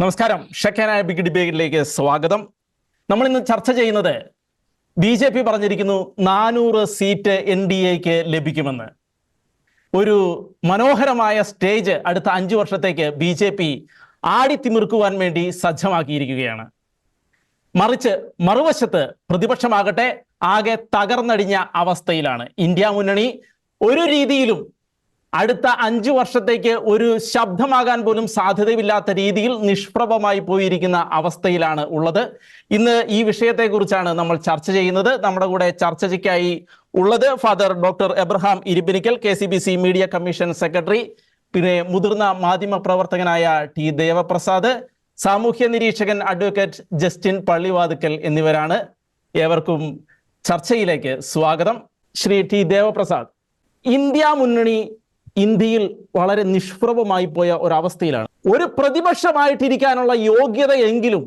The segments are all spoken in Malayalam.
നമസ്കാരം. ഷെഖാനായ ബിഗ് ഡിബേറ്റിലേക്ക് സ്വാഗതം. നമ്മൾ ഇന്ന് ചർച്ച ചെയ്യുന്നത് BJP പറഞ്ഞിരിക്കുന്നു 400 സീറ്റ് NDAക്ക് ലഭിക്കുമെന്ന്. ഒരു മനോഹരമായ സ്റ്റേജ് അടുത്ത 5 വർഷത്തേക്ക് BJP ആടിത്തിമിർക്കുവാൻ വേണ്ടി സജ്ജമാക്കിയിരിക്കുകയാണ്. മറിച്ച് മറുവശത്ത് പ്രതിപക്ഷമാകട്ടെ ആകെ തകർന്നടിഞ്ഞ അവസ്ഥയിലാണ്. ഇന്ത്യ മുന്നണി ഒരു രീതിയിലും അടുത്ത 5 വർഷത്തേക്ക് ഒരു ശബ്ദമാകാൻ പോലും സാധ്യതയില്ലാത്ത രീതിയിൽ നിഷ്പ്രഭമായി പോയിരിക്കുന്ന അവസ്ഥയിലാണ് ഉള്ളത്. ഇന്ന് ഈ വിഷയത്തെക്കുറിച്ചാണ് നമ്മൾ ചർച്ച ചെയ്യുന്നത്. നമ്മുടെ കൂടെ ചർച്ചയ്ക്കായി ഉള്ളത് father doctor Abraham Irippinikkal, KCBC media commission secretary, പിന്നെ മുതിർന്ന മാധ്യമ പ്രവർത്തകനായ T. ദേവപ്രസാദ്, സാമൂഹ്യ നിരീക്ഷകൻ അഡ്വക്കേറ്റ് ജസ്റ്റിൻ പള്ളിവാതുക്കൽ എന്നിവരാണ്. ഏവർക്കും ചർച്ചയിലേക്ക് സ്വാഗതം. ശ്രീ T. ദേവപ്രസാദ്, ഇന്ത്യ മുന്നണി ഇന്ത്യയിൽ വളരെ നിഷ്പ്രഭമായി പോയ ഒരവസ്ഥയിലാണ്. ഒരു പ്രതിപക്ഷമായിട്ടിരിക്കാനുള്ള യോഗ്യതയെങ്കിലും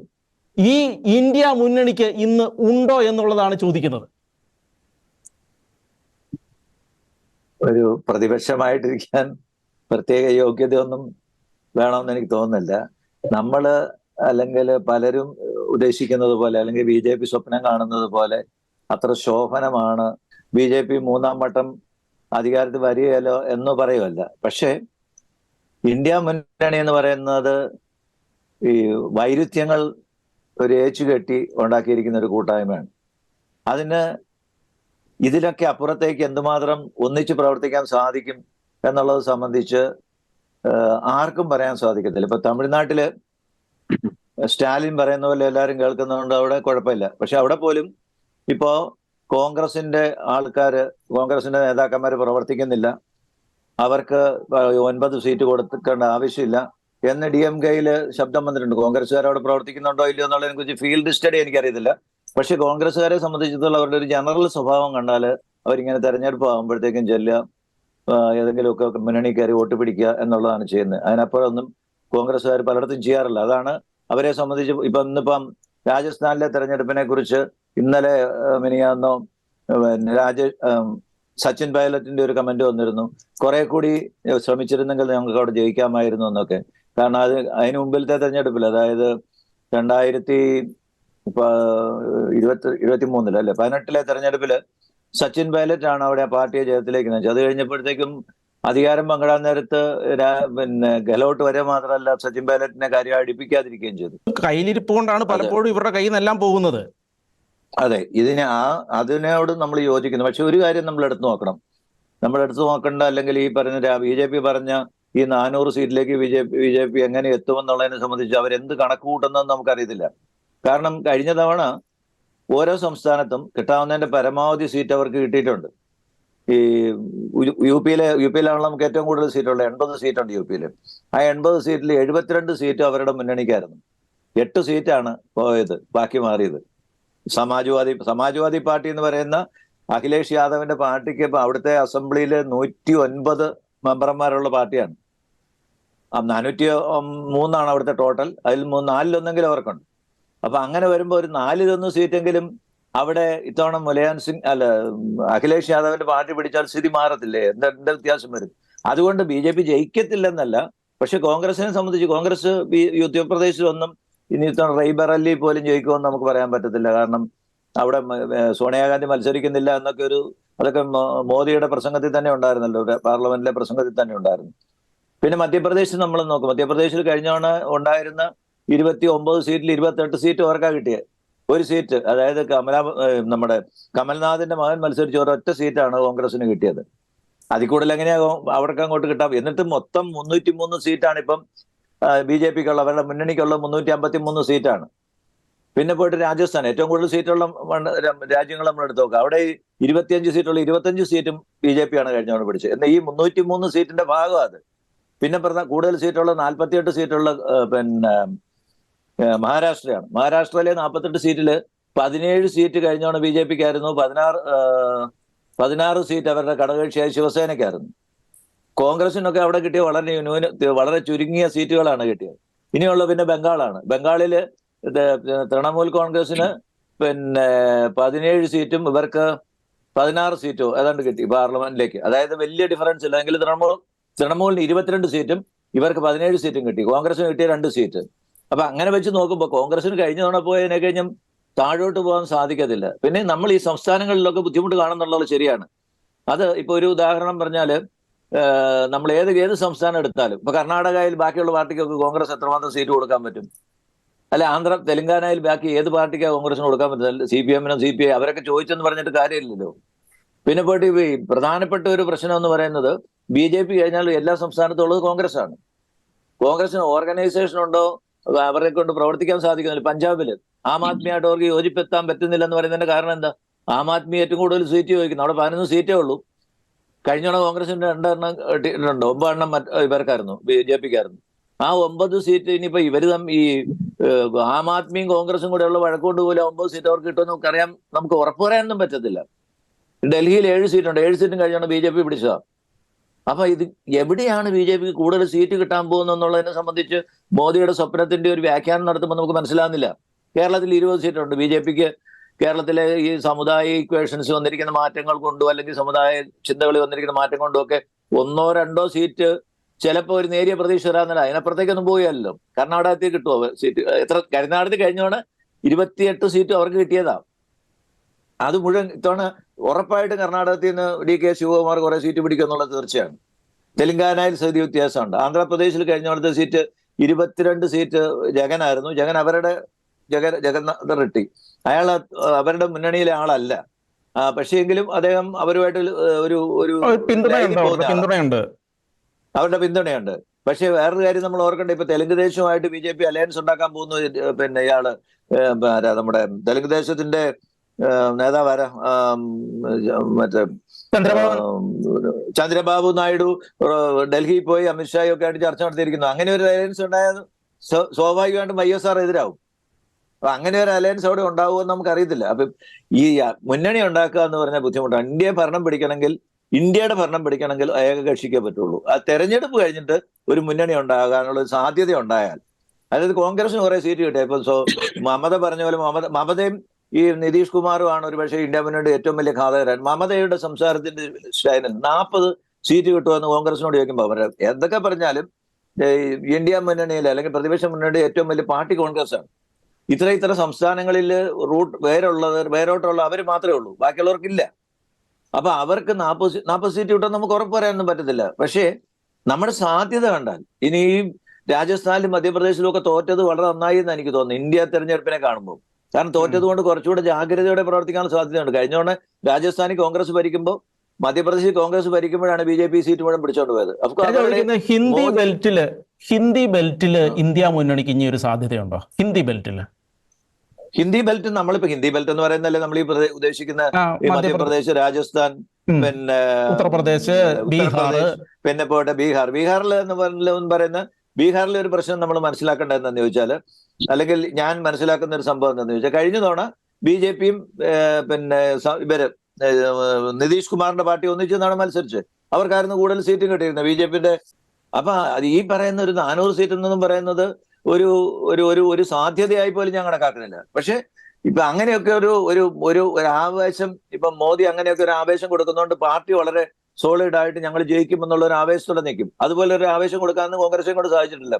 ഈ ഇന്ത്യ മുന്നണിക്ക് ഇന്ന് ഉണ്ടോ എന്നുള്ളതാണ് ചോദിക്കുന്നത്. ഒരു പ്രതിപക്ഷമായിട്ടിരിക്കാൻ പ്രത്യേക യോഗ്യതയൊന്നും വേണമെന്ന് എനിക്ക് തോന്നുന്നില്ല. നമ്മള് അല്ലെങ്കിൽ പലരും ഉദ്ദേശിക്കുന്നത് പോലെ അല്ലെങ്കിൽ BJP സ്വപ്നം കാണുന്നത് പോലെ അത്ര ശോഭനമാണ് BJP 3ാം വട്ടം അധികാരത്തിൽ വരികയല്ലോ എന്ന് പറയുമല്ല. പക്ഷേ ഇന്ത്യ മുന്നണി എന്ന് പറയുന്നത് ഈ വൈരുദ്ധ്യങ്ങൾ ഒരു ഏച്ചുകെട്ടി ഉണ്ടാക്കിയിരിക്കുന്ന ഒരു കൂട്ടായ്മയാണ്. അതിന് ഇതിലൊക്കെ അപ്പുറത്തേക്ക് എന്തുമാത്രം ഒന്നിച്ച് പ്രവർത്തിക്കാൻ സാധിക്കും എന്നുള്ളത് സംബന്ധിച്ച് ആർക്കും പറയാൻ സാധിക്കത്തില്ല. ഇപ്പൊ തമിഴ്നാട്ടില് സ്റ്റാലിൻ പറയുന്ന പോലെ എല്ലാവരും കേൾക്കുന്നുണ്ട്, അവിടെ കുഴപ്പമില്ല. പക്ഷെ അവിടെ പോലും ഇപ്പോ കോൺഗ്രസിന്റെ നേതാക്കന്മാർ പ്രവർത്തിക്കുന്നില്ല, അവർക്ക് 9 സീറ്റ് കൊടുക്കേണ്ട ആവശ്യമില്ല എന്ന് DMK-യിൽ ശബ്ദം വന്നിട്ടുണ്ട്. കോൺഗ്രസ്സുകാർ അവിടെ പ്രവർത്തിക്കുന്നുണ്ടോ ഇല്ലയോ എന്നുള്ളതിനെ കുറിച്ച് ഫീൽഡ് സ്റ്റഡി എനിക്കറിയത്തില്ല. പക്ഷെ കോൺഗ്രസ്സുകാരെ സംബന്ധിച്ചിടത്തോളം അവരുടെ ഒരു ജനറൽ സ്വഭാവം കണ്ടാൽ അവരിങ്ങനെ തെരഞ്ഞെടുപ്പ് ആകുമ്പോഴത്തേക്കും ചെല്ലുക, ഏതെങ്കിലുമൊക്കെ മുന്നണി കയറി വോട്ട് പിടിക്കുക എന്നുള്ളതാണ് ചെയ്യുന്നത്. അതിനപ്പുറം ഒന്നും കോൺഗ്രസ്സുകാർ പലയിടത്തും ചെയ്യാറില്ല. അതാണ് അവരെ സംബന്ധിച്ച്. ഇന്നിപ്പം രാജസ്ഥാനിലെ തെരഞ്ഞെടുപ്പിനെ കുറിച്ച് ഇന്നലെ മിനിയാന്നോ സച്ചിൻ പൈലറ്റിന്റെ ഒരു കമന്റ് വന്നിരുന്നു, കുറെ കൂടി ശ്രമിച്ചിരുന്നെങ്കിൽ ഞങ്ങൾക്ക് അവിടെ ജയിക്കാമായിരുന്നു എന്നൊക്കെ. കാരണം അതിന് മുമ്പിലത്തെ തെരഞ്ഞെടുപ്പിൽ, അതായത് 2023 അല്ലെ 18 തെരഞ്ഞെടുപ്പില് സച്ചിൻ പൈലറ്റ് ആണ് അവിടെ ആ പാർട്ടിയെ ജയത്തിലേക്ക് നയിച്ചത്. അത് കഴിഞ്ഞപ്പോഴത്തേക്കും അധികാരം പങ്കിടാൻ നേരത്ത് ഗെഹ്ലോട്ട് വരെ മാത്രമല്ല സച്ചിൻ പൈലറ്റിനെ കാര്യം അടുപ്പിക്കാതിരിക്കുകയും ചെയ്തു. കയ്യിലിരിപ്പ് കൊണ്ടാണ് പലപ്പോഴും ഇവരുടെ കയ്യിൽ നിന്നെല്ലാം പോകുന്നത്. അതെ, അതിനോട് നമ്മൾ യോജിക്കുന്നു. പക്ഷെ ഒരു കാര്യം നമ്മൾ എടുത്തു നോക്കണ്ട, അല്ലെങ്കിൽ ഈ പറഞ്ഞ BJP പറഞ്ഞ ഈ 400 സീറ്റിലേക്ക് BJP എങ്ങനെ എത്തുമെന്നുള്ളതിനെ സംബന്ധിച്ച് അവരെന്ത് കണക്ക് കൂട്ടുന്നതെന്ന് നമുക്കറിയത്തില്ല. കാരണം കഴിഞ്ഞ തവണ ഓരോ സംസ്ഥാനത്തും കിട്ടാവുന്നതിന്റെ പരമാവധി സീറ്റ് അവർക്ക് കിട്ടിയിട്ടുണ്ട്. ഈ യുപിയിലാണല്ലോ നമുക്ക് ഏറ്റവും കൂടുതൽ സീറ്റുള്ളത്. 80 സീറ്റുണ്ട് UPയിൽ. ആ 80 സീറ്റിൽ 72 സീറ്റ് അവരുടെ മുന്നണിക്കായിരുന്നു. 8 സീറ്റാണ് പോയത്, ബാക്കി മാറിയത്. സമാജ്വാദി പാർട്ടി എന്ന് പറയുന്ന അഖിലേഷ് യാദവിന്റെ പാർട്ടിക്ക് ഇപ്പൊ അവിടുത്തെ അസംബ്ലിയിൽ 109 മെമ്പർമാരുള്ള പാർട്ടിയാണ്. 403 അവിടുത്തെ ടോട്ടൽ. അതിൽ 4-1 അവർക്കുണ്ട്. അപ്പൊ അങ്ങനെ വരുമ്പോ ഒരു 4-1 സീറ്റെങ്കിലും അവിടെ ഇത്തവണ അഖിലേഷ് യാദവിന്റെ പാർട്ടി പിടിച്ചാൽ സ്ഥിതി മാറത്തില്ലേ? എന്താ വ്യത്യാസം വരും? അതുകൊണ്ട് BJP ജയിക്കത്തില്ലെന്നല്ല. പക്ഷെ കോൺഗ്രസിനെ സംബന്ധിച്ച് കോൺഗ്രസ് ഉത്തർപ്രദേശിലൊന്നും ഇനി റെയ്ബറല്ലി പോലും ജയിക്കുമെന്ന് നമുക്ക് പറയാൻ പറ്റത്തില്ല. കാരണം അവിടെ സോണിയാഗാന്ധി മത്സരിക്കുന്നില്ല എന്നൊക്കെ അതൊക്കെ മോദിയുടെ പ്രസംഗത്തിൽ തന്നെ ഉണ്ടായിരുന്നല്ലോ, പാർലമെന്റിലെ പ്രസംഗത്തിൽ തന്നെ ഉണ്ടായിരുന്നു. പിന്നെ മധ്യപ്രദേശിൽ നമ്മൾ നോക്കും. മധ്യപ്രദേശിൽ കഴിഞ്ഞ തവണ ഉണ്ടായിരുന്ന 29 സീറ്റിൽ 28 സീറ്റ് അവർക്കാ കിട്ടിയത്. ഒരു സീറ്റ്, അതായത് നമ്മുടെ കമൽനാഥിന്റെ മകൻ മത്സരിച്ച ഒരൊറ്റ സീറ്റാണ് കോൺഗ്രസിന് കിട്ടിയത്. അതിൽ കൂടുതൽ എങ്ങനെയാ അവർക്ക് അങ്ങോട്ട് കിട്ടാം? എന്നിട്ട് മൊത്തം 303 സീറ്റാണ് ഇപ്പം BJPക്കുള്ള, അവരുടെ മുന്നണിക്കുള്ള 353 സീറ്റാണ്. പിന്നെ പോയിട്ട് രാജസ്ഥാൻ, ഏറ്റവും കൂടുതൽ സീറ്റുള്ള രാജ്യങ്ങൾ നമ്മൾ എടുത്ത് നോക്കുക. അവിടെ 25 സീറ്റുള്ള 25 സീറ്റും BJP ആണ് കഴിഞ്ഞ തവണ പിടിച്ചത്. എന്നാൽ ഈ 303 സീറ്റിന്റെ ഭാഗം അത്. പിന്നെ കൂടുതൽ സീറ്റുള്ള 48 സീറ്റുള്ള മഹാരാഷ്ട്രയാണ്. മഹാരാഷ്ട്രയിലെ 48 സീറ്റില് 17 സീറ്റ് കഴിഞ്ഞ തവണ BJPക്കായിരുന്നു, 16 സീറ്റ് അവരുടെ ഘടകകക്ഷിയായ ശിവസേനയ്ക്കായിരുന്നു. കോൺഗ്രസിനൊക്കെ അവിടെ കിട്ടിയ വളരെ ചുരുങ്ങിയ സീറ്റുകളാണ് കിട്ടിയത്. ഇനിയുള്ള പിന്നെ ബംഗാളാണ്. ബംഗാളില് തൃണമൂൽ കോൺഗ്രസിന് 17 സീറ്റും ഇവർക്ക് 16 സീറ്റോ ഏതാണ്ട് കിട്ടി പാർലമെന്റിലേക്ക്. അതായത് വലിയ ഡിഫറൻസ് ഇല്ല. എങ്കിൽ തൃണമൂലിന് 22 സീറ്റും ഇവർക്ക് 17 സീറ്റും കിട്ടി. കോൺഗ്രസിന് കിട്ടിയ 2 സീറ്റ്. അപ്പൊ അങ്ങനെ വെച്ച് നോക്കുമ്പോൾ കോൺഗ്രസിന് കഴിഞ്ഞ തവണ പോയതിനെ കഴിഞ്ഞും താഴോട്ട് പോകാൻ സാധിക്കത്തില്ല. പിന്നെ നമ്മൾ ഈ സംസ്ഥാനങ്ങളിലൊക്കെ ബുദ്ധിമുട്ട് കാണുന്നുള്ളത് ശരിയാണ്. അത് ഇപ്പൊ ഒരു ഉദാഹരണം പറഞ്ഞാല് നമ്മൾ ഏത് സംസ്ഥാനം എടുത്താലും ഇപ്പൊ കർണാടകയിൽ ബാക്കിയുള്ള പാർട്ടിക്കൊക്കെ കോൺഗ്രസ് എത്രമാത്രം സീറ്റ് കൊടുക്കാൻ പറ്റും? അല്ലെ തെലങ്കാനയിൽ ബാക്കി ഏത് പാർട്ടിക്കാണ് കോൺഗ്രസിന് കൊടുക്കാൻ പറ്റുന്നത്? CPM-നും CPI അവരൊക്കെ ചോദിച്ചെന്ന് പറഞ്ഞിട്ട് കാര്യമില്ലല്ലോ. പിന്നെ പോയിട്ട് ഈ പ്രധാനപ്പെട്ട ഒരു പ്രശ്നം എന്ന് പറയുന്നത് BJP കഴിഞ്ഞാൽ എല്ലാ സംസ്ഥാനത്തും ഉള്ളത് കോൺഗ്രസ് ആണ്. കോൺഗ്രസിന് ഓർഗനൈസേഷൻ ഉണ്ടോ, അവരെ കൊണ്ട് പ്രവർത്തിക്കാൻ സാധിക്കുന്നില്ല. പഞ്ചാബില് ആം ആദ്മിയായിട്ട് അവർക്ക് യോജിപ്പെത്താൻ പറ്റുന്നില്ല എന്ന് പറയുന്നതിന്റെ കാരണം എന്താ? ആം ആദ്മി ഏറ്റവും കൂടുതൽ സീറ്റ് ചോദിക്കുന്നു. അവിടെ 11 സീറ്റേ ഉള്ളൂ. കഴിഞ്ഞോണം കോൺഗ്രസിന്റെ 2 എണ്ണം ഇട്ടിട്ടുണ്ട്. 9 എണ്ണം ഇവർക്കായിരുന്നു, BJPക്കായിരുന്നു. ആ 9 സീറ്റ് ഇനിയിപ്പോ ഇവര് ഈ ആം ആദ്മിയും കോൺഗ്രസും കൂടെ ഉള്ള വഴക്കൊണ്ട് പോലും 9 സീറ്റ് അവർക്ക് കിട്ടുമെന്ന് നമുക്കറിയാം. നമുക്ക് ഉറപ്പ് പറയാനൊന്നും പറ്റത്തില്ല. ഡൽഹിയിൽ 7 സീറ്റുണ്ട്. 7 സീറ്റും കഴിഞ്ഞോണ്ട് BJP പിടിച്ചതാ. അപ്പൊ ഇത് എവിടെയാണ് BJPക്ക് കൂടുതൽ സീറ്റ് കിട്ടാൻ പോകുന്നത് എന്നുള്ളതിനെ സംബന്ധിച്ച് മോദിയുടെ സ്വപ്നത്തിന്റെ ഒരു വ്യാഖ്യാനം നടത്തുമ്പോൾ നമുക്ക് മനസ്സിലാകുന്നില്ല. കേരളത്തിൽ 20 സീറ്റുണ്ട്. BJPക്ക് കേരളത്തിലെ ഈ സമുദായ ഇക്വേഷൻസ് വന്നിരിക്കുന്ന മാറ്റങ്ങൾ കൊണ്ടോ അല്ലെങ്കിൽ സമുദായ ചിന്തകളിൽ വന്നിരിക്കുന്ന മാറ്റം കൊണ്ടോ ഒക്കെ 1 or 2 സീറ്റ് ചിലപ്പോൾ ഒരു നേരിയ പ്രതീക്ഷ വരാന്നില്ല. അതിനപ്പുറത്തേക്കൊന്നും പോയല്ലോ. കർണാടകത്തിൽ കിട്ടുമോ സീറ്റ്? കരുനാടകത്തിൽ കഴിഞ്ഞോണ് 28 സീറ്റ് അവർക്ക് കിട്ടിയതാ. അത് മുഴുവൻ ഇത്തവണ ഉറപ്പായിട്ടും കർണാടകത്തിൽ നിന്ന് DK ശിവകുമാർ കുറെ സീറ്റ് പിടിക്കും എന്നുള്ളത് തീർച്ചയാണ്. തെലങ്കാനയിൽ സ്ഥിതി വ്യത്യാസമുണ്ട്. ആന്ധ്രാപ്രദേശിൽ കഴിഞ്ഞ സീറ്റ് 22 സീറ്റ് ജഗനായിരുന്നു. ജഗന്നാഥ റെഡ്ഡി അയാൾ അവരുടെ മുന്നണിയിലെ ആളല്ല. പക്ഷേ എങ്കിലും അദ്ദേഹം അവരുമായിട്ട് പിന്തുണയുണ്ട്, അവരുടെ പിന്തുണയുണ്ട്. പക്ഷേ വേറൊരു കാര്യം നമ്മൾ ഓർക്കണ്ടേ, ഇപ്പൊ തെലുങ്ക് ദേശവുമായിട്ട് BJP അലയൻസ് ഉണ്ടാക്കാൻ പോകുന്നു. പിന്നെ ഇയാള് നമ്മുടെ തെലുങ്ക് ദേശത്തിന്റെ നേതാവാര മറ്റേ ചന്ദ്രബാബു നായിഡു ഡൽഹിയിൽ പോയി അമിത്ഷായും ഒക്കെ ആയിട്ട് ചർച്ച നടത്തിയിരിക്കുന്നു. അങ്ങനെ ഒരു അലയൻസ് ഉണ്ടായത് സ്വാഭാവികമായിട്ടും YSR എതിരാവും. അപ്പൊ അങ്ങനെ ഒരു അലയൻസ് അവിടെ ഉണ്ടാവുമെന്ന് നമുക്കറിയത്തില്ല. അപ്പൊ ഈ മുന്നണി ഉണ്ടാക്കുക എന്ന് പറഞ്ഞാൽ ബുദ്ധിമുട്ടാണ്. ഇന്ത്യയുടെ ഭരണം പിടിക്കണമെങ്കിൽ ഏകകക്ഷിക്കേ പറ്റുള്ളൂ. ആ തെരഞ്ഞെടുപ്പ് കഴിഞ്ഞിട്ട് ഒരു മുന്നണി ഉണ്ടാകാനുള്ള ഒരു സാധ്യത ഉണ്ടായാൽ, അതായത് കോൺഗ്രസിന് കുറെ സീറ്റ് കിട്ടിയ ഇപ്പൊ മമത പറഞ്ഞ പോലെ മമതയും ഈ നിതീഷ് കുമാറുമാണ് ഒരു പക്ഷേ ഇന്ത്യ മുന്നണിയുടെ ഏറ്റവും വലിയ ഘാതകരൻ. മമതയുടെ സംസാരത്തിന്റെ സ്റ്റൈലിൽ 40 സീറ്റ് കിട്ടുമെന്ന് കോൺഗ്രസിനോട് ചോദിക്കുമ്പോൾ അവർ എന്തൊക്കെ പറഞ്ഞാലും ഇന്ത്യ മുന്നണിയിൽ അല്ലെങ്കിൽ പ്രതിപക്ഷ മുന്നണിയുടെ ഏറ്റവും വലിയ പാർട്ടി കോൺഗ്രസ് ആണ്. ഇത്ര സംസ്ഥാനങ്ങളിൽ വേരോട്ടുള്ള അവർ മാത്രമേ ഉള്ളൂ, ബാക്കിയുള്ളവർക്കില്ല. അപ്പൊ അവർക്ക് 40 സീറ്റ് കിട്ടാൻ നമുക്ക് ഉറപ്പ് പറയാനൊന്നും പറ്റത്തില്ല. പക്ഷേ നമ്മുടെ സാധ്യത കണ്ടാൽ ഇനി രാജസ്ഥാനിലും മധ്യപ്രദേശിലും ഒക്കെ തോറ്റത് വളരെ നന്നായി എന്ന് എനിക്ക് തോന്നുന്നു ഇന്ത്യ തെരഞ്ഞെടുപ്പിനെ കാണുമ്പോൾ. കാരണം തോറ്റത് കൊണ്ട് കുറച്ചുകൂടെ ജാഗ്രതയോടെ പ്രവർത്തിക്കാനുള്ള സാധ്യതയുണ്ട്. കഴിഞ്ഞോണ്ട് രാജസ്ഥാനിൽ കോൺഗ്രസ് ഭരിക്കുമ്പോൾ മധ്യപ്രദേശിൽ കോൺഗ്രസ് ഭരിക്കുമ്പോഴാണ് BJP സീറ്റ് മുഴുവൻ പിടിച്ചോണ്ട് പോയത്. ഹിന്ദി ബെൽറ്റില് ഇന്ത്യ മുന്നണിക്ക് ഇനി ഒരു സാധ്യതയുണ്ടോ? ഹിന്ദി ബെൽറ്റ് നമ്മളിപ്പോ ഹിന്ദി ബെൽറ്റ് എന്ന് പറയുന്നല്ലേ നമ്മൾ ഈ ഉദ്ദേശിക്കുന്ന മധ്യപ്രദേശ്, രാജസ്ഥാൻ, പിന്നെ ഉത്തർപ്രദേശ്, പിന്നെ പോട്ടെ ബീഹാറിൽ എന്ന് പറയുന്ന ബീഹാറിലെ ഒരു പ്രശ്നം നമ്മൾ മനസ്സിലാക്കേണ്ടത് എന്താണെന്ന് ചോദിച്ചാൽ, അല്ലെങ്കിൽ ഞാൻ മനസ്സിലാക്കുന്ന ഒരു സംഭവം എന്താണെന്ന് ചോദിച്ചാൽ, കഴിഞ്ഞ തവണ BJPയും പിന്നെ ഇവര് നിതീഷ് കുമാറിന്റെ പാർട്ടി ഒന്നിച്ചെന്നാണ് മത്സരിച്ച്. അവർക്കായിരുന്നു കൂടുതൽ സീറ്റും കിട്ടിയിരുന്നത് BJPന്റെ. അപ്പൊ ഈ പറയുന്ന ഒരു 400 സീറ്റ് എന്നൊന്നും പറയുന്നത് ഒരു സാധ്യതയായി പോലും ഞാൻ കണക്കാക്കുന്നില്ല. പക്ഷെ ഇപ്പൊ അങ്ങനെയൊക്കെ ഒരു ആവേശം, ഇപ്പൊ മോദി അങ്ങനെയൊക്കെ ഒരു ആവേശം കൊടുക്കുന്നതുകൊണ്ട് പാർട്ടി വളരെ സോളിഡ് ആയിട്ട് ഞങ്ങൾ ജയിക്കും എന്നുള്ള ഒരു ആവേശത്തോടെ നിൽക്കും. അതുപോലെ ഒരു ആവേശം കൊടുക്കാമെന്ന് കോൺഗ്രസിനെ കൊണ്ട് സാധിച്ചിട്ടില്ല.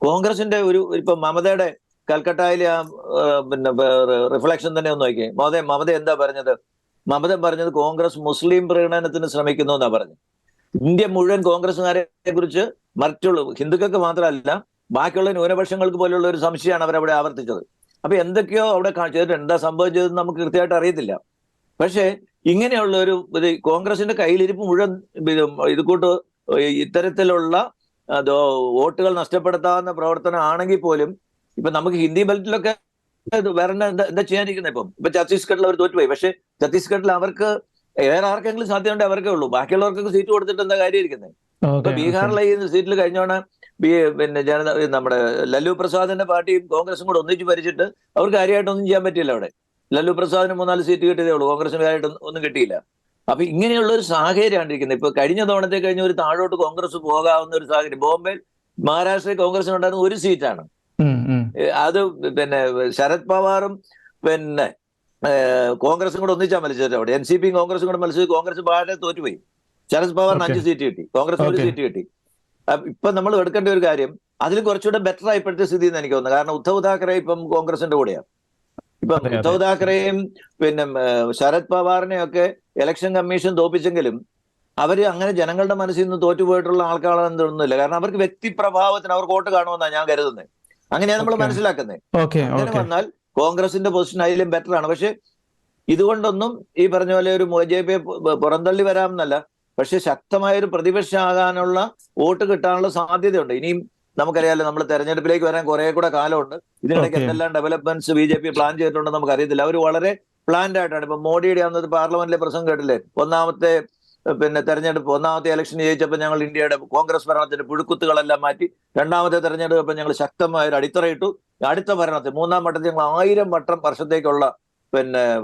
കോൺഗ്രസിന്റെ ഇപ്പൊ മമതയുടെ കൽക്കട്ടയിലെ പിന്നെ റിഫ്ലക്ഷൻ തന്നെ ഒന്ന് നോക്കിയേ. മമത എന്താ പറഞ്ഞത്? മമത പറഞ്ഞത് കോൺഗ്രസ് മുസ്ലിം പ്രീണനത്തിന് ശ്രമിക്കുന്നു എന്നാ പറഞ്ഞത്. ഇന്ത്യ മുഴുവൻ കോൺഗ്രസുകാരെ കുറിച്ച് മറ്റുള്ള ഹിന്ദുക്കൾക്ക് മാത്രമല്ല ബാക്കിയുള്ള ന്യൂനപക്ഷങ്ങൾക്ക് പോലുള്ള ഒരു സംശയമാണ് അവരവിടെ ആവർത്തിച്ചത്. അപ്പൊ എന്തൊക്കെയോ അവിടെ ചെയ്തിട്ട് എന്താ സംഭവിച്ചതെന്ന് നമുക്ക് കൃത്യമായിട്ട് അറിയത്തില്ല. പക്ഷേ ഇങ്ങനെയുള്ള ഒരു കോൺഗ്രസിന്റെ കയ്യിലിരിപ്പ് മുഴുവൻ ഇത് കൂട്ട് ഇത്തരത്തിലുള്ള വോട്ടുകൾ നഷ്ടപ്പെടുത്താവുന്ന പ്രവർത്തനം ആണെങ്കിൽ പോലും ഇപ്പൊ നമുക്ക് ഹിന്ദി ബെൽറ്റിലൊക്കെ വേറെ എന്താ ചെയ്യാനിരിക്കുന്നത്? ഇപ്പൊ ഛത്തീസ്ഗഡിൽ അവർ തോറ്റുപോയി. പക്ഷെ ഛത്തീസ്ഗഡിൽ അവർക്ക് വേറെ ആർക്കെങ്കിലും സാധ്യത അവർക്കേ ഉള്ളൂ. ബാക്കിയുള്ളവർക്കൊക്കെ സീറ്റ് കൊടുത്തിട്ട് എന്താ കാര്യം ഇരിക്കുന്നത്? ഇപ്പൊ ബീഹാറിലെ ഈ സീറ്റിൽ കഴിഞ്ഞോണം പിന്നെ നമ്മുടെ ലല്ലു പ്രസാദിന്റെ പാർട്ടിയും കോൺഗ്രസും കൂടെ ഒന്നിച്ച് ഭരിച്ചിട്ട് അവർക്ക് കാര്യമായിട്ടൊന്നും ചെയ്യാൻ പറ്റിയില്ല. അവിടെ ലല്ലു പ്രസാദിന് 3-4 സീറ്റ് കിട്ടിയതേ ഉള്ളൂ, കോൺഗ്രസിന് കാര്യമായിട്ട് ഒന്നും കിട്ടിയില്ല. അപ്പൊ ഇങ്ങനെയുള്ള ഒരു സാഹചര്യമാണ് ഇരിക്കുന്നത്. ഇപ്പൊ കഴിഞ്ഞ തവണത്തെ കഴിഞ്ഞ ഒരു താഴോട്ട് കോൺഗ്രസ് പോകാവുന്ന ഒരു സാഹചര്യം. ബോംബെയിൽ മഹാരാഷ്ട്രയിൽ കോൺഗ്രസിനുണ്ടായിരുന്ന 1 സീറ്റാണ്. അത് പിന്നെ ശരത് പവാറും പിന്നെ കോൺഗ്രസും കൂടെ ഒന്നിച്ചാൽ മത്സരിച്ചത്. അവിടെ NCPയും കോൺഗ്രസും കൂടെ മത്സരിച്ച് കോൺഗ്രസ് പാടെ തോറ്റുപോയി. ശരത് പവാറിന് 5 സീറ്റ് കിട്ടി, കോൺഗ്രസിന് 1 സീറ്റ് കിട്ടി. ഇപ്പൊ നമ്മൾ എടുക്കേണ്ട ഒരു കാര്യം, അതിൽ കുറച്ചുകൂടെ ബെറ്റർ ആയി ഇപ്പോഴത്തെ സ്ഥിതി എന്ന് എനിക്ക് തോന്നുന്നു. കാരണം ഉദ്ധവ് താക്കറെ ഇപ്പം കോൺഗ്രസിന്റെ കൂടെയാണ്. ഇപ്പം അതെ അതെ ഉദ്ധവ് താക്കറെയും പിന്നെ ശരത് പവാറിനെയൊക്കെ ഇലക്ഷൻ കമ്മീഷൻ തോപ്പിച്ചെങ്കിലും അവര് അങ്ങനെ ജനങ്ങളുടെ മനസ്സിൽ നിന്ന് തോറ്റുപോയിട്ടുള്ള ആൾക്കാരാണെന്ന് തോന്നുന്നില്ല. കാരണം അവർക്ക് വ്യക്തിപ്രഭാവത്തിന് അവർക്ക് വോട്ട് കാണുമെന്നാണ് ഞാൻ കരുതുന്നത്. അങ്ങനെയാണ് നമ്മൾ ഓക്കെ മനസ്സിലാക്കുന്നത്. ഓക്കെ അങ്ങനെ ഓക്കെ വന്നാൽ കോൺഗ്രസിന്റെ പൊസിഷൻ അതിലും ബെറ്റർ ആണ്. പക്ഷെ ഇതുകൊണ്ടൊന്നും ഈ പറഞ്ഞ പോലെ ഒരു BJP പുറന്തള്ളി വരാമെന്നല്ല, പക്ഷെ ശക്തമായ ഒരു പ്രതിപക്ഷമാകാനുള്ള വോട്ട് കിട്ടാനുള്ള സാധ്യതയുണ്ട്. ഇനിയും നമുക്കറിയാലോ, നമ്മൾ തെരഞ്ഞെടുപ്പിലേക്ക് വരാൻ കുറെ കൂടെ കാലമുണ്ട്. ഇതിനിടയ്ക്ക് ഓക്കെ എന്തെല്ലാം ഡെവലപ്മെന്റ്സ് BJP പ്ലാൻ ചെയ്തിട്ടുണ്ടെന്ന് നമുക്ക് അറിയത്തില്ല. അവർ വളരെ പ്ലാൻഡ് ആയിട്ടാണ്. ഇപ്പൊ മോഡിയുടെ അന്നത്തെ പാർലമെന്റിലെ പ്രസംഗം കേട്ടില്ലേ, ഒന്നാമത്തെ തെരഞ്ഞെടുപ്പ്, ഒന്നാമത്തെ ഇലക്ഷൻ ജയിച്ചപ്പോൾ ഞങ്ങൾ ഇന്ത്യയുടെ കോൺഗ്രസ് ഭരണത്തിന്റെ പുഴുക്കുത്തുകളെല്ലാം മാറ്റി, രണ്ടാമത്തെ തെരഞ്ഞെടുപ്പ് ഞങ്ങൾ ശക്തമായ ഒരു അടിത്തറയിട്ടു, അടുത്ത ഭരണത്തിൽ മൂന്നാം വട്ടത്തിൽ ഞങ്ങൾ 1000 വർഷത്തേക്കുള്ള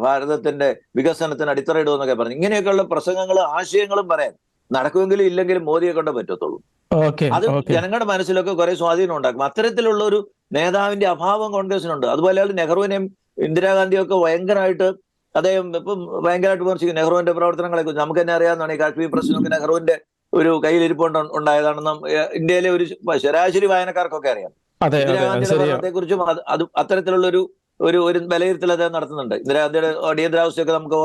ഭാരതത്തിന്റെ വികസനത്തിന് അടിത്തറയിടുമെന്നൊക്കെ പറഞ്ഞു. ഇങ്ങനെയൊക്കെയുള്ള പ്രസംഗങ്ങൾ ആശയങ്ങളും പറയാൻ നടക്കുമെങ്കിലും ഇല്ലെങ്കിലും മോദിയെ കൊണ്ടേ പറ്റത്തുള്ളൂ. ഓക്കെ അത് ഓക്കെ ജനങ്ങളുടെ മനസ്സിലൊക്കെ കുറെ സ്വാധീനം ഉണ്ടാക്കും. അത്തരത്തിലുള്ള ഒരു നേതാവിന്റെ അഭാവം കോൺഗ്രസിനുണ്ട്. അതുപോലെ നെഹ്റുവിനെയും ഇന്ദിരാഗാന്ധിയും ഒക്കെ ഭയങ്കരമായിട്ട് അദ്ദേഹം ഇപ്പം ഭയങ്കരമായിട്ട് വിമർശിക്കും നെഹ്റുവിന്റെ പ്രവർത്തനങ്ങളെ കുറിച്ച്. നമുക്ക് തന്നെ അറിയാവുന്നതാണ് ഈ കാശ്മീർ പ്രശ്നമൊക്കെ നെഹ്റുവിന്റെ ഒരു കയ്യിലിരിപ്പുകൊണ്ട് ഉണ്ടായതാണെന്ന് ഇന്ത്യയിലെ ഒരു ശരാശരി വായനക്കാർക്കൊക്കെ അറിയാം. അതെ അതെ അത് ഇന്ദിരാഗാന്ധിയുടെ ശരിയാ. ഭരണത്തെ കുറിച്ചും അത് അത്തരത്തിലുള്ള ഒരു വിലയിരുത്തൽ അദ്ദേഹം നടത്തുന്നുണ്ട്. ഇന്ദിരാഗാന്ധിയുടെ അടിയന്തരാവസ്ഥയൊക്കെ നമുക്ക്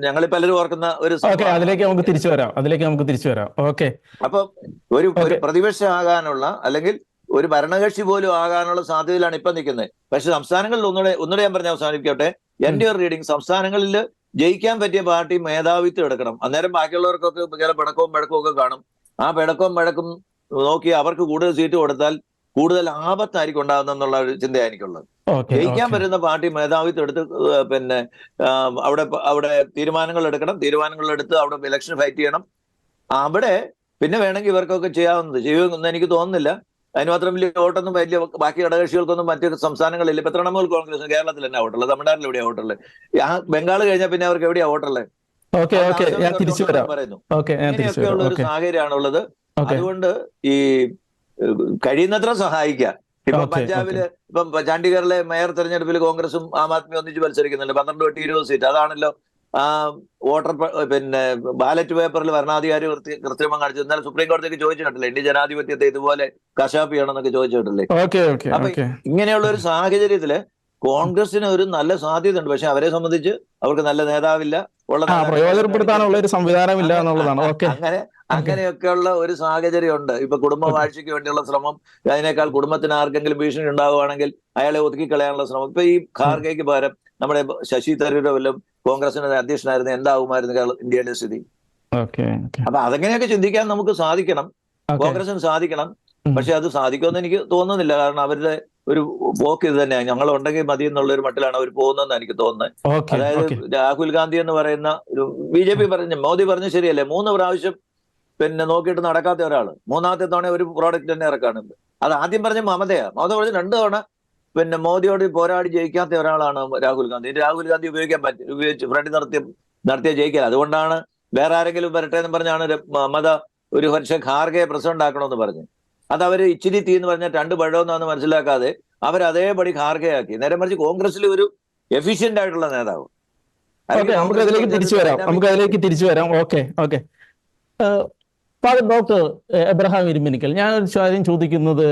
ഞങ്ങൾ പലരും ഓർക്കുന്ന ഒരു ഓക്കെ സംഭവമാണ്. അതിലേക്ക് നമുക്ക് തിരിച്ചു വരാം. ഓക്കെ അപ്പൊ ഒരു ഓക്കെ പ്രതിപക്ഷം ആകാനുള്ള അല്ലെങ്കിൽ ഒരു ഭരണകക്ഷി പോലും ആകാനുള്ള സാധ്യതയിലാണ് ഇപ്പൊ നിൽക്കുന്നത്. പക്ഷെ സംസ്ഥാനങ്ങളിൽ ഒന്നുകൂടെ ഞാൻ പറഞ്ഞ അവസാനിപ്പിക്കട്ടെ. എന്റെ ഒരു റീഡിങ്, സംസ്ഥാനങ്ങളിൽ ജയിക്കാൻ പറ്റിയ പാർട്ടി മേധാവിത്വം എടുക്കണം. അന്നേരം ബാക്കിയുള്ളവർക്കൊക്കെ ചില പിണക്കവും വഴക്കവും ഒക്കെ കാണും. ആ പിണക്കവും വഴക്കും നോക്കി അവർക്ക് കൂടുതൽ സീറ്റ് കൊടുത്താൽ കൂടുതൽ ആപത്തായിരിക്കും ഉണ്ടാകുന്നുള്ള ഒരു ചിന്തയാണ് എനിക്കുള്ളത്. ഓക്കെ ജയിക്കാൻ ഓക്കെ പറ്റുന്ന പാർട്ടി മേധാവിത്വം എടുത്ത് അവിടെ തീരുമാനങ്ങൾ എടുത്ത് അവിടെ ഇലക്ഷൻ ഫൈറ്റ് ചെയ്യണം. അവിടെ പിന്നെ വേണമെങ്കിൽ ഇവർക്കൊക്കെ ചെയ്യുമെന്ന് എനിക്ക് തോന്നുന്നില്ല. അതിന് മാത്രം വലിയ വോട്ടൊന്നും ബാക്കി ഘടകകക്ഷികൾക്കൊന്നും മറ്റു സംസ്ഥാനങ്ങളില്ല. ഇപ്പൊ തൃണമൂൽ കോൺഗ്രസ് കേരളത്തിൽ തന്നെ വോട്ടുള്ളത്, തമിഴ്നാട്ടിൽ എവിടെയാ വോട്ടുള്ളത്? ബംഗാൾ കഴിഞ്ഞാൽ പിന്നെ അവർക്ക് എവിടെയാ വോട്ടുള്ളത്? ഓക്കെ അവർക്ക് ഓക്കെ ഞാൻ തിരിച്ചു ആവശ്യമുള്ളവർക്ക് വരാം. പറയുന്നു. ഓക്കെ ഞാൻ തിരിച്ചു വരാം. ഇങ്ങനെയൊക്കെയുള്ള ഒരു ഓക്കെ സാഹചര്യമാണുള്ളത്. ഓക്കെ അതുകൊണ്ട് ഈ കഴിയുന്നത്ര സഹായിക്കുക. ഇപ്പൊ ഓക്കെ ഓക്കെ പഞ്ചാബില്, ഇപ്പം ചണ്ഡീഗറിലെ മേയർ തെരഞ്ഞെടുപ്പിൽ കോൺഗ്രസും ആം ആദ്മി ഒന്നിച്ച് മത്സരിക്കുന്നുണ്ട്. 12-20 സീറ്റ്. അതാണല്ലോ ആ വോട്ടർ ബാലറ്റ് പേപ്പറിൽ ഭരണാധികാരി കൃത്രിമം കാണിച്ചു. എന്നാൽ സുപ്രീം കോടതിക്ക് ചോദിച്ചു കേട്ടില്ലേ, ഇന്ത്യ ജനാധിപത്യത്തെ ഇതുപോലെ കശാപ്പ് ചെയ്യണമെന്നൊക്കെ ചോദിച്ചു കേട്ടില്ലേ? ഓക്കെ ഓക്കെ അപ്പൊ ഓക്കെ ഇങ്ങനെയുള്ള ഒരു സാഹചര്യത്തില് കോൺഗ്രസിന് ഒരു നല്ല സാധ്യത ഉണ്ട്. പക്ഷെ അവരെ സംബന്ധിച്ച് അവർക്ക് നല്ല നേതാവില്ല. ഉള്ള പ്രയോജനപ്പെടുത്താനുള്ള ഒരു സംവിധാനം ഇല്ല എന്നുള്ളതാണ്. ഓക്കെ ഓക്കെ അങ്ങനെയൊക്കെയുള്ള ഒരു സാഹചര്യം ഉണ്ട്. ഇപ്പൊ കുടുംബ വാഴ്ചയ്ക്ക് വേണ്ടിയുള്ള ശ്രമം, അതിനേക്കാൾ കുടുംബത്തിന് ആർക്കെങ്കിലും ഭീഷണി ഉണ്ടാവുകയാണെങ്കിൽ അയാളെ ഒതുക്കിക്കളയാനുള്ള ശ്രമം. ഇപ്പൊ ഈ ഖാർഗെയ്ക്ക് പകരം നമ്മുടെ ശശി തരൂരോ വല്ലതും കോൺഗ്രസിന്റെ അധ്യക്ഷനായിരുന്നു, എന്താവുമായിരുന്നു ഇന്ത്യയുടെ സ്ഥിതി? ഓക്കെ അപ്പൊ അതങ്ങനെയൊക്കെ ചിന്തിക്കാൻ നമുക്ക് സാധിക്കണം, കോൺഗ്രസിന് സാധിക്കണം. പക്ഷെ അത് സാധിക്കുമെന്ന് എനിക്ക് തോന്നുന്നില്ല. കാരണം അവരുടെ ഒരു പോക്ക് ഇത് തന്നെയാണ്. ഞങ്ങൾ ഉണ്ടെങ്കിൽ മതി എന്നുള്ള ഒരു മട്ടിലാണ് അവർ പോകുന്നതെന്ന് എനിക്ക് തോന്നുന്നത്. അതായത് രാഹുൽ ഗാന്ധി എന്ന് പറയുന്ന ഒരു BJP മോദി പറഞ്ഞ ശരിയല്ലേ, 3 പ്രാവശ്യം നോക്കിയിട്ട് നടക്കാത്ത ഒരാള് 3ാമത്തെ തവണ ഒരു പ്രോഡക്റ്റ് തന്നെ ഇറക്കാണ്. അത് ആദ്യം പറഞ്ഞ മമത പറഞ്ഞ 2 തവണ മോദിയോട് പോരാടി ജയിക്കാത്ത ഒരാളാണ് രാഹുൽ ഗാന്ധി. രാഹുൽ ഗാന്ധി ഉപയോഗിച്ച് ഫ്രണ്ട് നടത്തിയ ജയിക്കാൻ. അതുകൊണ്ടാണ് വേറെ ആരെങ്കിലും വരട്ടെ എന്ന് പറഞ്ഞാണ് മമത ഒരു പക്ഷേ ഖാർഗെ പ്രസിഡന്റ് ആക്കണമെന്ന് പറഞ്ഞു. അത് അവര് ഇച്ചിരി തീ എന്ന് പറഞ്ഞാൽ 2 പഴമെന്നാന്ന് മനസ്സിലാക്കാതെ അവർ അതേപടി ഖാർഗെ ആക്കി. നേരെ മറിച്ച് കോൺഗ്രസിൽ ഒരു എഫിഷ്യന്റ് ആയിട്ടുള്ള നേതാവ്. നമുക്ക് അതിലേക്ക് തിരിച്ചു വരാം. ഓക്കെ ഓക്കെ ഡോക്ടർ എബ്രഹാം ഇരുമ്പനിക്കൽ, ഞാൻ ഒരു കാര്യം ചോദിക്കുന്നത്,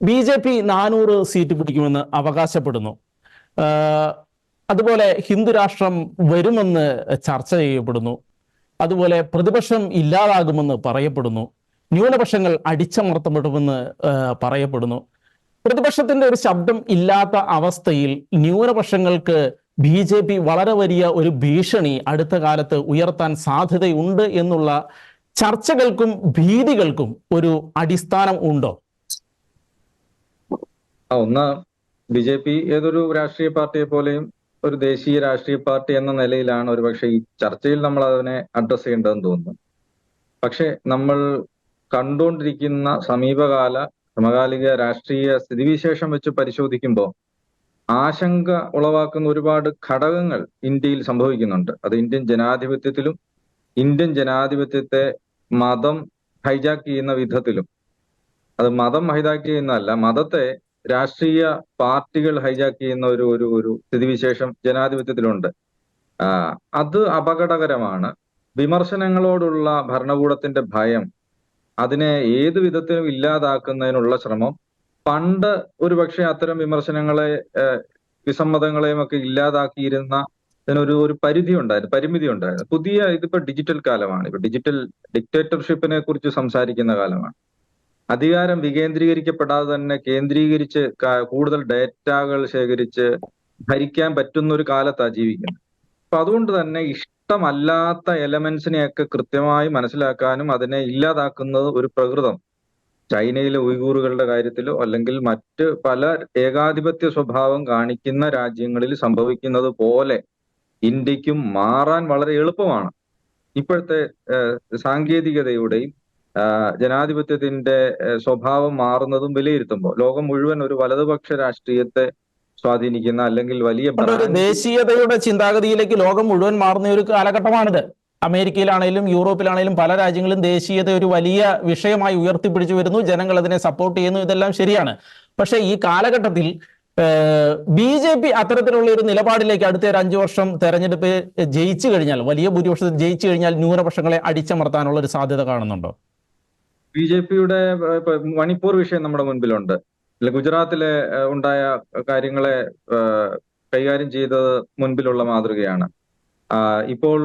BJP 400 സീറ്റ് പിടിക്കുമെന്ന് അവകാശപ്പെടുന്നു. അതുപോലെ ഹിന്ദു രാഷ്ട്രം വരുമെന്ന് ചർച്ച ചെയ്യപ്പെടുന്നു. അതുപോലെ പ്രതിപക്ഷം ഇല്ലാതാകുമെന്ന് പറയപ്പെടുന്നു. ന്യൂനപക്ഷങ്ങൾ അടിച്ചമർത്തപ്പെടുമെന്ന് പറയപ്പെടുന്നു. പ്രതിപക്ഷത്തിന്റെ ഒരു ശബ്ദം ഇല്ലാത്ത അവസ്ഥയിൽ ന്യൂനപക്ഷങ്ങൾക്ക് BJP വളരെ വലിയ ഒരു ഭീഷണി അടുത്ത കാലത്ത് ഉയർത്താൻ സാധ്യതയുണ്ട് എന്നുള്ള ചർച്ചകൾക്കും ഭീതികൾക്കും ഒരു അടിസ്ഥാനം ഉണ്ടോ? ഒന്ന്, BJP ഏതൊരു രാഷ്ട്രീയ പാർട്ടിയെ പോലെയും ഒരു ദേശീയ രാഷ്ട്രീയ പാർട്ടി എന്ന നിലയിലാണ് ഒരുപക്ഷെ ഈ ചർച്ചയിൽ നമ്മൾ അതിനെ അഡ്രസ് ചെയ്യേണ്ടതെന്ന് തോന്നുന്നു. പക്ഷെ നമ്മൾ കണ്ടുകൊണ്ടിരിക്കുന്ന സമകാലിക രാഷ്ട്രീയ സ്ഥിതിവിശേഷം വെച്ച് പരിശോധിക്കുമ്പോൾ ആശങ്ക ഉളവാക്കുന്ന ഒരുപാട് ഘടകങ്ങൾ ഇന്ത്യയിൽ സംഭവിക്കുന്നുണ്ട്. അത് ഇന്ത്യൻ ജനാധിപത്യത്തെ മതം ഹൈജാക്ക് ചെയ്യുന്ന വിധത്തിലും, അത് മതം ഹൈജാക്ക് ചെയ്യുന്നതല്ല, മതത്തെ രാഷ്ട്രീയ പാർട്ടികൾ ഹൈജാക്ക് ചെയ്യുന്ന ഒരു സ്ഥിതിവിശേഷം ജനാധിപത്യത്തിലുണ്ട്. അത് അപകടകരമാണ്. വിമർശനങ്ങളോടുള്ള ഭരണകൂടത്തിന്റെ ഭയം അതിനെ ഏത് വിധത്തിലും ഇല്ലാതാക്കുന്നതിനുള്ള ശ്രമം പണ്ട് ഒരുപക്ഷെ അത്തരം വിമർശനങ്ങളെ വിസമ്മതങ്ങളെയും ഒക്കെ ഇല്ലാതാക്കിയിരുന്ന ഒരു പരിധി ഉണ്ടായിരുന്നു, പരിമിതി ഉണ്ടായിരുന്നു. ഇതിപ്പോ ഡിജിറ്റൽ കാലമാണ്. ഇപ്പൊ ഡിജിറ്റൽ ഡിക്റ്റേറ്റർഷിപ്പിനെ കുറിച്ച് സംസാരിക്കുന്ന കാലമാണ്. അധികാരം വികേന്ദ്രീകരിക്കപ്പെടാതെ തന്നെ കേന്ദ്രീകരിച്ച് കൂടുതൽ ഡേറ്റകൾ ശേഖരിച്ച് ഭരിക്കാൻ പറ്റുന്ന ഒരു കാലത്താണ് ജീവിക്കുന്നത്. അപ്പൊ അതുകൊണ്ട് തന്നെ ഇഷ്ടമല്ലാത്ത എലമെന്റ്സിനെയൊക്കെ കൃത്യമായി മനസ്സിലാക്കാനും അതിനെ ഇല്ലാതാക്കുന്നത് ഒരു പ്രകൃതം ചൈനയിലെ ഉയ്ഗൂറുകളുടെ കാര്യത്തിലോ അല്ലെങ്കിൽ മറ്റ് പല ഏകാധിപത്യ സ്വഭാവം കാണിക്കുന്ന രാജ്യങ്ങളിൽ സംഭവിക്കുന്നത് പോലെ ഇന്ത്യക്കും മാറാൻ വളരെ എളുപ്പമാണ്. ഇപ്പോഴത്തെ സാങ്കേതികതയുടെയും ജനാധിപത്യത്തിന്റെ സ്വഭാവം മാറുന്നതും വിലയിരുത്തുമ്പോൾ ലോകം മുഴുവൻ ഒരു വലതുപക്ഷ രാഷ്ട്രീയത്തെ സ്വാധീനിക്കുന്ന അല്ലെങ്കിൽ വലിയ ഒരു ദേശീയതയുടെ ചിന്താഗതിയിലേക്ക് ലോകം മുഴുവൻ മാറുന്ന ഒരു കാലഘട്ടമാണിത്. അമേരിക്കയിലാണെങ്കിലും യൂറോപ്പിലാണെങ്കിലും പല രാജ്യങ്ങളും ദേശീയത ഒരു വലിയ വിഷയമായി ഉയർത്തിപ്പിടിച്ചു വരുന്നു, ജനങ്ങൾ അതിനെ സപ്പോർട്ട് ചെയ്യുന്നു, ഇതെല്ലാം ശരിയാണ്. പക്ഷേ ഈ കാലഘട്ടത്തിൽ BJP അത്തരത്തിലുള്ള ഒരു നിലപാടിലേക്ക് അടുത്ത ഒരു 5 വർഷം തെരഞ്ഞെടുപ്പ് ജയിച്ചു കഴിഞ്ഞാൽ, വലിയ ഭൂരിപക്ഷത്തിൽ ജയിച്ചു കഴിഞ്ഞാൽ ന്യൂനപക്ഷങ്ങളെ അടിച്ചമർത്താനുള്ള ഒരു സാധ്യത കാണുന്നുണ്ടോ? BJPയുടെ മണിപ്പൂർ വിഷയം നമ്മുടെ മുൻപിലുണ്ട്. ഗുജറാത്തിലെ ഉണ്ടായ കാര്യങ്ങളെ കൈകാര്യം ചെയ്തത് മുൻപിലുള്ള മാതൃകയാണ്. ഇപ്പോൾ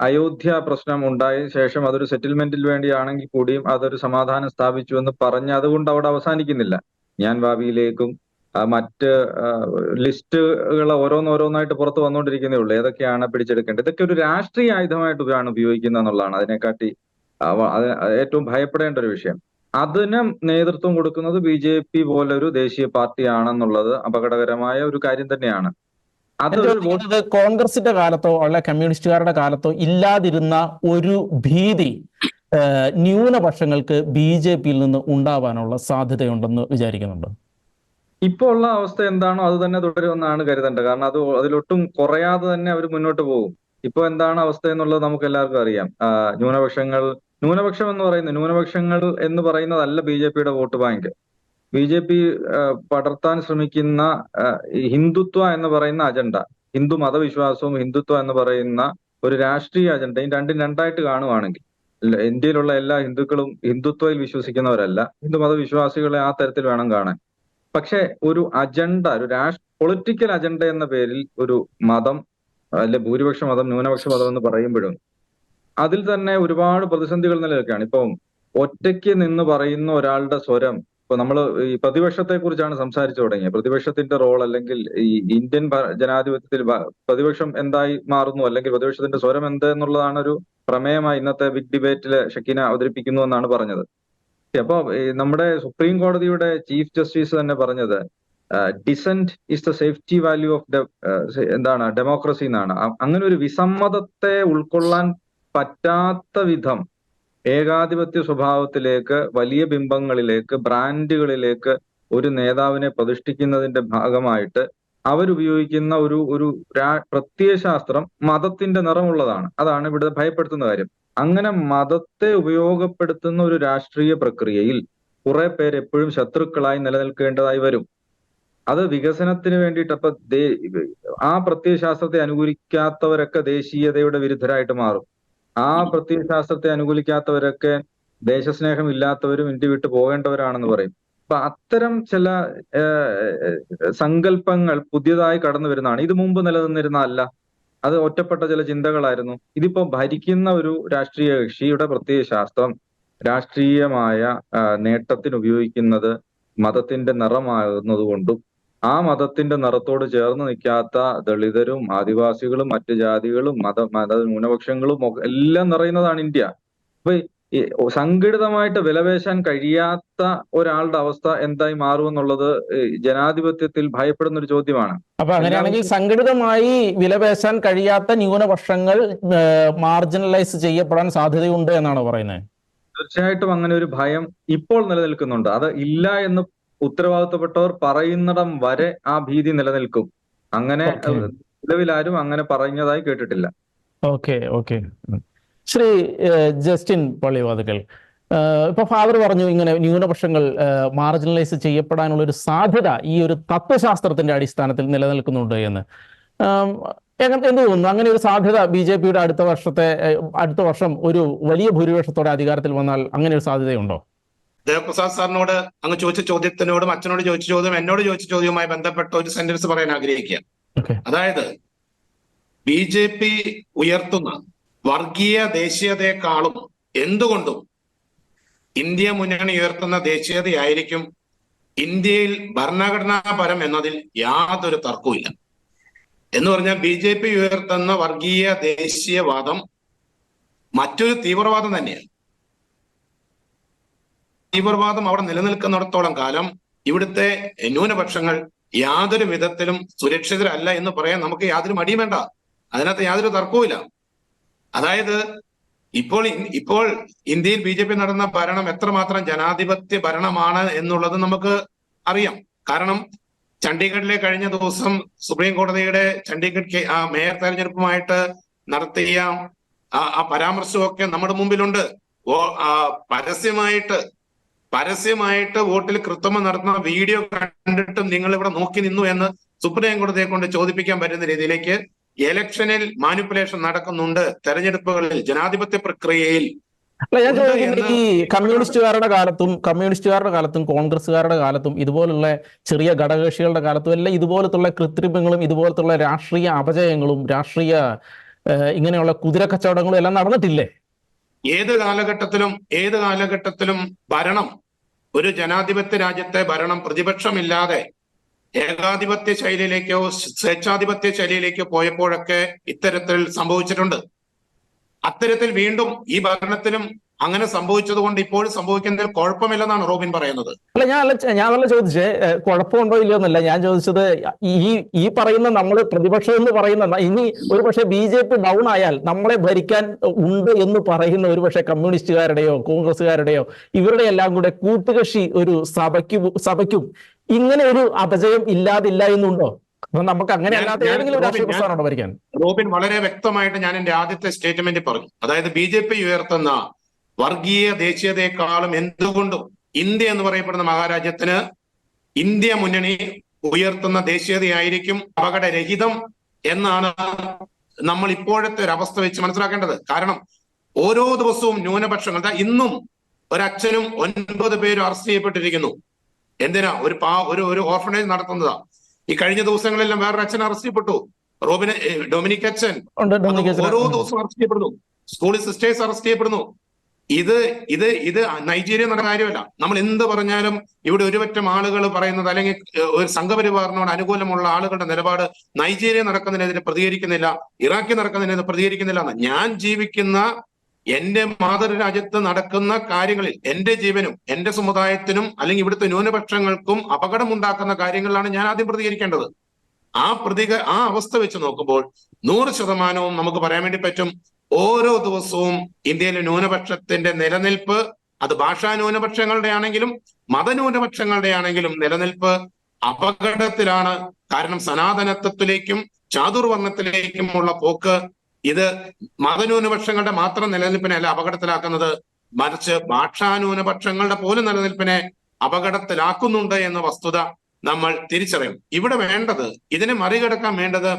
അയോധ്യ പ്രശ്നം ഉണ്ടായ ശേഷം അതൊരു സെറ്റിൽമെന്റിൽ വേണ്ടിയാണെങ്കിൽ കൂടിയും അതൊരു സമാധാനം സ്ഥാപിച്ചു എന്ന് പറഞ്ഞ് അതുകൊണ്ട് അവിടെ അവസാനിക്കുന്നില്ല. ഞാൻ ഭാവിയിലേക്കും മറ്റ് ലിസ്റ്റുകൾ ഓരോന്നോരോന്നായിട്ട് പുറത്ത് വന്നുകൊണ്ടിരിക്കുന്നേ ഉള്ളൂ. ഏതൊക്കെയാണ് പിടിച്ചെടുക്കേണ്ടത്? ഇതൊക്കെ ഒരു രാഷ്ട്രീയ ആയുധമായിട്ടാണ് ഉപയോഗിക്കുന്നത് എന്നുള്ളതാണ് അതിനെക്കാട്ടി ഏറ്റവും ഭയപ്പെടേണ്ട ഒരു വിഷയം. അതിന് നേതൃത്വം കൊടുക്കുന്നത് BJP പോലൊരു ദേശീയ പാർട്ടിയാണെന്നുള്ളത് അപകടകരമായ ഒരു കാര്യം തന്നെയാണ്. അത് കോൺഗ്രസിന്റെ കാലത്തോ അല്ല കമ്മ്യൂണിസ്റ്റുകാരുടെ കാലത്തോ ഇല്ലാതിരുന്ന ഒരു ഭീതി ന്യൂനപക്ഷങ്ങൾക്ക് BJPയിൽ നിന്ന് ഉണ്ടാവാനുള്ള സാധ്യതയുണ്ടെന്ന് വിചാരിക്കുന്നുണ്ടോ? ഇപ്പോൾ ഉള്ള അവസ്ഥ എന്താണോ അത് തന്നെ തുടരുമെന്നാണ് കരുതേണ്ടത്. കാരണം അതിലൊട്ടും കുറയാതെ തന്നെ അവർ മുന്നോട്ട് പോകും. ഇപ്പൊ എന്താണ് അവസ്ഥ എന്നുള്ളത് നമുക്ക് എല്ലാവർക്കും അറിയാം. ന്യൂനപക്ഷം എന്ന് പറയുന്നതല്ല BJPയുടെ വോട്ട് ബാങ്ക്. BJP പടർത്താൻ ശ്രമിക്കുന്ന ഹിന്ദുത്വ എന്ന് പറയുന്ന അജണ്ട, ഹിന്ദു മതവിശ്വാസവും ഹിന്ദുത്വ എന്ന് പറയുന്ന ഒരു രാഷ്ട്രീയ അജണ്ടയും രണ്ടും രണ്ടായിട്ട് കാണുവാണെങ്കിൽ, ഇന്ത്യയിലുള്ള എല്ലാ ഹിന്ദുക്കളും ഹിന്ദുത്വയിൽ വിശ്വസിക്കുന്നവരല്ല, ഹിന്ദു മതവിശ്വാസികളെ ആ തരത്തിൽ വേണം കാണാൻ. പക്ഷെ ഒരു അജണ്ട, ഒരു പൊളിറ്റിക്കൽ അജണ്ട എന്ന പേരിൽ ഒരു മതം, അല്ലെ ഭൂരിപക്ഷ മതം, ന്യൂനപക്ഷ മതം എന്ന് പറയുമ്പോഴും അതിൽ തന്നെ ഒരുപാട് പ്രതിസന്ധികൾ നിലനിൽക്കുകയാണ്. ഇപ്പം ഒറ്റയ്ക്ക് നിന്ന് പറയുന്ന ഒരാളുടെ സ്വരം, ഇപ്പൊ നമ്മൾ ഈ പ്രതിപക്ഷത്തെ കുറിച്ചാണ് സംസാരിച്ചു തുടങ്ങിയത്. പ്രതിപക്ഷത്തിന്റെ റോൾ, അല്ലെങ്കിൽ ഈ ഇന്ത്യൻ ജനാധിപത്യത്തിൽ പ്രതിപക്ഷം എന്തായി മാറുന്നു, അല്ലെങ്കിൽ പ്രതിപക്ഷത്തിന്റെ സ്വരം എന്ത് എന്നുള്ളതാണ് ഒരു പ്രമേയമായി ഇന്നത്തെ ബിഗ് ഡിബേറ്റില് ഷക്കീന അവതരിപ്പിക്കുന്നു എന്നാണ് പറഞ്ഞത്. അപ്പൊ നമ്മുടെ സുപ്രീം കോടതിയുടെ ചീഫ് ജസ്റ്റിസ് തന്നെ പറഞ്ഞത് descent is the safety value of democracy എന്നാണ്. അങ്ങനെ ഒരു വിസമ്മതത്തെ ഉൾക്കൊള്ളാൻ പറ്റാത്ത വിധം ഏകാധിപത്യ സ്വഭാവത്തിലേക്ക്, വലിയ ബിംബങ്ങളിലേക്ക്, ബ്രാൻഡുകളിലേക്ക് ഒരു നേതാവിനെ പ്രതിഷ്ഠിക്കുന്നതിന്റെ ഭാഗമായിട്ട് അവരുപയോഗിക്കുന്ന ഒരു പ്രത്യയശാസ്ത്രം മതത്തിന്റെ നിറമുള്ളതാണ്. അതാണ് ഇവിടെ ഭയപ്പെടുത്തുന്ന കാര്യം. അങ്ങനെ മതത്തെ ഉപയോഗപ്പെടുത്തുന്ന ഒരു രാഷ്ട്രീയ പ്രക്രിയയിൽ കുറെ പേര് എപ്പോഴും ശത്രുക്കളായി നിലനിൽക്കേണ്ടതായി വരും. അത് വികസനത്തിന് വേണ്ടിയിട്ട് അപ്പൊ ആ പ്രത്യയശാസ്ത്രത്തെ അനുകൂലിക്കാത്തവരൊക്കെ ദേശീയതയുടെ വിരുദ്ധരായിട്ട് മാറും. ആ പ്രത്യയശാസ്ത്രത്തെ അനുകൂലിക്കാത്തവരൊക്കെ ദേശസ്നേഹം ഇല്ലാത്തവരും ഇന്ത്യ വിട്ടു പോകേണ്ടവരാണെന്ന് പറയും. അപ്പൊ അത്തരം ചില സങ്കല്പങ്ങൾ പുതിയതായി കടന്നു വരുന്നതാണ്. ഇത് മുമ്പ് നിലനിന്നിരുന്നതല്ല. അത് ഒറ്റപ്പെട്ട ചില ചിന്തകളായിരുന്നു. ഇതിപ്പോ ഭരിക്കുന്ന ഒരു രാഷ്ട്രീയ കക്ഷിയുടെ പ്രത്യയശാസ്ത്രം രാഷ്ട്രീയമായ നേട്ടത്തിന് ഉപയോഗിക്കുന്നത് മതത്തിന്റെ നിറമാകുന്നത് കൊണ്ടും ആ മതത്തിന്റെ നിറത്തോട് ചേർന്ന് നിൽക്കാത്ത ദളിതരും ആദിവാസികളും മറ്റ് ജാതികളും മത ന്യൂനപക്ഷങ്ങളും എല്ലാം നിറയുന്നതാണ് ഇന്ത്യ. അപ്പൊ സംഘടിതമായിട്ട് വിലപേശാൻ കഴിയാത്ത ഒരാളുടെ അവസ്ഥ എന്തായി മാറുമെന്നുള്ളത് ജനാധിപത്യത്തിൽ ഭയപ്പെടുന്ന ഒരു ചോദ്യമാണ്. അപ്പൊ അങ്ങനെയാണെങ്കിൽ സംഘടിതമായി വിലപേശാൻ കഴിയാത്ത ന്യൂനപക്ഷങ്ങൾ മാർജിനലൈസ് ചെയ്യപ്പെടാൻ സാധ്യതയുണ്ട് എന്നാണ് പറയുന്നത്. തീർച്ചയായിട്ടും അങ്ങനെ ഒരു ഭയം ഇപ്പോൾ നിലനിൽക്കുന്നുണ്ട്. അത് ഇല്ല എന്ന് ഉത്തരവാദിത്തപ്പെട്ടവർ പറയുന്നിടം വരെ ആ ഭീതി നിലനിൽക്കും. അങ്ങനെ നിലവിലാരും അങ്ങനെ പറഞ്ഞതായി കേട്ടിട്ടില്ല. ഓക്കെ. ശ്രീ ജസ്റ്റിൻ പള്ളിവാതുക്കൽ, ഇപ്പൊ ഫാദർ പറഞ്ഞു ഇങ്ങനെ ന്യൂനപക്ഷങ്ങൾ മാർജിനലൈസ് ചെയ്യപ്പെടാനുള്ള ഒരു സാധ്യത ഈ ഒരു തത്വശാസ്ത്രത്തിന്റെ അടിസ്ഥാനത്തിൽ നിലനിൽക്കുന്നുണ്ട് എന്ന്. എന്ത് തോന്നുന്നു, അങ്ങനെ ഒരു സാധ്യത BJP-യുടെ അടുത്ത വർഷം ഒരു വലിയ ഭൂരിപക്ഷത്തോടെ അധികാരത്തിൽ വന്നാൽ അങ്ങനെ ഒരു സാധ്യതയുണ്ടോ? ദേവപ്രസാദ് സാറിനോട് അങ്ങ് ചോദിച്ച ചോദ്യത്തിനോടും അച്ഛനോട് ചോദിച്ച ചോദ്യം എന്നോട് ചോദിച്ച ചോദ്യവുമായി ബന്ധപ്പെട്ട ഒരു സെന്റൻസ് പറയാൻ ആഗ്രഹിക്കുക. അതായത് BJP ഉയർത്തുന്ന വർഗീയ ദേശീയതയെക്കാളും എന്തുകൊണ്ടും ഇന്ത്യ മുന്നണി ഉയർത്തുന്ന ദേശീയതയായിരിക്കും ഇന്ത്യയിൽ ഭരണഘടനാപരം എന്നതിൽ യാതൊരു തർക്കവുമില്ല. എന്ന് പറഞ്ഞാൽ BJP ഉയർത്തുന്ന വർഗീയ ദേശീയവാദം മറ്റൊരു തീവ്രവാദം തന്നെയാണ്. തീവ്രവാദം അവിടെ നിലനിൽക്കുന്നിടത്തോളം കാലം ഇവിടുത്തെ ന്യൂനപക്ഷങ്ങൾ യാതൊരു വിധത്തിലും സുരക്ഷിതരല്ല എന്ന് പറയാൻ നമുക്ക് യാതൊരു മടിയും വേണ്ട. അതിനകത്ത് യാതൊരു തർക്കവുമില്ല. അതായത് ഇപ്പോൾ ഇന്ത്യയിൽ BJP നടന്ന ഭരണം എത്രമാത്രം ജനാധിപത്യ ഭരണമാണ് എന്നുള്ളത് നമുക്ക് അറിയാം. കാരണം ചണ്ഡീഗഡിലെ കഴിഞ്ഞ ദിവസം സുപ്രീം കോടതിയുടെ ചണ്ഡീഗഡ് മേയർ തെരഞ്ഞെടുപ്പുമായിട്ട് നടത്തിയ ആ പരാമർശമൊക്കെ നമ്മുടെ മുമ്പിലുണ്ട്. പരസ്യമായിട്ട് വോട്ടിൽ കൃത്രിമം നടത്തുന്ന വീഡിയോ കണ്ടിട്ടും നിങ്ങൾ ഇവിടെ നോക്കി നിന്നു എന്ന് സുപ്രീം കോടതിയെ കൊണ്ട് ചോദിപ്പിക്കാൻ പറ്റുന്ന രീതിയിലേക്ക് ഇലക്ഷനിൽ മാനിപ്പുലേഷൻ നടക്കുന്നുണ്ട്. തെരഞ്ഞെടുപ്പുകളിൽ ജനാധിപത്യ പ്രക്രിയയിൽ ഞാൻ ചോദിക്കുന്നത്, ഈ കമ്മ്യൂണിസ്റ്റുകാരുടെ കാലത്തും കോൺഗ്രസ്സുകാരുടെ കാലത്തും ഇതുപോലുള്ള ചെറിയ ഘടകകക്ഷികളുടെ കാലത്തും എല്ലാം ഇതുപോലത്തുള്ള കൃത്രിമങ്ങളും ഇതുപോലത്തുള്ള രാഷ്ട്രീയ അപജയങ്ങളും ഇങ്ങനെയുള്ള കുതിര കച്ചവടങ്ങളും എല്ലാം നടന്നിട്ടില്ലേ? ഏത് കാലഘട്ടത്തിലും ഭരണം, ഒരു ജനാധിപത്യ രാജ്യത്തെ ഭരണം പ്രതിപക്ഷമില്ലാതെ ഏകാധിപത്യ ശൈലിയിലേക്കോ സ്വേച്ഛാധിപത്യ ശൈലിയിലേക്കോ പോയപ്പോഴൊക്കെ ഇത്തരത്തിൽ സംഭവിച്ചിട്ടുണ്ട്. അത്തരത്തിൽ വീണ്ടും ഈ ഭരണത്തിലും അങ്ങനെ സംഭവിച്ചത് കൊണ്ട് ഇപ്പോഴും സംഭവിക്കുന്നതിൽ കുഴപ്പമില്ലെന്നാണ് റോബിൻ പറയുന്നത്. അല്ല, ഞാനല്ല ചോദിച്ചേ കുഴപ്പമുണ്ടോ ഇല്ലയോ എന്നല്ല. ഞാൻ ചോദിച്ചത് ഈ പറയുന്ന നമ്മൾ പ്രതിപക്ഷം എന്ന് പറയുന്ന, ഇനി ഒരുപക്ഷെ BJP ഡൗൺ ആയാൽ നമ്മളെ ഭരിക്കാൻ ഉണ്ട് എന്ന് പറയുന്ന ഒരുപക്ഷെ കമ്മ്യൂണിസ്റ്റുകാരുടെയോ കോൺഗ്രസ്സുകാരുടെയോ ഇവരുടെ എല്ലാം കൂടെ കൂട്ടുകക്ഷി ഒരു സഭയ്ക്കും ഇങ്ങനെ ഒരു അപജയം ഇല്ലാതില്ല എന്നുണ്ടോ? അപ്പൊ നമുക്ക് അങ്ങനെ അല്ലാത്ത ഏതെങ്കിലും രാഷ്ട്രീയ പ്രസ്ഥാനമാണോ ഭരിക്കാൻ? റോബിൻ വളരെ വ്യക്തമായിട്ട് ഞാൻ എന്റെ ആദ്യത്തെ സ്റ്റേറ്റ്മെന്റിൽ പറഞ്ഞു. അതായത് BJP ഉയർത്തുന്ന വർഗീയ ദേശീയതയെക്കാളും എന്തുകൊണ്ടും ഇന്ത്യ എന്ന് പറയപ്പെടുന്ന മഹാരാജ്യത്തിന് ഇന്ത്യ മുന്നണി ഉയർത്തുന്ന ദേശീയതയായിരിക്കും അപകടരഹിതം എന്നാണ് നമ്മൾ ഇപ്പോഴത്തെ ഒരു അവസ്ഥ വെച്ച് മനസ്സിലാക്കേണ്ടത്. കാരണം ഓരോ ദിവസവും ന്യൂനപക്ഷങ്ങൾ, ഇന്നും ഒരച്ഛനും 9 പേരും അറസ്റ്റ് ചെയ്യപ്പെട്ടിരിക്കുന്നു. എന്തിനാ? ഒരു ഓർഫനേജ് നടത്തുന്നതാ. ഈ കഴിഞ്ഞ ദിവസങ്ങളെല്ലാം വേറൊരു അച്ഛൻ അറസ്റ്റ് ചെയ്യപ്പെട്ടു. ഡൊമിനിക് അച്ഛൻ ഓരോ ദിവസവും അറസ്റ്റ് ചെയ്യപ്പെടുന്നു. സ്കൂളിൽ സിസ്റ്റേഴ്സ് അറസ്റ്റ് ചെയ്യപ്പെടുന്നു. ഇത് നൈജീരിയ നടന്ന കാര്യമല്ല. നമ്മൾ എന്ത് പറഞ്ഞാലും ഇവിടെ ഒരുപറ്റം ആളുകൾ പറയുന്നത്, അല്ലെങ്കിൽ ഒരു സംഘപരിവാറിനോട് അനുകൂലമുള്ള ആളുകളുടെ നിലപാട് നൈജീരിയ നടക്കുന്നതിനെതിരെ പ്രതികരിക്കുന്നില്ല, ഇറാഖിൽ നടക്കുന്നതിനെതിരെ പ്രതികരിക്കുന്നില്ല. ഞാൻ ജീവിക്കുന്ന എന്റെ മാതൃരാജ്യത്ത് നടക്കുന്ന കാര്യങ്ങളിൽ എന്റെ ജീവനും എന്റെ സമുദായത്തിനും അല്ലെങ്കിൽ ഇവിടുത്തെ ന്യൂനപക്ഷങ്ങൾക്കും അപകടമുണ്ടാക്കുന്ന കാര്യങ്ങളിലാണ് ഞാൻ ആദ്യം പ്രതികരിക്കേണ്ടത്. ആ അവസ്ഥ വെച്ച് നോക്കുമ്പോൾ 100% നമുക്ക് പറയാൻ വേണ്ടി പറ്റും, ഓരോ ദിവസവും ഇന്ത്യയിലെ ന്യൂനപക്ഷത്തിന്റെ നിലനിൽപ്പ്, അത് ഭാഷാ ന്യൂനപക്ഷങ്ങളുടെ ആണെങ്കിലും മതന്യൂനപക്ഷങ്ങളുടെ ആണെങ്കിലും നിലനിൽപ്പ് അപകടത്തിലാണ്. കാരണം സനാതനത്വത്തിലേക്കും ചാതുർവർണ്ണത്തിലേക്കുമുള്ള പോക്ക് ഇത് മതന്യൂനപക്ഷങ്ങളുടെ മാത്രം നിലനിൽപ്പിനെയല്ല അപകടത്തിലാക്കുന്നത്, മറിച്ച് ഭാഷാന്യൂനപക്ഷങ്ങളുടെ പോലും നിലനിൽപ്പിനെ അപകടത്തിലാക്കുന്നുണ്ട് എന്ന വസ്തുത നമ്മൾ തിരിച്ചറിയും. ഇവിടെ വേണ്ടത്, ഇതിനെ മറികടക്കാൻ വേണ്ടത്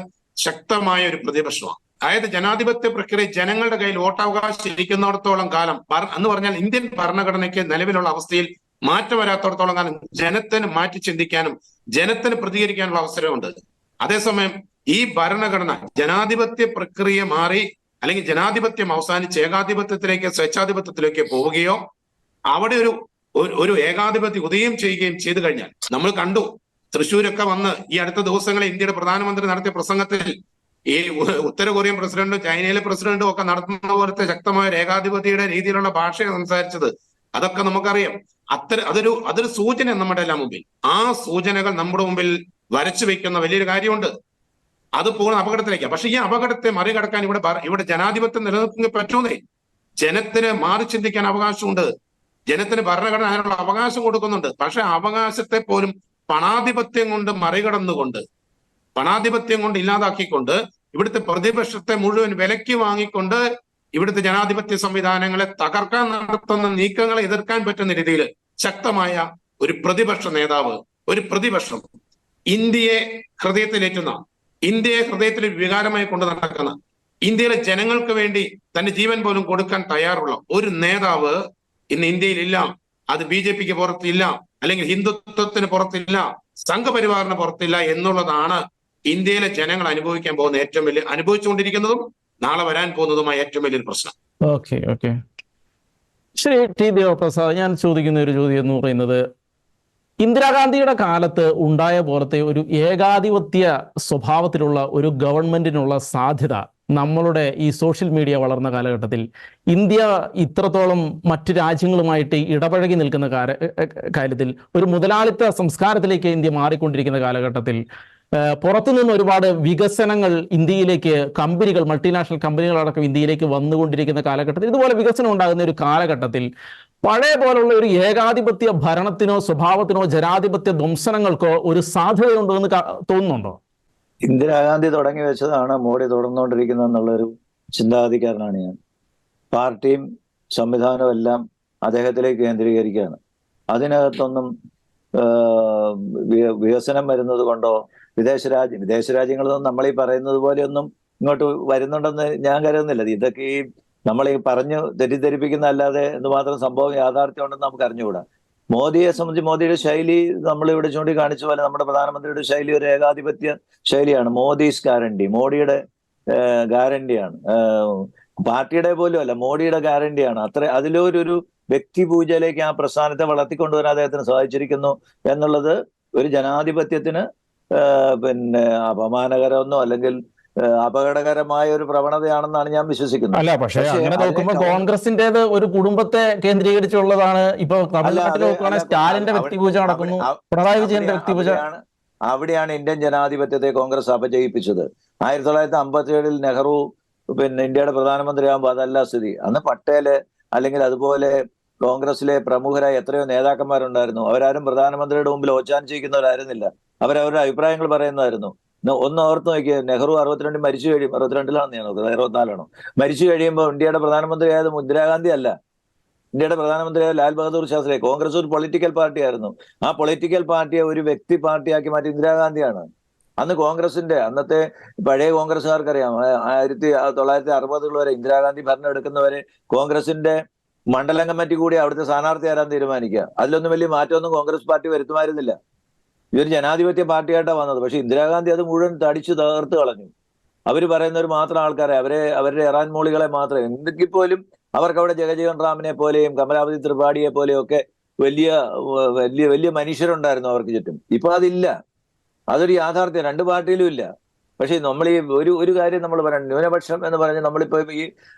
ശക്തമായ ഒരു പ്രതിപക്ഷമാണ്. അതായത് ജനാധിപത്യ പ്രക്രിയ ജനങ്ങളുടെ കയ്യിൽ വോട്ടവകാശം ഇരിക്കുന്നിടത്തോളം കാലം എന്ന് പറഞ്ഞാൽ ഇന്ത്യൻ ഭരണഘടനയ്ക്ക് നിലവിലുള്ള അവസ്ഥയിൽ മാറ്റം വരാത്തിടത്തോളം കാലം ജനത്തിന് മാറ്റി ചിന്തിക്കാനും ജനത്തിന് പ്രതികരിക്കാനുള്ള അവസരമുണ്ട്. അതേസമയം ഈ ഭരണഘടന ജനാധിപത്യ പ്രക്രിയ മാറി അല്ലെങ്കിൽ ജനാധിപത്യം അവസാനിച്ച് ഏകാധിപത്യത്തിലേക്ക് സ്വേച്ഛാധിപത്യത്തിലേക്ക് പോവുകയോ അവിടെ ഒരു ഏകാധിപത്യ ഉദയം ചെയ്യുകയും ചെയ്തു കഴിഞ്ഞാൽ, നമ്മൾ കണ്ടു തൃശ്ശൂരൊക്കെ വന്ന് ഈ അടുത്ത ദിവസങ്ങളിൽ ഇന്ത്യയുടെ പ്രധാനമന്ത്രി നടത്തിയ പ്രസംഗത്തിൽ ഈ ഉത്തര കൊറിയൻ പ്രസിഡന്റും ചൈനയിലെ പ്രസിഡന്റും ഒക്കെ നടത്തുന്ന പോലത്തെ ശക്തമായ ഏകാധിപതിയുടെ രീതിയിലുള്ള ഭാഷയാണ് സംസാരിച്ചത്. അതൊക്കെ നമുക്കറിയാം. അതൊരു സൂചന നമ്മുടെ എല്ലാം മുമ്പിൽ. ആ സൂചനകൾ നമ്മുടെ മുമ്പിൽ വരച്ചു വെക്കുന്ന വലിയൊരു കാര്യമുണ്ട്. അത് പൂർണ്ണ അപകടത്തിലേക്കാണ്. പക്ഷെ ഈ അപകടത്തെ മറികടക്കാൻ ഇവിടെ ജനാധിപത്യം നിലനിൽക്കുന്ന പറ്റൂന്നേ. ജനത്തിന് മാറി ചിന്തിക്കാൻ അവകാശമുണ്ട്. ജനത്തിന് ഭരണഘടന അതിനുള്ള അവകാശം കൊടുക്കുന്നുണ്ട്. പക്ഷെ അവകാശത്തെ പോലും പണാധിപത്യം കൊണ്ട് മറികടന്നുകൊണ്ട്, പണാധിപത്യം കൊണ്ട് ഇല്ലാതാക്കിക്കൊണ്ട്, ഇവിടുത്തെ പ്രതിപക്ഷത്തെ മുഴുവൻ വിലയ്ക്ക് വാങ്ങിക്കൊണ്ട് ഇവിടുത്തെ ജനാധിപത്യ സംവിധാനങ്ങളെ തകർക്കാൻ നടത്തുന്ന നീക്കങ്ങളെ എതിർക്കാൻ പറ്റുന്ന രീതിയിൽ ശക്തമായ ഒരു പ്രതിപക്ഷ നേതാവ്, ഒരു പ്രതിപക്ഷം ഇന്ത്യയെ ഹൃദയത്തിലേറ്റുന്ന, ഇന്ത്യയെ ഹൃദയത്തിൽ വികാരമായി കൊണ്ട് നടക്കുന്ന, ഇന്ത്യയിലെ ജനങ്ങൾക്ക് വേണ്ടി തന്റെ ജീവൻ പോലും കൊടുക്കാൻ തയ്യാറുള്ള ഒരു നേതാവ് ഇന്ന് ഇന്ത്യയിലില്ല. അത് BJPക്ക് പുറത്തില്ല, അല്ലെങ്കിൽ ഹിന്ദുത്വത്തിന് പുറത്തില്ല, സംഘപരിവാറിന് പുറത്തില്ല എന്നുള്ളതാണ് ഇന്ത്യയിലെ ജനങ്ങൾ അനുഭവിക്കാൻ പോകുന്ന ഏറ്റവും വലിയ, അനുഭവിച്ചുകൊണ്ടിരിക്കുന്നതും നാളെ വരാൻ പോകുന്നതുമായ ഏറ്റവും വലിയൊരു പ്രശ്നം. ഓക്കെ ഓക്കെ ശരി. ടി ദേവപ്രസാദ്, ഞാൻ ചോദിക്കുന്ന ഒരു ചോദ്യം എന്ന് പറയുന്നത്, ഇന്ദിരാഗാന്ധിയുടെ കാലത്ത് ഉണ്ടായ പോലത്തെ ഒരു ഏകാധിപത്യ സ്വഭാവത്തിലുള്ള ഒരു ഗവൺമെന്റിനുള്ള സാധ്യത നമ്മളുടെ ഈ സോഷ്യൽ മീഡിയ വളർന്ന കാലഘട്ടത്തിൽ ഇന്ത്യ ഇത്രത്തോളം മറ്റു രാജ്യങ്ങളുമായിട്ട് ഇടപഴകി നിൽക്കുന്ന കാര്യത്തിൽ ഒരു മുതലാളിത്ത സംസ്കാരത്തിലേക്ക് ഇന്ത്യ മാറിക്കൊണ്ടിരിക്കുന്ന കാലഘട്ടത്തിൽ പുറത്തുനിന്ന് ഒരുപാട് വികസനങ്ങൾ ഇന്ത്യയിലേക്ക്, കമ്പനികൾ, മൾട്ടിനാഷണൽ കമ്പനികളടക്കം ഇന്ത്യയിലേക്ക് വന്നുകൊണ്ടിരിക്കുന്ന കാലഘട്ടത്തിൽ, ഇതുപോലെ വികസനം ഉണ്ടാകുന്ന ഒരു കാലഘട്ടത്തിൽ പഴയ പോലുള്ള ഒരു ഏകാധിപത്യ ഭരണത്തിനോ സ്വഭാവത്തിനോ ജനാധിപത്യ ധ്വംസനങ്ങൾക്കോ ഒരു സാധ്യതയുണ്ടോ എന്ന് തോന്നുന്നുണ്ടോ? ഇന്ദിരാഗാന്ധി തുടങ്ങി വെച്ചതാണ് മോഡി തുടർന്നുകൊണ്ടിരിക്കുന്നത് എന്നുള്ളൊരു ചിന്താഗതിക്കാരനാണ് ഞാൻ. പാർട്ടിയും സംവിധാനവും എല്ലാം അദ്ദേഹത്തിലേക്ക് കേന്ദ്രീകരിക്കുകയാണ്. അതിനകത്തൊന്നും വികസനം വരുന്നത് കൊണ്ടോ വിദേശ രാജ്യങ്ങളൊന്നും നമ്മൾ ഈ പറയുന്നത് പോലെയൊന്നും ഇങ്ങോട്ട് വരുന്നുണ്ടെന്ന് ഞാൻ കരുതുന്നില്ല. ഇതൊക്കെ ഈ നമ്മൾ ഈ പറഞ്ഞു തെറ്റിദ്ധരിപ്പിക്കുന്ന അല്ലാതെ എന്തുമാത്രം സംഭവം യാഥാർത്ഥ്യം ഉണ്ടെന്ന് നമുക്ക് അറിഞ്ഞുകൂടാ. മോദിയെ സംബന്ധിച്ച് മോദിയുടെ ശൈലി നമ്മളിവിടെ ചൂണ്ടിക്കാണിച്ച പോലെ നമ്മുടെ പ്രധാനമന്ത്രിയുടെ ശൈലി ഒരു ഏകാധിപത്യ ശൈലിയാണ്. മോദീസ് ഗ്യാരണ്ടി, മോഡിയുടെ ഗ്യാരണ്ടിയാണ്. പാർട്ടിയുടെ പോലും അല്ല, മോഡിയുടെ ഗ്യാരണ്ടിയാണ്. അതിലൊരു വ്യക്തിപൂജയിലേക്ക് ആ പ്രസ്ഥാനത്തെ വളർത്തിക്കൊണ്ടുവരാൻ അദ്ദേഹത്തിന് സാധിച്ചിരിക്കുന്നു എന്നുള്ളത് ഒരു ജനാധിപത്യത്തിന് അപമാനകരമെന്നോ അല്ലെങ്കിൽ അപകടകരമായ ഒരു പ്രവണതയാണെന്നാണ് ഞാൻ വിശ്വസിക്കുന്നത്. അല്ല, പക്ഷേ അങ്ങനെ നോക്കുമ്പോൾ കോൺഗ്രസിന്റേത് ഒരു കുടുംബത്തെ കേന്ദ്രീകരിച്ചുള്ളതാണ്. ഇപ്പൊ തമിഴ്നാട്ടിൽ നോക്കുകയാണെങ്കിൽ സ്റ്റാലിന്റെ വ്യക്തിപൂജ നടക്കുന്നു, പിണറായി വിജയന്റെ വ്യക്തിപൂജ. അവിടെയാണ് ഇന്ത്യൻ ജനാധിപത്യത്തെ കോൺഗ്രസ് അപജയിപ്പിച്ചത്. 1957 നെഹ്റു ഇന്ത്യയുടെ പ്രധാനമന്ത്രിയാകുമ്പോൾ അതല്ല സ്ഥിതി. അന്ന് പട്ടേല് അല്ലെങ്കിൽ അതുപോലെ കോൺഗ്രസിലെ പ്രമുഖരായ എത്രയോ നേതാക്കന്മാരുണ്ടായിരുന്നു. അവരാരും പ്രധാനമന്ത്രിയുടെ മുമ്പിൽ ഓച്ചാൻ ചെയ്യുന്നവരായിരുന്നില്ല. അവരവരുടെ അഭിപ്രായങ്ങൾ പറയുന്നതായിരുന്നു. ഒന്ന് ഓർത്ത് നോക്കിയ, നെഹ്റു 62 മരിച്ചു കഴിയും, 62 ഞാൻ നോക്കുന്നത്, 64 മരിച്ചു കഴിയുമ്പോൾ ഇന്ത്യയുടെ പ്രധാനമന്ത്രിയായത് ഇന്ദിരാഗാന്ധി അല്ല. ഇന്ത്യയുടെ പ്രധാനമന്ത്രിയായ ലാൽ ബഹദൂർ ശാസ്ത്രി. കോൺഗ്രസ് ഒരു പൊളിറ്റിക്കൽ പാർട്ടിയായിരുന്നു. ആ പൊളിറ്റിക്കൽ പാർട്ടിയെ ഒരു വ്യക്തി പാർട്ടിയാക്കി മാറ്റി ഇന്ദിരാഗാന്ധിയാണ്. അന്ന് കോൺഗ്രസിന്റെ അന്നത്തെ പഴയ കോൺഗ്രസ്സുകാർക്കറിയാം, 1960 വരെ ഇന്ദിരാഗാന്ധി ഭരണം എടുക്കുന്നവരെ കോൺഗ്രസിന്റെ മണ്ഡലം കമ്മിറ്റി കൂടി അവിടുത്തെ സ്ഥാനാർത്ഥി ആരാൻ തീരുമാനിക്കുക. അതിലൊന്നും വലിയ മാറ്റമൊന്നും കോൺഗ്രസ് പാർട്ടി വരുത്തുമായിരുന്നില്ല. ഇതൊരു ജനാധിപത്യ പാർട്ടിയായിട്ടാണ് വന്നത്. പക്ഷെ ഇന്ദിരാഗാന്ധി അത് മുഴുവൻ തടിച്ചു തകർത്ത് കളഞ്ഞു. അവർ പറയുന്നവർ മാത്രം ആൾക്കാരെ, അവരുടെ ഇറാൻ മോളികളെ മാത്രം. എന്തെങ്കിൽ പോലും അവർക്ക് അവിടെ ജഗജീവൻ റാമിനെ പോലെയും കമലാപതി ത്രിപാഠിയെ പോലെയും ഒക്കെ വലിയ വലിയ വലിയ മനുഷ്യരുണ്ടായിരുന്നു അവർക്ക് ചുറ്റും. ഇപ്പൊ അതില്ല. അതൊരു യാഥാർത്ഥ്യം രണ്ട് പാർട്ടിയിലും ഇല്ല. പക്ഷെ നമ്മൾ ഈ ഒരു കാര്യം നമ്മൾ പറയണം, ന്യൂനപക്ഷം എന്ന് പറഞ്ഞ് നമ്മളിപ്പോ ഈ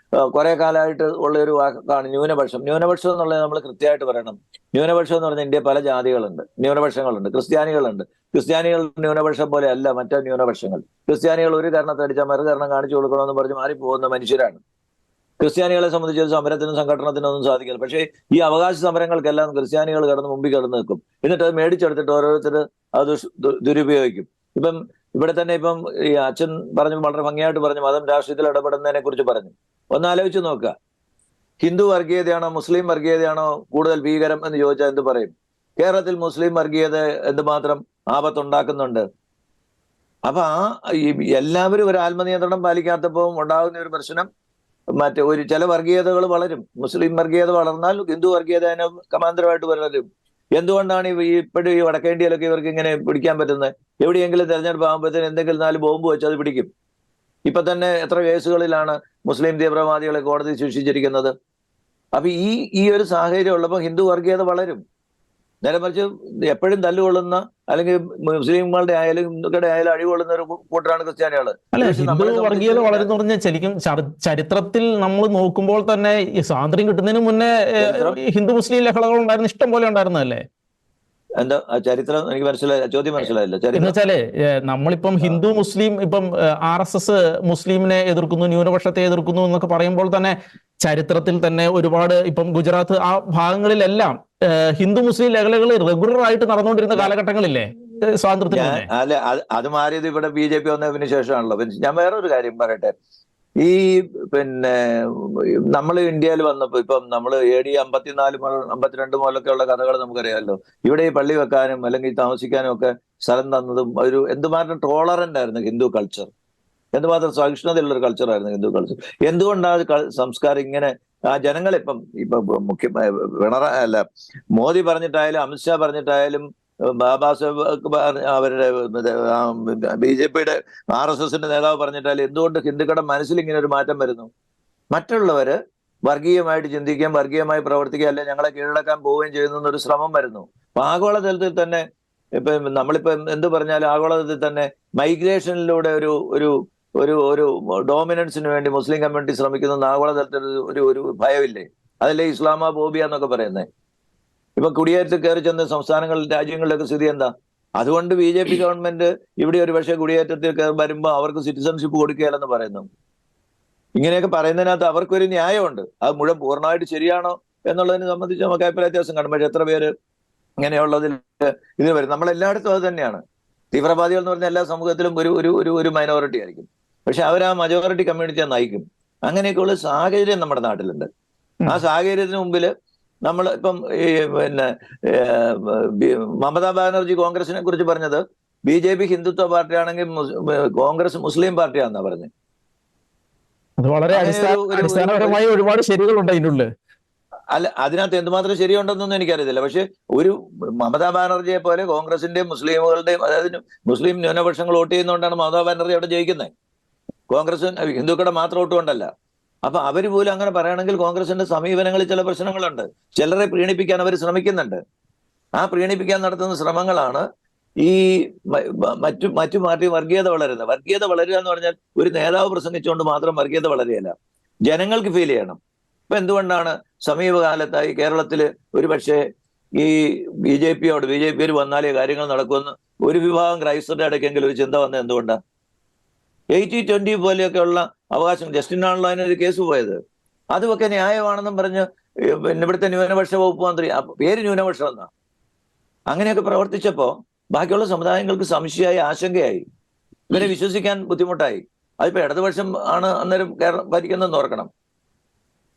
കുറെ കാലമായിട്ട് ഉള്ള ഒരു വാക്കാണ് ന്യൂനപക്ഷം. ന്യൂനപക്ഷം എന്നുള്ളത് നമ്മൾ കൃത്യമായിട്ട് പറയണം. ന്യൂനപക്ഷം എന്ന് പറഞ്ഞാൽ ഇന്ത്യ പല ജാതികളുണ്ട്, ന്യൂനപക്ഷങ്ങളുണ്ട്. ക്രിസ്ത്യാനികളുണ്ട്. ക്രിസ്ത്യാനികൾ ന്യൂനപക്ഷം പോലെ അല്ല മറ്റേ ന്യൂനപക്ഷങ്ങൾ. ക്രിസ്ത്യാനികൾ ഒരു കാരണത്തടിച്ചാൽ മറുകരണം കാണിച്ചു കൊടുക്കണമെന്ന് പറഞ്ഞ് മാറിപ്പോകുന്ന മനുഷ്യരാണ്. ക്രിസ്ത്യാനികളെ സംബന്ധിച്ച് സമരത്തിനും സംഘടനത്തിനും ഒന്നും സാധിക്കില്ല. പക്ഷേ ഈ അവകാശ സമരങ്ങൾക്കെല്ലാം ക്രിസ്ത്യാനികൾ മുമ്പിൽ കടന്നു നിൽക്കും. എന്നിട്ട് അത് മേടിച്ചെടുത്തിട്ട് ഓരോരുത്തർ അത് ദുരുപയോഗിക്കും. ഇപ്പം ഇവിടെ തന്നെ ഇപ്പം ഈ അച്ഛൻ പറഞ്ഞു, വളരെ ഭംഗിയായിട്ട് പറഞ്ഞു, മതം രാഷ്ട്രീയത്തിൽ ഇടപെടുന്നതിനെ കുറിച്ച് പറഞ്ഞു. ഒന്നാലോചിച്ച് നോക്കുക, ഹിന്ദു വർഗീയതയാണോ മുസ്ലിം വർഗീയതയാണോ കൂടുതൽ ഭീകരം എന്ന് ചോദിച്ചാൽ എന്ത് പറയും? കേരളത്തിൽ മുസ്ലിം വർഗീയത എന്തുമാത്രം ആപത്തുണ്ടാക്കുന്നുണ്ട്. അപ്പൊ എല്ലാവരും ഒരു ആത്മനിയന്ത്രണം പാലിക്കാത്തപ്പോൾ ഉണ്ടാകുന്ന ഒരു പ്രശ്നം, ചില വർഗീയതകൾ വളരും. മുസ്ലിം വർഗീയത വളർന്നാൽ ഹിന്ദു വർഗീയത അതിനെ സമാന്തരമായിട്ട് വളരും. എന്തുകൊണ്ടാണ് ഇപ്പോഴും ഈ വടക്കേന്ത്യയിലൊക്കെ ഇവർക്ക് ഇങ്ങനെ പിടിക്കാൻ പറ്റുന്നത്? എവിടെയെങ്കിലും തെരഞ്ഞെടുപ്പ് ആകുമ്പോഴത്തേന് എന്തെങ്കിലും 4 ബോംബ് വെച്ച് അത് പിടിക്കും. ഇപ്പൊ തന്നെ എത്ര കേസുകളിലാണ് മുസ്ലിം തീവ്രവാദികളെ കോടതി ശിക്ഷിച്ചിരിക്കുന്നത്? അപ്പൊ ഈ ഒരു സാഹചര്യം ഉള്ളപ്പോൾ ഹിന്ദു വർഗീയത വളരും. നേരെ മറിച്ച് എപ്പോഴും തല്ലുകൊള്ളുന്ന അല്ലെങ്കിൽ മുസ്ലിങ്ങളുടെ ആയാലും ഹിന്ദുക്കളുടെ ആയാലും അഴികൊള്ളുന്ന ഒരു കൂട്ടരാണ് ക്രിസ്ത്യാനികള്. ഹിന്ദു വർഗീയത വളരുന്ന പറഞ്ഞാൽ ശരിക്കും ചരിത്രത്തിൽ നമ്മൾ നോക്കുമ്പോൾ തന്നെ ഈ സ്വാതന്ത്ര്യം കിട്ടുന്നതിന് മുന്നേ ഹിന്ദു മുസ്ലിം ലഹളകൾ ഉണ്ടായിരുന്ന ഇഷ്ടം പോലെ ഉണ്ടായിരുന്നല്ലേ? എന്താ ചരിത്രം? എനിക്ക് മനസ്സിലായില്ല, ചോദ്യം മനസ്സിലായില്ല. എന്ന് വെച്ചാല് നമ്മളിപ്പം ഹിന്ദു മുസ്ലിം, ഇപ്പം RSS മുസ്ലിമിനെ എതിർക്കുന്നു, ന്യൂനപക്ഷത്തെ എതിർക്കുന്നു എന്നൊക്കെ പറയുമ്പോൾ തന്നെ ചരിത്രത്തിൽ തന്നെ ഒരുപാട്, ഇപ്പം ഗുജറാത്ത് ആ ഭാഗങ്ങളിലെല്ലാം ഹിന്ദു മുസ്ലിം ലഹളകൾ റെഗുലർ ആയിട്ട് നടന്നുകൊണ്ടിരുന്ന കാലഘട്ടങ്ങളില്ലേ സ്വാതന്ത്ര്യത്തിന്? അല്ല, അത് മാറിയത് ഇവിടെ BJP വന്നതിന് ശേഷമാണല്ലോ. ഞാൻ വേറൊരു കാര്യം പറയട്ടെ. ഈ പിന്നെ നമ്മൾ ഇന്ത്യയിൽ വന്നപ്പോൾ ഇപ്പം നമ്മൾ AD 54 മുതൽ 52 മുതലൊക്കെ ഉള്ള കഥകൾ നമുക്കറിയാമല്ലോ. ഇവിടെ ഈ പള്ളി വെക്കാനും അല്ലെങ്കിൽ താമസിക്കാനും ഒക്കെ സ്ഥലം തന്നതും ഒരു എന്തുമാത്രം ടോളറന്റ് ആയിരുന്നു ഹിന്ദു കൾച്ചർ, എന്തുമാത്രം സഹിഷ്ണുതയുള്ള ഒരു കൾച്ചറായിരുന്നു ഹിന്ദു കൾച്ചർ. എന്തുകൊണ്ടാണ് സംസ്കാരം ഇങ്ങനെ ആ ജനങ്ങളിപ്പം മോദി പറഞ്ഞിട്ടായാലും അമിത്ഷാ പറഞ്ഞിട്ടായാലും ബാബാ സാഹേബ് അവരുടെ BJPയുടെ RSSന്റെ നേതാവ് പറഞ്ഞിട്ടായാലും എന്തുകൊണ്ട് ഹിന്ദുക്കളുടെ മനസ്സിൽ ഇങ്ങനെ ഒരു മാറ്റം വരുന്നു? മറ്റുള്ളവര് വർഗീയമായിട്ട് ചിന്തിക്കുകയും വർഗീയമായി പ്രവർത്തിക്കുകയും അല്ലെ ഞങ്ങളെ കീഴടക്കാൻ പോവുകയും ചെയ്യുന്ന ഒരു ശ്രമം വരുന്നു. അപ്പൊ ആഗോളതലത്തിൽ തന്നെ നമ്മളിപ്പോ എന്ത് പറഞ്ഞാലും ആഗോളതലത്തിൽ തന്നെ മൈഗ്രേഷനിലൂടെ ഒരു ഒരു ഒരു ഒരു ഡോമിനൻസിന് വേണ്ടി മുസ്ലിം കമ്മ്യൂണിറ്റി ശ്രമിക്കുന്ന ആഗോളതലത്തിൽ ഒരു ഭയമില്ലേ? അതല്ലേ ഇസ്ലാമോഫോബിയ എന്നൊക്കെ പറയുന്നത്. ഇപ്പൊ കുടിയേറ്റത്തിൽ കയറി ചെന്ന രാജ്യങ്ങളിലൊക്കെ സ്ഥിതി എന്താ? അതുകൊണ്ട് BJP ഗവൺമെന്റ് ഇവിടെ ഒരു പക്ഷേ കുടിയേറ്റത്തിൽ വരുമ്പോൾ അവർക്ക് സിറ്റിസൺഷിപ്പ് കൊടുക്കുകയല്ലെന്ന് പറയുന്നു. ഇങ്ങനെയൊക്കെ പറയുന്നതിനകത്ത് അവർക്കൊരു ന്യായമുണ്ട്. അത് മുഴുവൻ പൂർണ്ണമായിട്ട് ശരിയാണോ എന്നുള്ളതിനെ സംബന്ധിച്ച് നമുക്ക് അഭിപ്രായ വ്യത്യാസം കാണും. പക്ഷെ എത്ര പേര് ഇങ്ങനെയുള്ളതിൽ ഇത് വരും? നമ്മളെല്ലായിടത്തും അത് തന്നെയാണ്. തീവ്രവാദികൾ എന്ന് പറഞ്ഞാൽ എല്ലാ സമൂഹത്തിലും ഒരു മൈനോറിറ്റി ആയിരിക്കും. പക്ഷെ അവർ ആ മജോറിറ്റി കമ്മ്യൂണിറ്റിയെ നയിക്കും. അങ്ങനെയൊക്കെയുള്ള സാഹചര്യം നമ്മുടെ നാട്ടിലുണ്ട്. ആ സാഹചര്യത്തിന് മുമ്പിൽ നമ്മൾ ഇപ്പം മമതാ ബാനർജി കോൺഗ്രസിനെ കുറിച്ച് പറഞ്ഞത് BJP ഹിന്ദുത്വ പാർട്ടിയാണെങ്കിൽ കോൺഗ്രസ് മുസ്ലിം പാർട്ടിയാണെന്നാ പറഞ്ഞത്. അത് വളരെ അടിസ്ഥാനപരമായി ഒരുപാട് ശരികളുണ്ട് അതിനുള്ളിൽ. അല്ല, അതിനകത്ത് എന്തുമാത്രം ശരിയുണ്ടെന്നൊന്നും എനിക്കറിയത്തില്ല. പക്ഷെ ഒരു മമതാ ബാനർജിയെ പോലെ കോൺഗ്രസിന്റെയും മുസ്ലിമുകളുടെയും, അതായത് മുസ്ലിം ന്യൂനപക്ഷങ്ങൾ വോട്ട് ചെയ്യുന്നതുകൊണ്ടാണ് മമതാ ബാനർജി അവിടെ ജയിക്കുന്നത്. കോൺഗ്രസ് ഹിന്ദുക്കളുടെ മാത്രം വോട്ട് കൊണ്ടല്ല. അപ്പൊ അവര് പോലും അങ്ങനെ പറയുകയാണെങ്കിൽ കോൺഗ്രസിന്റെ സമീപനങ്ങളിൽ ചില പ്രശ്നങ്ങളുണ്ട്. ചിലരെ പ്രീണിപ്പിക്കാൻ അവർ ശ്രമിക്കുന്നുണ്ട്. ആ പ്രീണിപ്പിക്കാൻ നടത്തുന്ന ശ്രമങ്ങളാണ് ഈ മറ്റു പാർട്ടി വർഗീയത വളരുന്നത്. വർഗീയത വളരുക എന്ന് പറഞ്ഞാൽ ഒരു നേതാവ് പ്രസംഗിച്ചുകൊണ്ട് മാത്രം വർഗീയത വളരുകയല്ല, ജനങ്ങൾക്ക് ഫീൽ ചെയ്യണം. ഇപ്പൊ എന്തുകൊണ്ടാണ് സമീപകാലത്തായി കേരളത്തിൽ ഒരു പക്ഷേ ഈ BJP വന്നാലേ കാര്യങ്ങൾ നടക്കുമെന്ന് ഒരു വിഭാഗം ക്രൈസ്തവരുടെ ഇടയ്ക്കെങ്കിലും ഒരു ചിന്ത വന്നത് എന്തുകൊണ്ടാണ്? 80-20 പോലെയൊക്കെ ഉള്ള അവകാശം, ജസ്റ്റിനാണല്ലോ അതിനൊരു കേസ് പോയത്. അതുമൊക്കെ ന്യായമാണെന്നും പറഞ്ഞ് ഇവിടുത്തെ ന്യൂനപക്ഷ വകുപ്പ് മന്ത്രി, പേര് ന്യൂനപക്ഷം എന്നാ, അങ്ങനെയൊക്കെ പ്രവർത്തിച്ചപ്പോ ബാക്കിയുള്ള സമുദായങ്ങൾക്ക് സംശയമായി, ആശങ്കയായി, ഇവരെ വിശ്വസിക്കാൻ ബുദ്ധിമുട്ടായി. അതിപ്പോ ഇടതുപക്ഷം ആണ് അന്നേരം കേരളം ഭരിക്കുന്നതെന്ന് ഓർക്കണം.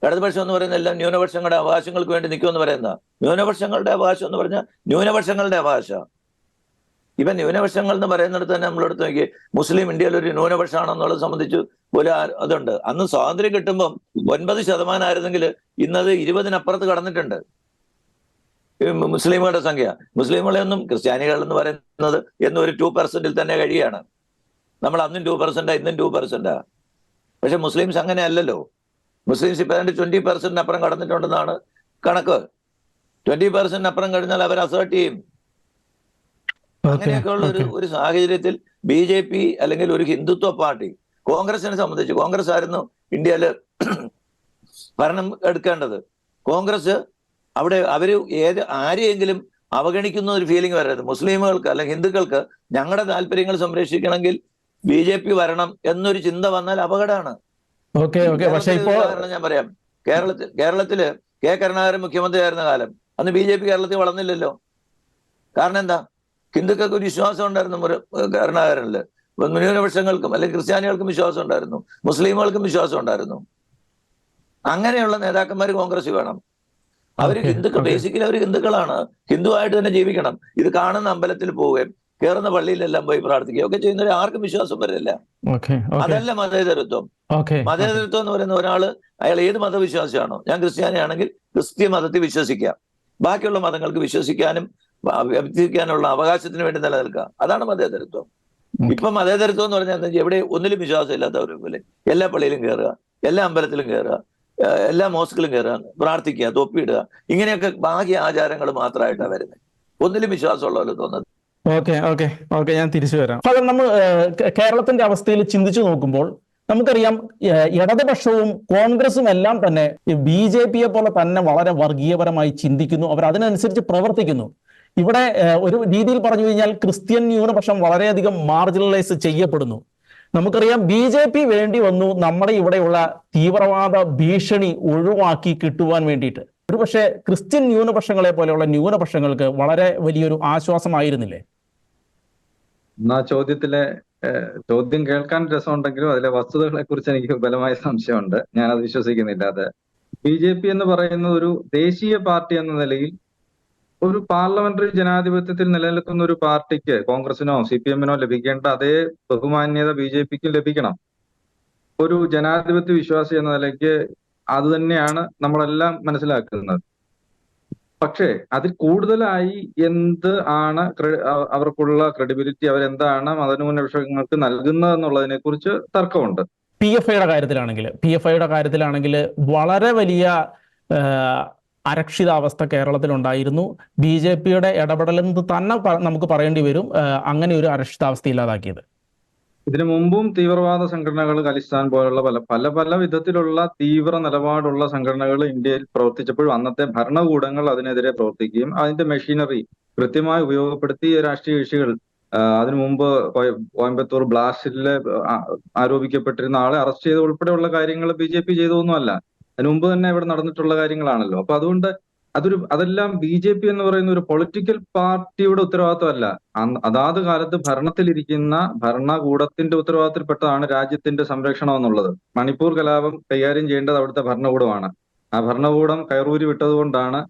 ഇടതുപക്ഷം എന്ന് പറയുന്ന എല്ലാം ന്യൂനപക്ഷങ്ങളുടെ അവകാശങ്ങൾക്ക് വേണ്ടി നിൽക്കുമെന്ന് പറയുന്ന, ന്യൂനപക്ഷങ്ങളുടെ അവകാശം എന്ന് പറഞ്ഞാൽ ന്യൂനപക്ഷങ്ങളുടെ അവകാശം. ഇവൻ ന്യൂനപക്ഷങ്ങൾ എന്ന് പറയുന്നിടത്ത് തന്നെ നമ്മളെടുത്ത് നോക്കി മുസ്ലിം ഇന്ത്യയിൽ ഒരു ന്യൂനപക്ഷമാണെന്നുള്ളത് സംബന്ധിച്ച് ഒരു അതുണ്ട്. അന്ന് സ്വാതന്ത്ര്യം കിട്ടുമ്പം 9% ആയിരുന്നെങ്കിൽ ഇന്നത് 20-നപ്പുറത്ത് കടന്നിട്ടുണ്ട് മുസ്ലിമുകളുടെ സംഖ്യ. മുസ്ലിമുകളെ ഒന്നും ക്രിസ്ത്യാനികൾ എന്ന് പറയുന്നത് എന്നും ഒരു 2% തന്നെ കഴിയാണ്. നമ്മൾ അന്നും 2%, ഇന്നും 2%. പക്ഷെ മുസ്ലിംസ് അങ്ങനെ അല്ലല്ലോ. മുസ്ലിംസ് ഇപ്പൊ 20% അപ്പുറം കടന്നിട്ടുണ്ടെന്നാണ് കണക്ക്. 20% അപ്പുറം കഴിഞ്ഞാൽ അവർ അസേർട്ട് ചെയ്യും. അങ്ങനെയൊക്കെ ഉള്ള ഒരു സാഹചര്യത്തിൽ BJP അല്ലെങ്കിൽ ഒരു ഹിന്ദുത്വ പാർട്ടി, കോൺഗ്രസിനെ സംബന്ധിച്ച് കോൺഗ്രസ് ആയിരുന്നു ഇന്ത്യയിൽ ഭരണം എടുക്കേണ്ടത്. കോൺഗ്രസ് അവിടെ അവര് ആരെയെങ്കിലും അവഗണിക്കുന്ന ഒരു ഫീലിംഗ് വരരുത്. മുസ്ലിമുകൾക്ക് അല്ലെങ്കിൽ ഹിന്ദുക്കൾക്ക് ഞങ്ങളുടെ താല്പര്യങ്ങൾ സംരക്ഷിക്കണമെങ്കിൽ BJP വരണം എന്നൊരു ചിന്ത വന്നാൽ അപകടമാണ്. ഞാൻ പറയാം, കേരളത്തില് K. കരുണാകരൻ മുഖ്യമന്ത്രി ആയിരുന്ന കാലം അന്ന് BJP കേരളത്തിൽ വളർന്നില്ലല്ലോ. കാരണം എന്താ? ഹിന്ദുക്കൾക്ക് ഒരു വിശ്വാസം ഉണ്ടായിരുന്നു കരുണാകരനില്, ന്യൂനപക്ഷങ്ങൾക്കും അല്ലെങ്കിൽ ക്രിസ്ത്യാനികൾക്കും വിശ്വാസം ഉണ്ടായിരുന്നു, മുസ്ലിമുകൾക്കും വിശ്വാസം ഉണ്ടായിരുന്നു. അങ്ങനെയുള്ള നേതാക്കന്മാർ കോൺഗ്രസ് വേണം. അവർ ബേസിക്കലി അവർ ഹിന്ദുക്കളാണ്, ഹിന്ദുവായിട്ട് തന്നെ ജീവിക്കണം. ഇത് കാണുന്ന അമ്പലത്തിൽ പോവുകയും കയറുന്ന പള്ളിയിലെല്ലാം പോയി പ്രാർത്ഥിക്കുകയും ഒക്കെ ചെയ്യുന്നവർ ആർക്കും വിശ്വാസം വരില്ല. അതല്ല മതേതരത്വം. മതേതരത്വം എന്ന് പറയുന്ന ഒരാള് അയാൾ ഏത് മതവിശ്വാസിയാണോ, ഞാൻ ക്രിസ്ത്യാനിയാണെങ്കിൽ ക്രിസ്ത്യ മതത്തിൽ വിശ്വസിക്കാം, ബാക്കിയുള്ള മതങ്ങൾക്ക് വിശ്വസിക്കാനും അഭ്യർത്ഥിക്കാനുള്ള അവകാശത്തിന് വേണ്ടി നിലനിൽക്കുക, അതാണ് മതേതരത്വം. ഇപ്പൊ മതേതരത്വം എന്ന് പറഞ്ഞാൽ എവിടെ ഒന്നിലും വിശ്വാസം ഇല്ലാത്തവരെ പോലെ എല്ലാ പള്ളിയിലും കയറുക, എല്ലാ അമ്പലത്തിലും കയറുക, എല്ലാ മോസ്കിലും കയറുക, പ്രാർത്ഥിക്കുക, തൊപ്പിയിടുക, ഇങ്ങനെയൊക്കെ ബാഹ്യ ആചാരങ്ങൾ മാത്രമായിട്ടാണ് വരുന്നത്. ഒന്നിലും വിശ്വാസമുള്ളവരെ തോന്നുന്നത്. ഓക്കെ ഞാൻ തിരിച്ചു വരാം. ഫാദർ, നമ്മൾ കേരളത്തിന്റെ അവസ്ഥയിൽ ചിന്തിച്ചു നോക്കുമ്പോൾ നമുക്കറിയാം ഇടതുപക്ഷവും കോൺഗ്രസും എല്ലാം തന്നെ BJPയെ പോലെ തന്നെ വളരെ വർഗീയപരമായി ചിന്തിക്കുന്നു, അവർ അതിനനുസരിച്ച് പ്രവർത്തിക്കുന്നു. ഇവിടെ ഒരു രീതിയിൽ പറഞ്ഞു കഴിഞ്ഞാൽ ക്രിസ്ത്യൻ ന്യൂനപക്ഷം വളരെയധികം മാർജിനലൈസ് ചെയ്യപ്പെടുന്നു. നമുക്കറിയാം BJP വേണ്ടി വന്നു നമ്മുടെ ഇവിടെയുള്ള തീവ്രവാദ ഭീഷണി ഒഴിവാക്കി കിട്ടുവാൻ വേണ്ടിയിട്ട്. ഒരു പക്ഷേ ക്രിസ്ത്യൻ ന്യൂനപക്ഷങ്ങളെ പോലെയുള്ള ന്യൂനപക്ഷങ്ങൾക്ക് വളരെ വലിയൊരു ആശ്വാസമായിരുന്നില്ലേ? ആ ചോദ്യത്തിലെ ചോദ്യം കേൾക്കാൻ രസമുണ്ടെങ്കിലും അതിലെ വസ്തുതകളെ കുറിച്ച് എനിക്ക് ബലമായ സംശയമുണ്ട്. ഞാനത് വിശ്വസിക്കുന്നില്ല. അത് BJP എന്ന് പറയുന്ന ഒരു ദേശീയ പാർട്ടി എന്ന നിലയിൽ ഒരു പാർലമെന്ററി ജനാധിപത്യത്തിൽ നിലനിൽക്കുന്ന ഒരു പാർട്ടിക്ക് കോൺഗ്രസിനോ CPM-നോ ലഭിക്കേണ്ട അതേ ബഹുമാന്യത BJPക്കും ലഭിക്കണം. ഒരു ജനാധിപത്യ വിശ്വാസി എന്ന നിലയ്ക്ക് അത് തന്നെയാണ് നമ്മളെല്ലാം മനസ്സിലാക്കുന്നത്. പക്ഷേ അതിൽ കൂടുതലായി എന്ത് ആണ് അവർക്കുള്ള ക്രെഡിബിലിറ്റി, അവരെന്താണ് മതന്യൂനപക്ഷങ്ങൾക്ക് നൽകുന്നത് എന്നുള്ളതിനെ കുറിച്ച് തർക്കമുണ്ട്. PFIയുടെ കാര്യത്തിലാണെങ്കിൽ വളരെ വലിയ അരക്ഷിതാവസ്ഥ കേരളത്തിലുണ്ടായിരുന്നു. BJPയുടെ ഇടപെടലെന്ന് തന്നെ നമുക്ക് പറയേണ്ടി വരും അങ്ങനെ ഒരു അരക്ഷിതാവസ്ഥ ഇല്ലാതാക്കിയത്. ഇതിനു മുമ്പും തീവ്രവാദ സംഘടനകൾ, ഖലിസ്ഥാൻ പോലുള്ള പല വിധത്തിലുള്ള തീവ്ര നിലപാടുള്ള സംഘടനകൾ ഇന്ത്യയിൽ പ്രവർത്തിച്ചപ്പോഴും അന്നത്തെ ഭരണകൂടങ്ങൾ അതിനെതിരെ പ്രവർത്തിക്കുകയും അതിന്റെ മെഷീനറി കൃത്യമായി ഉപയോഗപ്പെടുത്തി രാഷ്ട്രീയ കക്ഷികൾ അതിനു മുമ്പ് കോയമ്പത്തൂർ ബ്ലാസ്റ്റിൽ ആരോപിക്കപ്പെട്ടിരുന്ന ആളെ അറസ്റ്റ് ചെയ്ത് ഉൾപ്പെടെയുള്ള കാര്യങ്ങൾ BJP ചെയ്തതൊന്നുമല്ല. അതിനു മുമ്പ് തന്നെ ഇവിടെ നടന്നിട്ടുള്ള കാര്യങ്ങളാണല്ലോ. അപ്പൊ അതുകൊണ്ട് അതെല്ലാം BJP എന്ന് പറയുന്ന ഒരു പൊളിറ്റിക്കൽ പാർട്ടിയുടെ ഉത്തരവാദിത്വമല്ല. അതാത് കാലത്ത് ഭരണത്തിലിരിക്കുന്ന ഭരണകൂടത്തിന്റെ ഉത്തരവാദിത്തപ്പെട്ടതാണ് രാജ്യത്തിന്റെ സംരക്ഷണം എന്നുള്ളത്. മണിപ്പൂർ കലാപം കൈകാര്യം ചെയ്യേണ്ടത് അവിടുത്തെ ഭരണകൂടമാണ്. ആ ഭരണകൂടം കയറൂരി വിട്ടതുകൊണ്ടാണ്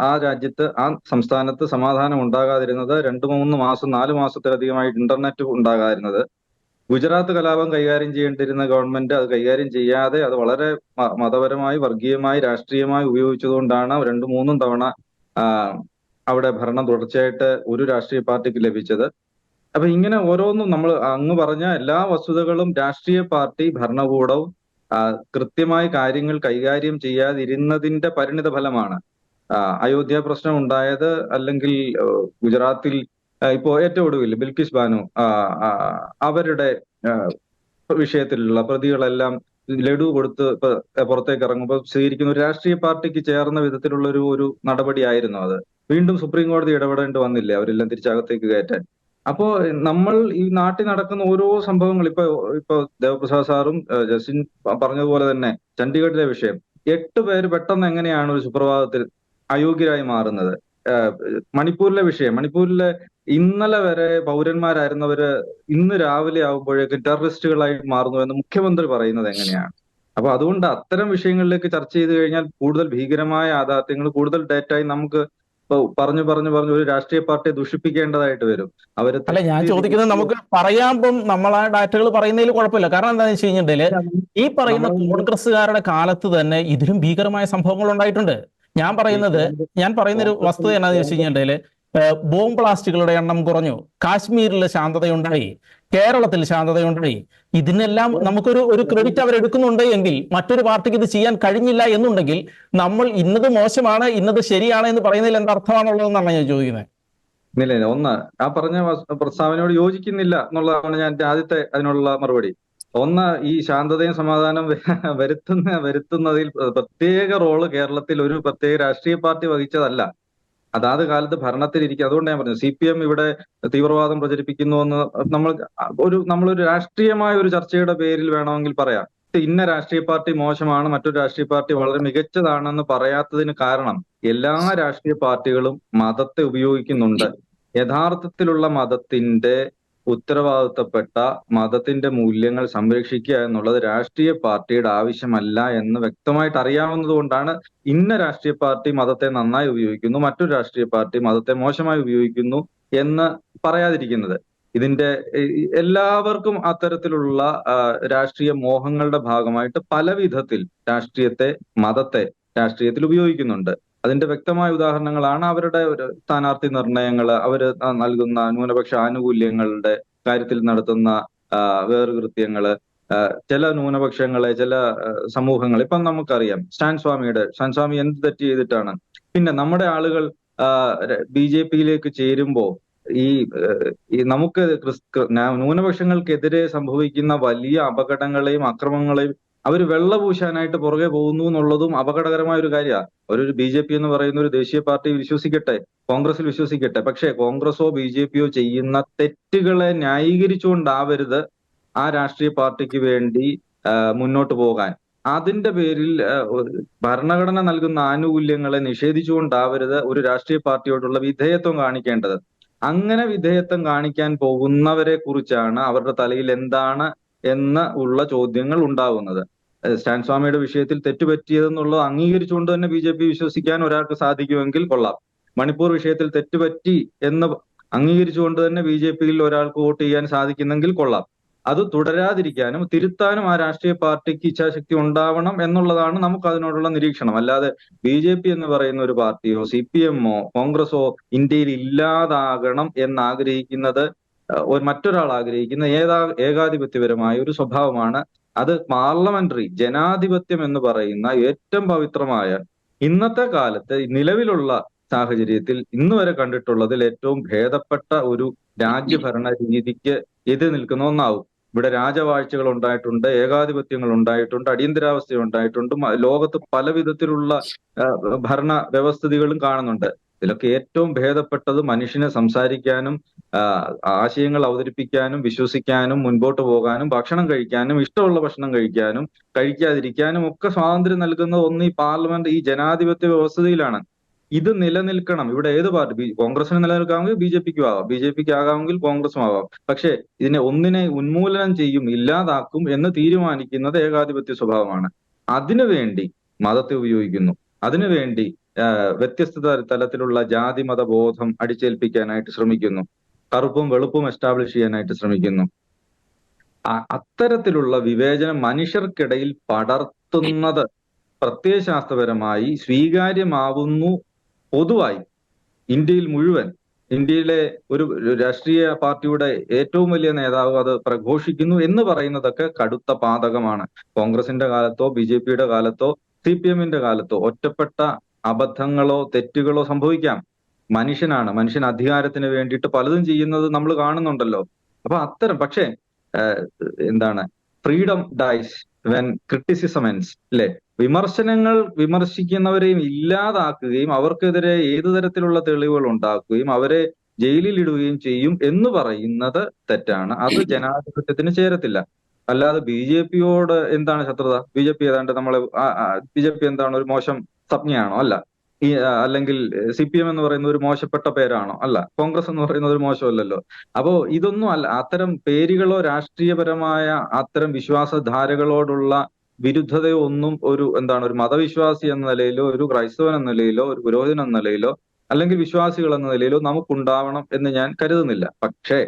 ആ രാജ്യത്ത്, ആ സംസ്ഥാനത്ത് സമാധാനം ഉണ്ടാകാതിരുന്നത്. 2-3 മാസം 4 മാസത്തിലധികമായിട്ട് ഇന്റർനെറ്റ് ഉണ്ടാകാതിരുന്നത്. ഗുജറാത്ത് കലാപം കൈകാര്യം ചെയ്യേണ്ടിരുന്ന ഗവൺമെന്റ് അത് കൈകാര്യം ചെയ്യാതെ അത് വളരെ മതപരമായി, വർഗീയമായി, രാഷ്ട്രീയമായി ഉപയോഗിച്ചതുകൊണ്ടാണ് 2-3 തവണ അവിടെ ഭരണം തുടർച്ചയായിട്ട് ഒരു രാഷ്ട്രീയ പാർട്ടിക്ക് ലഭിച്ചത്. അപ്പൊ ഇങ്ങനെ ഓരോന്നും നമ്മൾ അങ്ങ് പറഞ്ഞ എല്ലാ വസ്തുതകളും രാഷ്ട്രീയ പാർട്ടി ഭരണകൂടവും കൃത്യമായി കാര്യങ്ങൾ കൈകാര്യം ചെയ്യാതിരുന്നതിന്റെ പരിണിത ഫലമാണ്. അയോധ്യ പ്രശ്നം ഉണ്ടായത്, അല്ലെങ്കിൽ ഗുജറാത്തിൽ ഇപ്പോ ഏറ്റവും ഒടുവിൽ ബിൽക്കിസ് ബാനു അവരുടെ വിഷയത്തിലുള്ള പ്രതികളെല്ലാം ലഡു കൊടുത്ത് പുറത്തേക്ക് ഇറങ്ങുമ്പോൾ സ്വീകരിക്കുന്ന ഒരു രാഷ്ട്രീയ പാർട്ടിക്ക് ചേർന്ന വിധത്തിലുള്ള ഒരു നടപടിയായിരുന്നു അത്. വീണ്ടും സുപ്രീം കോടതി ഇടപെടേണ്ടി വന്നില്ലേ അവരെല്ലാം തിരിച്ചകത്തേക്ക് കയറ്റാൻ. അപ്പോ നമ്മൾ ഈ നാട്ടിൽ നടക്കുന്ന ഓരോ സംഭവങ്ങൾ, ഇപ്പൊ ദേവപ്രസാദ് സാറും ജസ്റ്റിൻ പറഞ്ഞതുപോലെ തന്നെ ചണ്ഡീഗഡിലെ വിഷയം, 8 പേര് പെട്ടെന്ന് എങ്ങനെയാണ് ഒരു സുപ്രഭാതത്തിൽ അയോഗ്യരായി മാറുന്നത്? മണിപ്പൂരിലെ വിഷയം, മണിപ്പൂരിലെ ഇന്നലെ വരെ പൗരന്മാരായിരുന്നവര് ഇന്ന് രാവിലെ ആകുമ്പോഴേക്കും ടെററിസ്റ്റുകളായി മാറുന്നു എന്ന് മുഖ്യമന്ത്രി പറയുന്നത് എങ്ങനെയാണ്? അപ്പൊ അതുകൊണ്ട് അത്തരം വിഷയങ്ങളിലേക്ക് ചർച്ച ചെയ്ത് കഴിഞ്ഞാൽ കൂടുതൽ ഭീകരമായ യാഥാർത്ഥ്യങ്ങൾ, കൂടുതൽ ഡേറ്റായി നമുക്ക് പറഞ്ഞു ഒരു രാഷ്ട്രീയ പാർട്ടിയെ ദുഷിപ്പിക്കേണ്ടതായിട്ട് വരും. അല്ല, ഞാൻ ചോദിക്കുന്നത് നമുക്ക് പറയാമ്പം നമ്മൾ ആ ഡാറ്റകൾ പറയുന്നതിൽ കുഴപ്പമില്ല. കാരണം എന്താണെന്ന് വെച്ച് കഴിഞ്ഞിട്ടുണ്ടെങ്കിൽ ഈ പറയുന്ന കോൺഗ്രസ്സുകാരുടെ കാലത്ത് തന്നെ ഇതിലും ഭീകരമായ സംഭവങ്ങൾ ഉണ്ടായിട്ടുണ്ട്. ഞാൻ പറയുന്ന ഒരു വസ്തുത എന്നാന്ന് വെച്ച് കഴിഞ്ഞിട്ടുണ്ടെങ്കിൽ ബോംബ് ബ്ലാസ്റ്റുകളുടെ എണ്ണം കുറഞ്ഞു, കാശ്മീരിൽ ശാന്തതയുണ്ടായി, കേരളത്തിൽ ശാന്തതയുണ്ടായി. ഇതിനെല്ലാം നമുക്കൊരു ക്രെഡിറ്റ് അവരെടുക്കുന്നുണ്ട് എങ്കിൽ മറ്റൊരു പാർട്ടിക്ക് ഇത് ചെയ്യാൻ കഴിഞ്ഞില്ല എന്നുണ്ടെങ്കിൽ നമ്മൾ ഇന്നത് മോശമാണ് ഇന്നത് ശരിയാണ് എന്ന് പറയുന്നതിൽ എന്താ അർത്ഥമാണുള്ളതെന്നാണ് ഞാൻ ചോദിക്കുന്നത്. ഇല്ല, ഒന്ന് ആ പറഞ്ഞ പ്രസ്താവനയോട് യോജിക്കുന്നില്ല എന്നുള്ളതാണ് ഞാൻ ആദ്യത്തെ അതിനുള്ള മറുപടി. ഒന്ന്, ഈ ശാന്തതയും സമാധാനം വരുത്തുന്നതിൽ പ്രത്യേക റോള് കേരളത്തിൽ ഒരു പ്രത്യേക രാഷ്ട്രീയ പാർട്ടി വഹിച്ചതല്ല. അതാത് കാലത്ത് ഭരണത്തിലിരിക്കുക. അതുകൊണ്ട് ഞാൻ പറഞ്ഞു CPM ഇവിടെ തീവ്രവാദം പ്രചരിപ്പിക്കുന്നു എന്ന് നമ്മളൊരു രാഷ്ട്രീയമായ ഒരു ചർച്ചയുടെ പേരിൽ വേണമെങ്കിൽ പറയാം. ഇന്ന രാഷ്ട്രീയ പാർട്ടി മോശമാണ്, മറ്റൊരു രാഷ്ട്രീയ പാർട്ടി വളരെ മികച്ചതാണെന്ന് പറയാത്തതിന് കാരണം എല്ലാ രാഷ്ട്രീയ പാർട്ടികളും മതത്തെ ഉപയോഗിക്കുന്നുണ്ട്. യഥാർത്ഥത്തിലുള്ള മതത്തിന്റെ ഉത്തരവാദിത്തപ്പെട്ട മതത്തിന്റെ മൂല്യങ്ങൾ സംരക്ഷിക്കുക എന്നുള്ളത് രാഷ്ട്രീയ പാർട്ടിയുടെ ആവശ്യമല്ല എന്ന് വ്യക്തമായിട്ട് അറിയാവുന്നത് കൊണ്ടാണ് ഇന്ന രാഷ്ട്രീയ പാർട്ടി മതത്തെ നന്നായി ഉപയോഗിക്കുന്നു, മറ്റൊരു രാഷ്ട്രീയ പാർട്ടി മതത്തെ മോശമായി ഉപയോഗിക്കുന്നു എന്ന് പറയാതിരിക്കുന്നത്. ഇതിന്റെ എല്ലാവർക്കും അത്തരത്തിലുള്ള രാഷ്ട്രീയ മോഹങ്ങളുടെ ഭാഗമായിട്ട് പല വിധത്തിൽ മതത്തെ രാഷ്ട്രീയത്തിൽ ഉപയോഗിക്കുന്നുണ്ട്. അതിന്റെ വ്യക്തമായ ഉദാഹരണങ്ങളാണ് അവരുടെ സ്ഥാനാർത്ഥി നിർണയങ്ങൾ, അവര് നൽകുന്ന ന്യൂനപക്ഷ ആനുകൂല്യങ്ങളുടെ കാര്യത്തിൽ നടത്തുന്ന വേർകൃത്യങ്ങള്, ചില ന്യൂനപക്ഷങ്ങളെ, ചില സമൂഹങ്ങൾ. ഇപ്പം നമുക്കറിയാം സ്റ്റാൻ സ്വാമി എന്ത് തെറ്റ് ചെയ്തിട്ടാണ്. പിന്നെ നമ്മുടെ ആളുകൾ BJPയിലേക്ക് ചേരുമ്പോ ഈ നമുക്ക് ന്യൂനപക്ഷങ്ങൾക്കെതിരെ സംഭവിക്കുന്ന വലിയ അപകടങ്ങളെയും അക്രമങ്ങളെയും അവർ വെള്ളപൂശാനായിട്ട് പുറകെ പോകുന്നു എന്നുള്ളതും അപകടകരമായ ഒരു കാര്യമാണ്. BJP എന്ന് പറയുന്ന ഒരു ദേശീയ പാർട്ടി വിശ്വസിക്കട്ടെ, കോൺഗ്രസിൽ വിശ്വസിക്കട്ടെ, പക്ഷേ കോൺഗ്രസോ BJPയോ ചെയ്യുന്ന തെറ്റുകളെ ന്യായീകരിച്ചുകൊണ്ടാവരുത് ആ രാഷ്ട്രീയ പാർട്ടിക്ക് വേണ്ടി മുന്നോട്ട് പോകാൻ. അതിന്റെ പേരിൽ ഭരണഘടന നൽകുന്ന ആനുകൂല്യങ്ങളെ നിഷേധിച്ചുകൊണ്ടാവരുത് ഒരു രാഷ്ട്രീയ പാർട്ടിയോടുള്ള വിധേയത്വം കാണിക്കേണ്ടത്. അങ്ങനെ വിധേയത്വം കാണിക്കാൻ പോകുന്നവരെ കുറിച്ചാണ് അവരുടെ തലയിൽ എന്താണ് എന്ന് ഉള്ള ചോദ്യങ്ങൾ ഉണ്ടാവുന്നത്. സ്റ്റാൻ സ്വാമിയുടെ വിഷയത്തിൽ തെറ്റുപറ്റിയതെന്നുള്ളത് അംഗീകരിച്ചുകൊണ്ട് തന്നെ BJP വിശ്വസിക്കാൻ ഒരാൾക്ക് സാധിക്കുമെങ്കിൽ കൊള്ളാം. മണിപ്പൂർ വിഷയത്തിൽ തെറ്റുപറ്റി എന്ന് അംഗീകരിച്ചുകൊണ്ട് തന്നെ BJPയിൽ ഒരാൾക്ക് വോട്ട് ചെയ്യാൻ സാധിക്കുന്നെങ്കിൽ കൊള്ളാം. അത് തുടരാതിരിക്കാനും തിരുത്താനും ആ രാഷ്ട്രീയ പാർട്ടിക്ക് ഇച്ഛാശക്തി ഉണ്ടാവണം എന്നുള്ളതാണ് നമുക്ക് അതിനോടുള്ള നിരീക്ഷണം. അല്ലാതെ BJP എന്ന് പറയുന്ന ഒരു പാർട്ടിയോ CPM-ഓ കോൺഗ്രസോ ഇന്ത്യയിൽ ഇല്ലാതാകണം എന്ന് ആഗ്രഹിക്കുന്നത് മറ്റൊരാൾ ആഗ്രഹിക്കുന്ന ഏകാധിപത്യപരമായ ഒരു സ്വഭാവമാണ്. അത് പാർലമെന്ററി ജനാധിപത്യം എന്ന് പറയുന്ന ഏറ്റവും പവിത്രമായ ഇന്നത്തെ കാലത്ത് നിലവിലുള്ള സാഹചര്യത്തിൽ ഇന്ന് വരെ കണ്ടിട്ടുള്ളതിൽ ഏറ്റവും ഭേദപ്പെട്ട ഒരു രാജ്യഭരണ രീതിക്ക് എതിർ നിൽക്കുന്ന ഒന്നാവും. ഇവിടെ രാജവാഴ്ചകൾ ഉണ്ടായിട്ടുണ്ട്, ഏകാധിപത്യങ്ങൾ ഉണ്ടായിട്ടുണ്ട്, അടിയന്തരാവസ്ഥ ഉണ്ടായിട്ടുണ്ട്, ലോകത്ത് പല വിധത്തിലുള്ള ഭരണ വ്യവസ്ഥിതികളും കാണുന്നുണ്ട്. ഇതിലൊക്കെ ഏറ്റവും ഭേദപ്പെട്ടത് മനുഷ്യനെ സംസാരിക്കാനും ആശയങ്ങൾ അവതരിപ്പിക്കാനും വിശ്വസിക്കാനും മുൻപോട്ട് പോകാനും ഭക്ഷണം കഴിക്കാനും ഇഷ്ടമുള്ള ഭക്ഷണം കഴിക്കാനും കഴിക്കാതിരിക്കാനും ഒക്കെ സ്വാതന്ത്ര്യം നൽകുന്ന ഒന്ന് ഈ പാർലമെന്റ്, ഈ ജനാധിപത്യ വ്യവസ്ഥിതിയിലാണ്. ഇത് നിലനിൽക്കണം. ഇവിടെ ഏത് പാർട്ടി, കോൺഗ്രസിന് നിലനിൽക്കാമെങ്കിൽ BJPക്കും ആവാം, BJPക്ക് ആകാമെങ്കിൽ കോൺഗ്രസും ആവാം. പക്ഷെ ഒന്നിനെ ഉന്മൂലനം ചെയ്യും, ഇല്ലാതാക്കും എന്ന് തീരുമാനിക്കുന്നത് ഏകാധിപത്യ സ്വഭാവമാണ്. അതിനുവേണ്ടി മതത്തെ ഉപയോഗിക്കുന്നു, അതിനുവേണ്ടി വ്യത്യസ്ത തലത്തിലുള്ള ജാതി മതബോധം അടിച്ചേൽപ്പിക്കാനായിട്ട് ശ്രമിക്കുന്നു, കറുപ്പും വെളുപ്പും എസ്റ്റാബ്ലിഷ് ചെയ്യാനായിട്ട് ശ്രമിക്കുന്നു. അത്തരത്തിലുള്ള വിവേചനം മനുഷ്യർക്കിടയിൽ പടർത്തുന്നത് പ്രത്യയശാസ്ത്രപരമായി സ്വീകാര്യമാവുന്നു. പൊതുവായി ഇന്ത്യയിൽ മുഴുവൻ, ഇന്ത്യയിലെ ഒരു രാഷ്ട്രീയ പാർട്ടിയുടെ ഏറ്റവും വലിയ നേതാവ് അത് പ്രഘോഷിക്കുന്നു എന്ന് പറയുന്നതൊക്കെ കടുത്ത പാതകമാണ്. കോൺഗ്രസിന്റെ കാലത്തോ BJPയുടെ കാലത്തോ CPM-ന്റെ കാലത്തോ ഒറ്റപ്പെട്ട അബദ്ധങ്ങളോ തെറ്റുകളോ സംഭവിക്കാം. മനുഷ്യനാണ്, മനുഷ്യൻ അധികാരത്തിന് വേണ്ടിയിട്ട് പലതും ചെയ്യുന്നത് നമ്മൾ കാണുന്നുണ്ടല്ലോ. അപ്പൊ അത്തരം പക്ഷേ freedom dies when criticism ends, അല്ലെ? വിമർശനങ്ങൾ വിമർശിക്കുന്നവരെയും ഇല്ലാതാക്കുകയും അവർക്കെതിരെ ഏതു തരത്തിലുള്ള തെളിവുകൾ ഉണ്ടാക്കുകയും അവരെ ജയിലിൽ ഇടുകയും ചെയ്യും എന്ന് പറയുന്നത് തെറ്റാണ്. അത് ജനാധിപത്യത്തിന് ചേരത്തില്ല. അല്ലാതെ BJPയോട് എന്താണ് ശത്രുത? BJP ഏതാണ്ട് BJP എന്താണ്, ഒരു മോശം സംജ്ഞയാണോ? അല്ല. അല്ലെങ്കിൽ CPM എന്ന് പറയുന്ന ഒരു മോശപ്പെട്ട പേരാണോ? അല്ല. കോൺഗ്രസ് എന്ന് പറയുന്നത് ഒരു മോശമല്ലല്ലോ. അപ്പോ ഇതൊന്നും അല്ല. അത്തരം പേരുകളോ രാഷ്ട്രീയപരമായ അത്തരം വിശ്വാസധാരകളോടുള്ള വിരുദ്ധതയോ ഒന്നും ഒരു ഒരു മതവിശ്വാസി എന്ന നിലയിലോ ഒരു ക്രൈസ്തവൻ എന്ന നിലയിലോ ഒരു പുരോഹിതൻ എന്ന നിലയിലോ അല്ലെങ്കിൽ വിശ്വാസികൾ എന്ന നിലയിലോ നമുക്കുണ്ടാവണം എന്ന് ഞാൻ കരുതുന്നില്ല. പക്ഷേ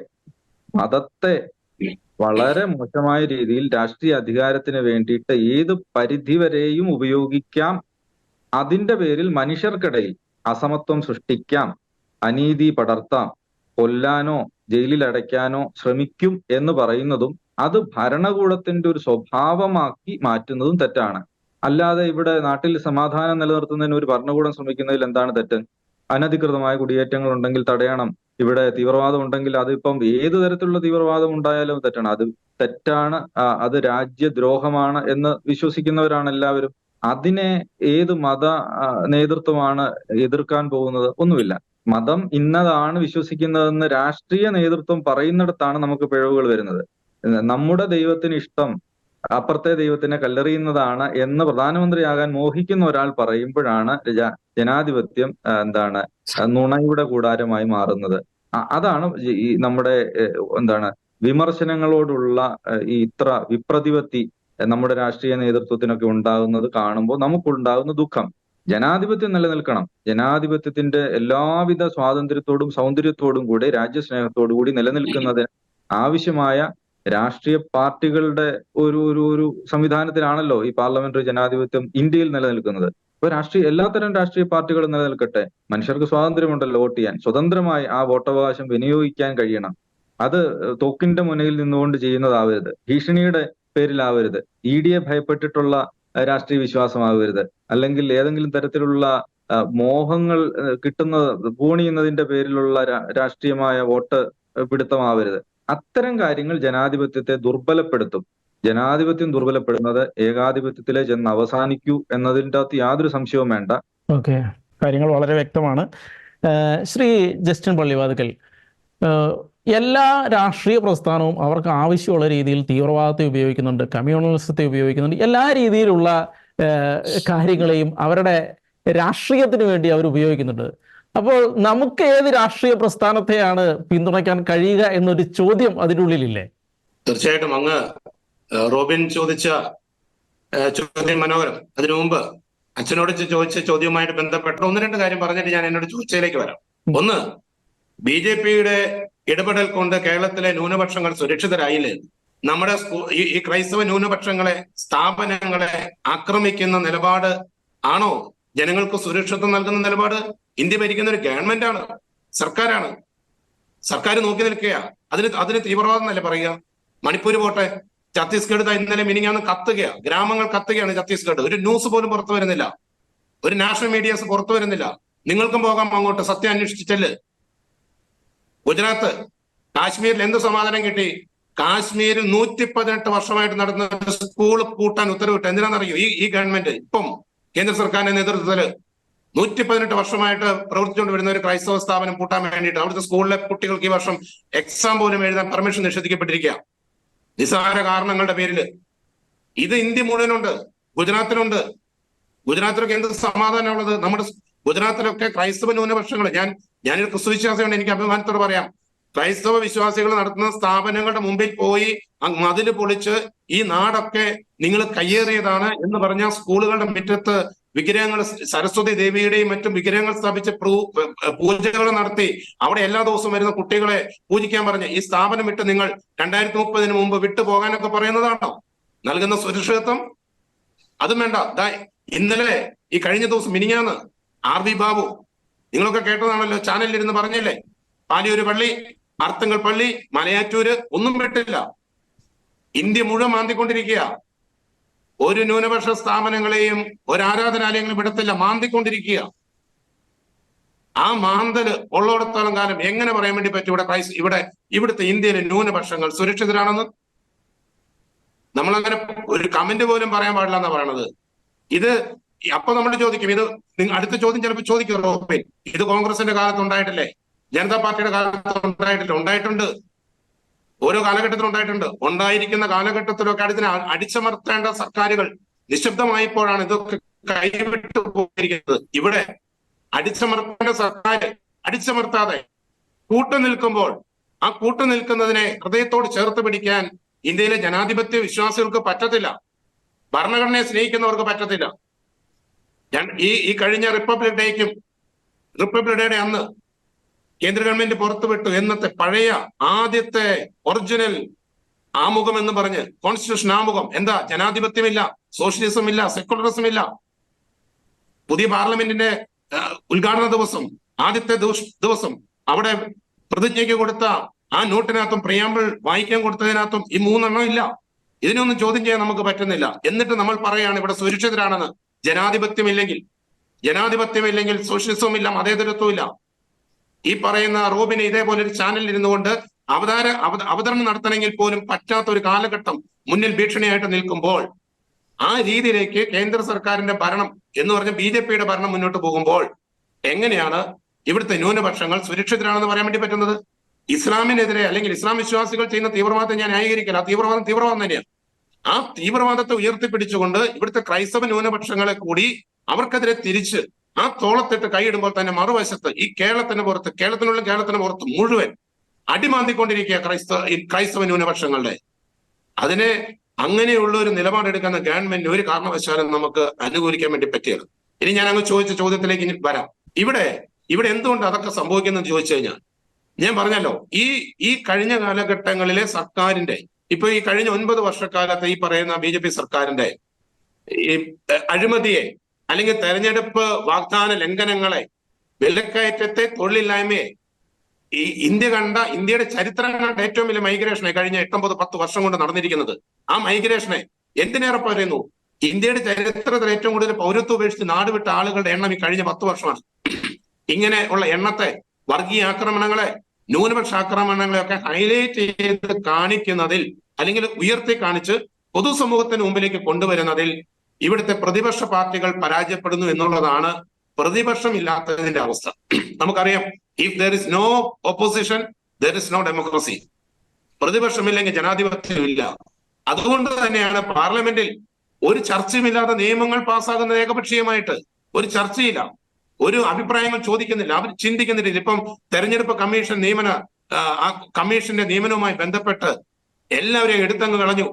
മതത്തെ വളരെ മോശമായ രീതിയിൽ രാഷ്ട്രീയ അധികാരത്തിന് വേണ്ടിയിട്ട് ഏത് പരിധിവരെയും ഉപയോഗിക്കാം. അതിന്റെ പേരിൽ മനുഷ്യർക്കിടയിൽ അസമത്വം സൃഷ്ടിക്കാം, അനീതി പടർത്താം, കൊല്ലാനോ ജയിലിൽ അടയ്ക്കാനോ ശ്രമിക്കും എന്ന് പറയുന്നതും അത് ഭരണകൂടത്തിന്റെ ഒരു സ്വഭാവമാക്കി മാറ്റുന്നതും തെറ്റാണ്. അല്ലാതെ ഇവിടെ നാട്ടിൽ സമാധാനം നിലനിർത്തുന്നതിന് ഒരു ഭരണകൂടം ശ്രമിക്കുന്നതിൽ എന്താണ് തെറ്റ്? അനധികൃതമായ കുടിയേറ്റങ്ങൾ ഉണ്ടെങ്കിൽ തടയണം. ഇവിടെ തീവ്രവാദം ഉണ്ടെങ്കിൽ അതിപ്പം ഏത് തരത്തിലുള്ള തീവ്രവാദം ഉണ്ടായാലും തെറ്റാണ്. അത് തെറ്റാണ്, അത് രാജ്യദ്രോഹമാണ് എന്ന് വിശ്വസിക്കുന്നവരാണ് എല്ലാവരും. അതിനെ ഏത് മത നേതൃത്വമാണ് എതിർക്കാൻ പോകുന്നത്? ഒന്നുമില്ല. മതം ഇന്നതാണ് വിശ്വസിക്കുന്നതെന്ന് രാഷ്ട്രീയ നേതൃത്വം പറയുന്നിടത്താണ് നമുക്ക് പിഴവുകൾ വരുന്നത്. നമ്മുടെ ദൈവത്തിന് ഇഷ്ടം അപ്പുറത്തെ ദൈവത്തിനെ കല്ലെറിയുന്നതാണ് എന്ന് പ്രധാനമന്ത്രിയാകാൻ മോഹിക്കുന്ന ഒരാൾ പറയുമ്പോഴാണ് ജനാധിപത്യം നുണയുടെ കൂടാരമായി മാറുന്നത്. അതാണ് ഈ നമ്മുടെ വിമർശനങ്ങളോടുള്ള ഈ ഇത്ര വിപ്രതിപത്തി നമ്മുടെ രാഷ്ട്രീയ നേതൃത്വത്തിനൊക്കെ ഉണ്ടാകുന്നത് കാണുമ്പോൾ നമുക്കുണ്ടാകുന്ന ദുഃഖം. ജനാധിപത്യം നിലനിൽക്കണം. ജനാധിപത്യത്തിന്റെ എല്ലാവിധ സ്വാതന്ത്ര്യത്തോടും സൗന്ദര്യത്തോടും കൂടി രാജ്യസ്നേഹത്തോടു കൂടി നിലനിൽക്കുന്നതിന് ആവശ്യമായ രാഷ്ട്രീയ പാർട്ടികളുടെ ഒരു സംവിധാനത്തിലാണല്ലോ ഈ പാർലമെന്ററി ജനാധിപത്യം ഇന്ത്യയിൽ നിലനിൽക്കുന്നത്. അപ്പൊ എല്ലാത്തരം രാഷ്ട്രീയ പാർട്ടികളും നിലനിൽക്കട്ടെ. മനുഷ്യർക്ക് സ്വാതന്ത്ര്യമുണ്ടല്ലോ വോട്ട് ചെയ്യാൻ. സ്വതന്ത്രമായി ആ വോട്ടവകാശം വിനിയോഗിക്കാൻ കഴിയണം. അത് തോക്കിന്റെ മുനയിൽ നിന്നുകൊണ്ട് ചെയ്യുന്നതാവരുത്, ഭീഷണിയുടെ പേരിലാവരുത്, EDയെ ഭയപ്പെട്ടിട്ടുള്ള രാഷ്ട്രീയ വിശ്വാസമാവരുത്, അല്ലെങ്കിൽ ഏതെങ്കിലും തരത്തിലുള്ള മോഹങ്ങൾ പൂണിയുന്നതിന്റെ പേരിലുള്ള രാഷ്ട്രീയമായ വോട്ട് പിടുത്തമാവരുത്. അത്തരം കാര്യങ്ങൾ ജനാധിപത്യത്തെ ദുർബലപ്പെടുത്തും. ജനാധിപത്യം ദുർബലപ്പെടുന്നത് ഏകാധിപത്യത്തിലെ ചെന്ന് അവസാനിക്കൂ എന്നതിൻ്റെ അകത്ത് യാതൊരു സംശയവും വേണ്ട. ഓക്കെ, കാര്യങ്ങൾ വളരെ വ്യക്തമാണ്. ശ്രീ ജസ്റ്റിൻ പള്ളിവാതുക്കൽ, എല്ലാ രാഷ്ട്രീയ പ്രസ്ഥാനവും അവർക്ക് ആവശ്യമുള്ള രീതിയിൽ തീവ്രവാദത്തെ ഉപയോഗിക്കുന്നുണ്ട്, കമ്മ്യൂണലിസത്തെ ഉപയോഗിക്കുന്നുണ്ട്, എല്ലാ രീതിയിലുള്ള കാര്യങ്ങളെയും അവരുടെ രാഷ്ട്രീയത്തിന് വേണ്ടി അവർ ഉപയോഗിക്കുന്നുണ്ട്. അപ്പോൾ നമുക്ക് ഏത് രാഷ്ട്രീയ പ്രസ്ഥാനത്തെയാണ് പിന്തുണയ്ക്കാൻ കഴിയുക എന്നൊരു ചോദ്യം അതിനുള്ളിലില്ലേ? തീർച്ചയായിട്ടും അങ്ങ് റോബിൻ ചോദിച്ച ചോദ്യം മനോഹരം. അതിനു മുമ്പ് അച്ഛനോട് ചോദിച്ച ചോദ്യവുമായിട്ട് ബന്ധപ്പെട്ട ഒന്ന് രണ്ട് കാര്യം പറഞ്ഞിട്ട് ഞാൻ എന്നോട് ചോദിച്ചതിലേക്ക് വരാം. ഒന്ന്, BJPയുടെ ഇടപെടൽ കൊണ്ട് കേരളത്തിലെ ന്യൂനപക്ഷങ്ങൾ സുരക്ഷിതരായില്ലേ? നമ്മുടെ ഈ ക്രൈസ്തവ ന്യൂനപക്ഷങ്ങളെ, സ്ഥാപനങ്ങളെ ആക്രമിക്കുന്ന നിലപാട് ആണോ ജനങ്ങൾക്ക് സുരക്ഷിതത്വം നൽകുന്ന നിലപാട്? ഇന്ത്യ ഭരിക്കുന്ന ഒരു ഗവൺമെന്റ് ആണ്, സർക്കാരാണ്. സർക്കാർ നോക്കി നിൽക്കുക. അതിന് തീവ്രവാദം എന്നല്ലേ പറയുക? മണിപ്പൂർ പോട്ടെ, ഛത്തീസ്ഗഡ് ഇന്നലെ മിനിങ്ങാന്ന് കത്തുകയാണ്, ഗ്രാമങ്ങൾ കത്തുകയാണ് ഛത്തീസ്ഗഡ്. ഒരു ന്യൂസ് പോലും പുറത്തു വരുന്നില്ല, ഒരു നാഷണൽ മീഡിയാസ് പുറത്തു വരുന്നില്ല. നിങ്ങൾക്കും പോകാം അങ്ങോട്ട്, സത്യം അന്വേഷിച്ചിട്ടല്ലേ. ഗുജറാത്ത്, കാശ്മീരിൽ എന്ത് സമാധാനം കിട്ടി? കാശ്മീരിൽ 118 വർഷമായിട്ട് നടന്ന സ്കൂൾ പൂട്ടാൻ ഉത്തരവിട്ട്. എന്തിനാണെന്നറിയോ? ഈ ഗവൺമെന്റ് ഇപ്പം കേന്ദ്ര സർക്കാരിന്റെ നേതൃത്വത്തില് 118 വർഷമായിട്ട് പ്രവർത്തിച്ചുകൊണ്ട് വരുന്ന ഒരു ക്രൈസ്തവ സ്ഥാപനം പൂട്ടാൻ വേണ്ടിയിട്ട് അവിടുത്തെ സ്കൂളിലെ കുട്ടികൾക്ക് ഈ വർഷം എക്സാം പോലും എഴുതാൻ പെർമിഷൻ നിഷേധിക്കപ്പെട്ടിരിക്കുക, നിസ്സാര കാരണങ്ങളുടെ പേരിൽ. ഇത് ഇന്ത്യ മുഴുവനുണ്ട്, ഗുജറാത്തിലുണ്ട്. ഗുജറാത്തിലൊക്കെ എന്ത് സമാധാനമുള്ളത്? നമ്മുടെ ഗുജറാത്തിലൊക്കെ ക്രൈസ്തവ ന്യൂനപക്ഷങ്ങൾ, ഞാനൊരു ക്രിസ്തു വിശ്വാസിയാണ്, എനിക്ക് അഭിമാനത്തോട് പറയാം, ക്രൈസ്തവ വിശ്വാസികൾ നടത്തുന്ന സ്ഥാപനങ്ങളുടെ മുമ്പിൽ പോയി മതില് പൊളിച്ച് ഈ നാടൊക്കെ നിങ്ങൾ കയ്യേറിയതാണ് എന്ന് പറഞ്ഞ സ്കൂളുകളുടെ മുറ്റത്ത് വിഗ്രഹങ്ങൾ, സരസ്വതി ദേവിയുടെയും മറ്റും വിഗ്രഹങ്ങൾ സ്ഥാപിച്ച് പൂജകൾ നടത്തി അവിടെ എല്ലാ ദിവസവും വരുന്ന കുട്ടികളെ പൂജിക്കാൻ പറഞ്ഞ് ഈ സ്ഥാപനം വിട്ട് നിങ്ങൾ 2030 മുമ്പ് വിട്ടു പോകാനൊക്കെ പറയുന്നതാണോ നൽകുന്ന സുരക്ഷിതത്വം? അതും വേണ്ട. ഇന്നലെ ഈ കഴിഞ്ഞ ദിവസം മിനിഞ്ഞാന്ന് RV ബാബു, നിങ്ങളൊക്കെ കേട്ടതാണല്ലോ, ചാനലിലിരുന്ന് പറഞ്ഞില്ലേ, പാലിയൂര് പള്ളി, ആർത്തങ്കൽ പള്ളി, മലയാറ്റൂര് ഒന്നും വിട്ടില്ല. ഇന്ത്യ മുഴുവൻ മാന്തിക്കൊണ്ടിരിക്കുക. ഒരു ന്യൂനപക്ഷ സ്ഥാപനങ്ങളെയും ഒരു ആരാധനാലയങ്ങളും വിടത്തില്ല, മാന്തിക്കൊണ്ടിരിക്കുക. ആ മാന്തല് ഉള്ളിടത്തോളം കാലം എങ്ങനെ പറയാൻ വേണ്ടി പറ്റും ഇവിടുത്തെ ഇന്ത്യയിലെ ന്യൂനപക്ഷങ്ങൾ സുരക്ഷിതരാണെന്ന്? നമ്മളങ്ങനെ ഒരു കമന്റ് പോലും പറയാൻ പാടില്ല എന്നാ പറയണത്. ഇത് അപ്പൊ നമ്മൾ ചോദിക്കും, ഇത് അടുത്ത ചോദ്യം ചിലപ്പോൾ ചോദിക്കും, റോബിൻ, ഇത് കോൺഗ്രസിന്റെ കാലത്ത് ഉണ്ടായിട്ടില്ലേ? ജനതാ പാർട്ടിയുടെ കാലത്ത് ഉണ്ടായിട്ടില്ല? ഉണ്ടായിട്ടുണ്ട്, ഓരോ കാലഘട്ടത്തിലും ഉണ്ടായിട്ടുണ്ട്. ഉണ്ടായിരിക്കുന്ന കാലഘട്ടത്തിലൊക്കെ അതിനെ അടിച്ചമർത്തേണ്ട സർക്കാരുകൾ നിശബ്ദമായപ്പോഴാണ് ഇതൊക്കെ കൈവിട്ടു പോയിരിക്കുന്നത്. ഇവിടെ അടിച്ചമർത്തേണ്ട സർക്കാർ അടിച്ചമർത്താതെ കൂട്ടുനിൽക്കുമ്പോൾ ആ കൂട്ടുനിൽക്കുന്നതിനെ ഹൃദയത്തോട് ചേർത്ത് പിടിക്കാൻ ഇന്ത്യയിലെ ജനാധിപത്യ വിശ്വാസികൾക്ക് പറ്റത്തില്ല, ഭരണഘടനയെ സ്നേഹിക്കുന്നവർക്ക് പറ്റത്തില്ല. ഈ കഴിഞ്ഞ റിപ്പബ്ലിക് ഡേയുടെ അന്ന് കേന്ദ്ര ഗവൺമെന്റ് പുറത്തുവിട്ടു എന്നത്തെ പഴയ ആദ്യത്തെ ഒറിജിനൽ ആമുഖം എന്ന് പറഞ്ഞ്, കോൺസ്റ്റിറ്റ്യൂഷൻ ആമുഖം. എന്താ? ജനാധിപത്യമില്ല, സോഷ്യലിസം ഇല്ല, സെക്യുലറിസം ഇല്ല. പുതിയ പാർലമെന്റിന്റെ ഉദ്ഘാടന ദിവസം, ആദ്യത്തെ ദിവസം അവിടെ പ്രതിജ്ഞയ്ക്ക് കൊടുത്ത ആ നോട്ടിനകത്തും പ്രിയാമ്പിൾ വായിക്കാൻ കൊടുത്തതിനകത്തും ഈ 3 എണ്ണം ഇല്ല. ഇതിനൊന്നും ചോദ്യം ചെയ്യാൻ നമുക്ക് പറ്റുന്നില്ല. എന്നിട്ട് നമ്മൾ പറയാണ് ഇവിടെ സുരക്ഷിതരാണെന്ന്. ജനാധിപത്യമില്ലെങ്കിൽ സോഷ്യലിസവും ഇല്ല, മതേതരത്വവും ഇല്ല. ഈ പറയുന്ന റോബിന് ഇതേപോലെ ഒരു ചാനലിൽ ഇരുന്നുകൊണ്ട് അവതരണം നടത്തണമെങ്കിൽ പോലും പറ്റാത്ത ഒരു കാലഘട്ടം മുന്നിൽ ഭീഷണിയായിട്ട് നിൽക്കുമ്പോൾ, ആ രീതിയിലേക്ക് കേന്ദ്ര സർക്കാരിന്റെ ഭരണം എന്ന് പറഞ്ഞ BJPയുടെ ഭരണം മുന്നോട്ട് പോകുമ്പോൾ എങ്ങനെയാണ് ഇവിടുത്തെ ന്യൂനപക്ഷങ്ങൾ സുരക്ഷിതരാണെന്ന് പറയാൻ വേണ്ടി പറ്റുന്നത്? ഇസ്ലാമിനെതിരെ അല്ലെങ്കിൽ ഇസ്ലാം വിശ്വാസികൾ ചെയ്യുന്ന തീവ്രവാദത്തെ ഞാൻ ന്യായീകരിക്കില്ല. ആ തീവ്രവാദം തന്നെയാണ്. ആ തീവ്രവാദത്തെ ഉയർത്തിപ്പിടിച്ചുകൊണ്ട് ഇവിടുത്തെ ക്രൈസ്തവ ന്യൂനപക്ഷങ്ങളെ കൂടി അവർക്കെതിരെ തിരിച്ച് ആ തോളത്തിട്ട് കൈയിടുമ്പോൾ തന്നെ മറുവശത്ത് ഈ കേരളത്തിന് പുറത്ത് മുഴുവൻ അടിമാന്തിക്കൊണ്ടിരിക്കുക ക്രൈസ്തവ ന്യൂനപക്ഷങ്ങളുടെ. അതിനെ അങ്ങനെയുള്ള ഒരു നിലപാടെടുക്കുന്ന ഗവൺമെന്റ് ഒരു കാരണവശാലും നമുക്ക് അനുകൂലിക്കാൻ വേണ്ടി പറ്റിയത്. ഇനി ഞാൻ അങ്ങ് ചോദിച്ച ചോദ്യത്തിലേക്ക് ഇനി വരാം. ഇവിടെ എന്തുകൊണ്ട് അതൊക്കെ സംഭവിക്കുന്നെന്ന് ചോദിച്ചു കഴിഞ്ഞാൽ, ഞാൻ പറഞ്ഞല്ലോ, ഈ കഴിഞ്ഞ കാലഘട്ടങ്ങളിലെ സർക്കാരിന്റെ, ഇപ്പൊ ഈ കഴിഞ്ഞ 9 വർഷക്കാലത്തെ ഈ പറയുന്ന BJP സർക്കാരിന്റെ ഈ അഴിമതിയെ അല്ലെങ്കിൽ തെരഞ്ഞെടുപ്പ് വാഗ്ദാന ലംഘനങ്ങളെ, വിലക്കയറ്റത്തെ, തൊഴിലില്ലായ്മയെ, ഈ ഇന്ത്യയുടെ ചരിത്രം കണ്ട ഏറ്റവും വലിയ മൈഗ്രേഷനെ കഴിഞ്ഞ 8-10 വർഷം കൊണ്ട് നടന്നിരിക്കുന്നത്. ആ മൈഗ്രേഷനെ എന്തിനേറെ പറയുന്നു? ഇന്ത്യയുടെ ചരിത്രത്തിൽ ഏറ്റവും കൂടുതൽ പൗരത്വം ഉപേക്ഷിച്ച് നാടുവിട്ട ആളുകളുടെ എണ്ണം ഈ കഴിഞ്ഞ 10 വർഷമാണ്. ഇങ്ങനെ ഉള്ള എണ്ണത്തെ, വർഗീയ ആക്രമണങ്ങളെ, ന്യൂനപക്ഷ ആക്രമണങ്ങളെ ഒക്കെ ഹൈലൈറ്റ് ചെയ്ത് കാണിക്കുന്നതിൽ അല്ലെങ്കിൽ ഉയർത്തി കാണിച്ച് പൊതുസമൂഹത്തിന് മുമ്പിലേക്ക് കൊണ്ടുവരുന്നതിൽ ഇവിടുത്തെ പ്രതിപക്ഷ പാർട്ടികൾ പരാജയപ്പെടുന്നു എന്നുള്ളതാണ് പ്രതിപക്ഷം ഇല്ലാത്തതിന്റെ അവസ്ഥ. നമുക്കറിയാം, if there is no opposition there is no democracy. പ്രതിപക്ഷമില്ലെങ്കിൽ ജനാധിപത്യം ഇല്ല. അതുകൊണ്ട് തന്നെയാണ് പാർലമെന്റിൽ ഒരു ചർച്ചയുമില്ലാതെ നിയമങ്ങൾ പാസ്സാകുന്നത് ഏകപക്ഷീയമായിട്ട്. ഒരു ചർച്ചയില്ല. ഒരു അഭിപ്രായങ്ങൾ ചോദിക്കുന്നില്ല, അവർ ചിന്തിക്കുന്നില്ല. ഇപ്പം തെരഞ്ഞെടുപ്പ് കമ്മീഷൻ ആ കമ്മീഷന്റെ നിയമനവുമായി ബന്ധപ്പെട്ട് എല്ലാവരെയും എടുത്തങ്ങ് കളഞ്ഞു.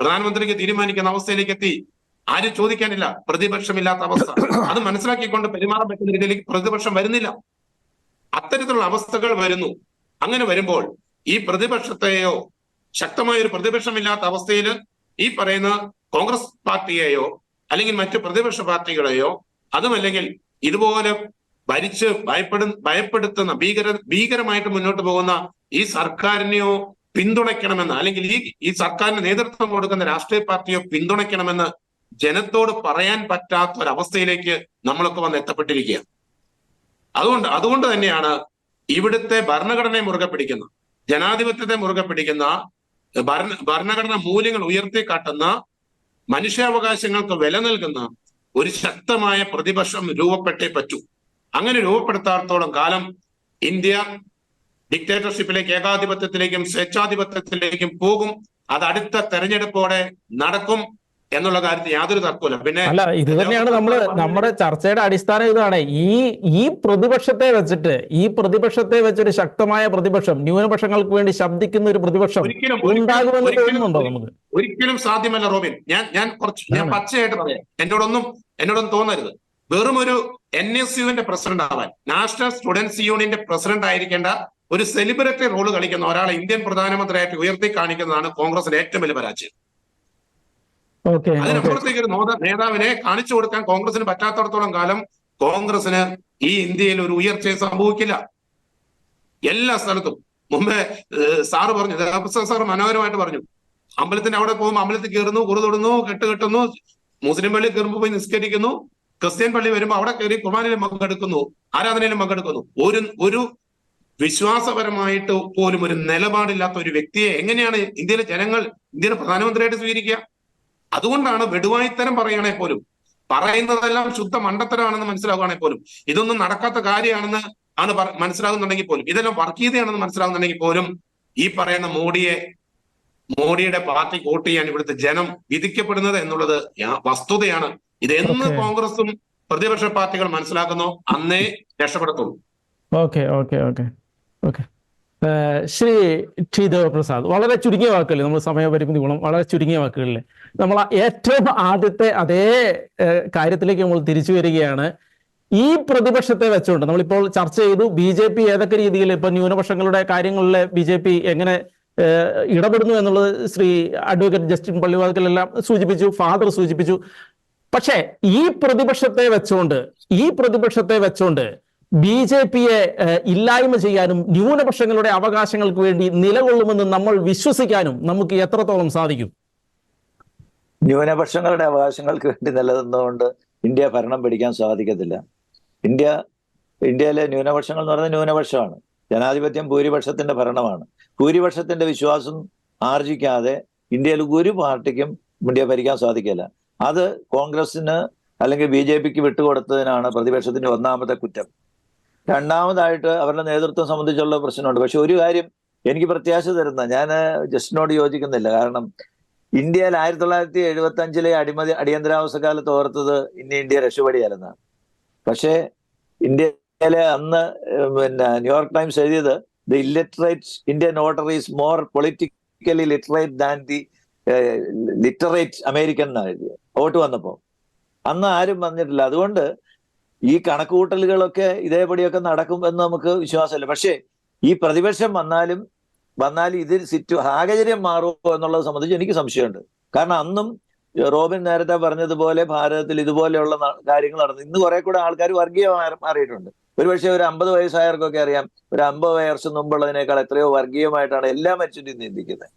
പ്രധാനമന്ത്രിക്ക് തീരുമാനിക്കുന്ന അവസ്ഥയിലേക്ക് എത്തി. ആരും ചോദിക്കാനില്ല, പ്രതിപക്ഷമില്ലാത്ത അവസ്ഥ. അത് മനസ്സിലാക്കിക്കൊണ്ട് പെരുമാറാൻ പറ്റുന്ന രീതിയിലേക്ക് പ്രതിപക്ഷം വരുന്നില്ല. അത്തരത്തിലുള്ള അവസ്ഥകൾ വരുന്നു. അങ്ങനെ വരുമ്പോൾ ഈ പ്രതിപക്ഷത്തെയോ, ശക്തമായ ഒരു പ്രതിപക്ഷമില്ലാത്ത അവസ്ഥയിൽ ഈ പറയുന്ന കോൺഗ്രസ് പാർട്ടിയെയോ അല്ലെങ്കിൽ മറ്റു പ്രതിപക്ഷ പാർട്ടികളെയോ, അതുമല്ലെങ്കിൽ ഇതുപോലെ ഭരിച്ച് ഭയപ്പെടുത്തുന്ന ഭീകരമായിട്ട് മുന്നോട്ട് പോകുന്ന ഈ സർക്കാരിനെയോ പിന്തുണയ്ക്കണമെന്ന്, അല്ലെങ്കിൽ ഈ സർക്കാരിന് നേതൃത്വം കൊടുക്കുന്ന രാഷ്ട്രീയ പാർട്ടിയോ പിന്തുണയ്ക്കണമെന്ന് ജനത്തോട് പറയാൻ പറ്റാത്ത ഒരവസ്ഥയിലേക്ക് നമ്മളൊക്കെ വന്ന് എത്തപ്പെട്ടിരിക്കുക. അതുകൊണ്ട് തന്നെയാണ് ഇവിടുത്തെ ഭരണഘടനയെ മുറുകെ പിടിക്കുന്ന, ജനാധിപത്യത്തെ മുറുകെ പിടിക്കുന്ന, ഭരണഘടനാ മൂല്യങ്ങൾ ഉയർത്തിക്കാട്ടുന്ന, മനുഷ്യാവകാശങ്ങൾക്ക് വില നൽകുന്ന ഒരു ശക്തമായ പ്രതിപക്ഷം രൂപപ്പെട്ടേ പറ്റൂ. അങ്ങനെ രൂപപ്പെടുത്താത്തോളം കാലം ഇന്ത്യ ഡിക്റ്റേറ്റർഷിപ്പിലേക്ക്, ഏകാധിപത്യത്തിലേക്കും സ്വേച്ഛാധിപത്യത്തിലേക്കും പോകും. അത് അടുത്ത തെരഞ്ഞെടുപ്പോടെ നടക്കും എന്നുള്ള കാര്യത്തിൽ യാതൊരു തർക്കമില്ല. പിന്നെ അല്ല, ഇത് തന്നെയാണ് നമ്മുടെ ചർച്ചയുടെ അടിസ്ഥാനം. ഇതാണ് ഈ പ്രതിപക്ഷത്തെ വെച്ചൊരു ശക്തമായ പ്രതിപക്ഷം, ന്യൂനപക്ഷങ്ങൾക്ക് വേണ്ടി ശബ്ദിക്കുന്ന ഒരു പ്രതിപക്ഷം ഉണ്ടാകുമെന്ന് തോന്നുന്നുണ്ടോ നമുക്ക്? ഒരിക്കലും സാധ്യമല്ല റോബിൻ. ഞാൻ പച്ചയായിട്ട് പറയാം, എന്നോടൊന്നും തോന്നരുത്. വെറും ഒരു NSUവിന്റെ പ്രസിഡന്റ് ആവാൻ, നാഷണൽ സ്റ്റുഡൻസ് യൂണിയന്റെ പ്രസിഡന്റ് ആയിരിക്കേണ്ട ഒരു സെലിബ്രിറ്റി റോള് കളിക്കുന്ന ഒരാളെ ഇന്ത്യൻ പ്രധാനമന്ത്രിയായിട്ട് ഉയർത്തി കാണിക്കുന്നതാണ് കോൺഗ്രസിന്റെ ഏറ്റവും വലിയ പരാജയം. അതിനപ്പുറത്തേക്ക് ഒരു നേതാവിനെ കാണിച്ചു കൊടുക്കാൻ കോൺഗ്രസിന് പറ്റാത്തടത്തോളം കാലം കോൺഗ്രസിന് ഈ ഇന്ത്യയിൽ ഒരു ഉയർച്ച സംഭവിക്കില്ല. എല്ലാ സ്ഥലത്തും മുമ്പേ സാറ് പറഞ്ഞു, സാർ മനോഹരമായിട്ട് പറഞ്ഞു, അമ്പലത്തിന്റെ അവിടെ പോകുമ്പോൾ അമ്പലത്തിൽ കയറുന്നു, കുറു തൊടുന്നു, കെട്ടുകെട്ടുന്നു, മുസ്ലിം പള്ളി കയറുമ്പോൾ പോയി നിസ്കരിക്കുന്നു, ക്രിസ്ത്യൻ പള്ളി വരുമ്പോൾ അവിടെ കയറി കുർബാനയിലും പങ്കെടുക്കുന്നു, ആരാധനയിലും പങ്കെടുക്കുന്നു. ഒരു വിശ്വാസപരമായിട്ട് പോലും ഒരു നിലപാടില്ലാത്ത ഒരു വ്യക്തിയെ എങ്ങനെയാണ് ഇന്ത്യയിലെ ജനങ്ങൾ ഇന്ത്യയുടെ പ്രധാനമന്ത്രിയായിട്ട് സ്വീകരിക്കുക? അതുകൊണ്ടാണ് വെടുവായിത്തരം പറയുകയാണെ പോലും, പറയുന്നതെല്ലാം ശുദ്ധ മണ്ടത്തരമാണെന്ന് മനസ്സിലാവുകയാണെങ്കിൽ പോലും, ഇതൊന്നും നടക്കാത്ത കാര്യമാണെന്ന് മനസ്സിലാകുന്നുണ്ടെങ്കിൽ പോലും, ഇതെല്ലാം വർഗീയതയാണെന്ന് മനസ്സിലാകുന്നുണ്ടെങ്കിൽ പോലും, ഈ പറയുന്ന മോഡിയുടെ പാർട്ടി വോട്ട് ചെയ്യാൻ ഇവിടുത്തെ ജനം വിധിക്കപ്പെടുന്നത് എന്നുള്ളത് വസ്തുതയാണ്. ഇത് എന്ന് കോൺഗ്രസും പ്രതിപക്ഷ പാർട്ടികൾ മനസ്സിലാക്കുന്നോ അന്നേ രക്ഷപ്പെടുത്തുള്ളൂ. ശ്രീ ശ്രീദേവ പ്രസാദ്, വളരെ ചുരുങ്ങിയ വാക്കുകളിൽ, നമ്മൾ സമയപരിമിതി ഗുണം വളരെ ചുരുങ്ങിയ വാക്കുകളിൽ നമ്മൾ ഏറ്റവും ആദ്യത്തെ അതേ കാര്യത്തിലേക്ക് നമ്മൾ തിരിച്ചു വരികയാണ്. ഈ പ്രതിപക്ഷത്തെ വെച്ചുകൊണ്ട് നമ്മളിപ്പോൾ ചർച്ച ചെയ്തു, BJP ഏതൊക്കെ രീതിയിൽ ഇപ്പൊ ന്യൂനപക്ഷങ്ങളുടെ കാര്യങ്ങളിൽ BJP എങ്ങനെ ഇടപെടുന്നു എന്നുള്ളത് ശ്രീ അഡ്വക്കേറ്റ് ജസ്റ്റിൻ പള്ളിവാതിക്കലെല്ലാം സൂചിപ്പിച്ചു, ഫാദർ സൂചിപ്പിച്ചു. പക്ഷേ ഈ പ്രതിപക്ഷത്തെ വെച്ചുകൊണ്ട് BJPയെ ഇല്ലായ്മ ചെയ്യാനും ന്യൂനപക്ഷങ്ങളുടെ അവകാശങ്ങൾക്ക് വേണ്ടി നിലകൊള്ളുമെന്ന് നമ്മൾ വിശ്വസിക്കാനും നമുക്ക് എത്രത്തോളം സാധിക്കും? ന്യൂനപക്ഷങ്ങളുടെ അവകാശങ്ങൾക്ക് വേണ്ടി നിലനിന്നുകൊണ്ട് ഇന്ത്യ ഭരണം പിടിക്കാൻ സാധിക്കത്തില്ല. ഇന്ത്യയിലെ ന്യൂനപക്ഷങ്ങൾ എന്ന് പറയുന്നത് ന്യൂനപക്ഷമാണ്. ജനാധിപത്യം ഭൂരിപക്ഷത്തിന്റെ ഭരണമാണ്. ഭൂരിപക്ഷത്തിന്റെ വിശ്വാസം ആർജിക്കാതെ ഇന്ത്യയിൽ ഒരു പാർട്ടിക്കും ഇന്ത്യ ഭരിക്കാൻ സാധിക്കില്ല. അത് കോൺഗ്രസിന് അല്ലെങ്കിൽ BJPക്ക് വിട്ടുകൊടുത്തതിനാണ് പ്രതിപക്ഷത്തിന്റെ ഒന്നാമത്തെ കുറ്റം. രണ്ടാമതായിട്ട് അവരുടെ നേതൃത്വം സംബന്ധിച്ചുള്ള പ്രശ്നമുണ്ട്. പക്ഷെ ഒരു കാര്യം എനിക്ക് പ്രത്യാശ തരുന്ന, ഞാൻ ജസ്റ്റിനോട് യോജിക്കുന്നില്ല. കാരണം ഇന്ത്യയിൽ 1975 അടിയന്തരാവസ്ഥ കാലത്ത് ഓർത്തത് ഇന്ത്യ രക്ഷപ്പെടിയാലെന്നാണ്. പക്ഷേ ഇന്ത്യയിലെ അന്ന് ന്യൂയോർക്ക് ടൈംസ് എഴുതിയത് the illiterate Indian voter is more politically literate than the literate American എന്നാണ് എഴുതിയത്. വോട്ട് വന്നപ്പോൾ അന്ന് ആരും വന്നിട്ടില്ല. അതുകൊണ്ട് ഈ കണക്കുകൂട്ടലുകളൊക്കെ ഇതേപടിയൊക്കെ നടക്കും എന്ന് നമുക്ക് വിശ്വാസമില്ല. പക്ഷേ ഈ പ്രതിപക്ഷം വന്നാൽ ഇത് സാഹചര്യം മാറുമോ എന്നുള്ളത് സംബന്ധിച്ച് എനിക്ക് സംശയമുണ്ട്. കാരണം അന്നും റോബിൻ നേരത്തെ പറഞ്ഞതുപോലെ ഭാരതത്തിൽ ഇതുപോലെയുള്ള കാര്യങ്ങൾ നടന്നു. ഇന്ന് കുറെ കൂടെ ആൾക്കാർ വർഗീയമായി മാറിയിട്ടുണ്ട്. ഒരുപക്ഷെ ഒരു 50 വയസ്സായവർക്കൊക്കെ അറിയാം, ഒരു 50 വർഷം മുമ്പുള്ളതിനേക്കാൾ എത്രയോ വർഗീയമായിട്ടാണ് എല്ലാ മനുഷ്യരും ചിന്തിക്കുന്നത്.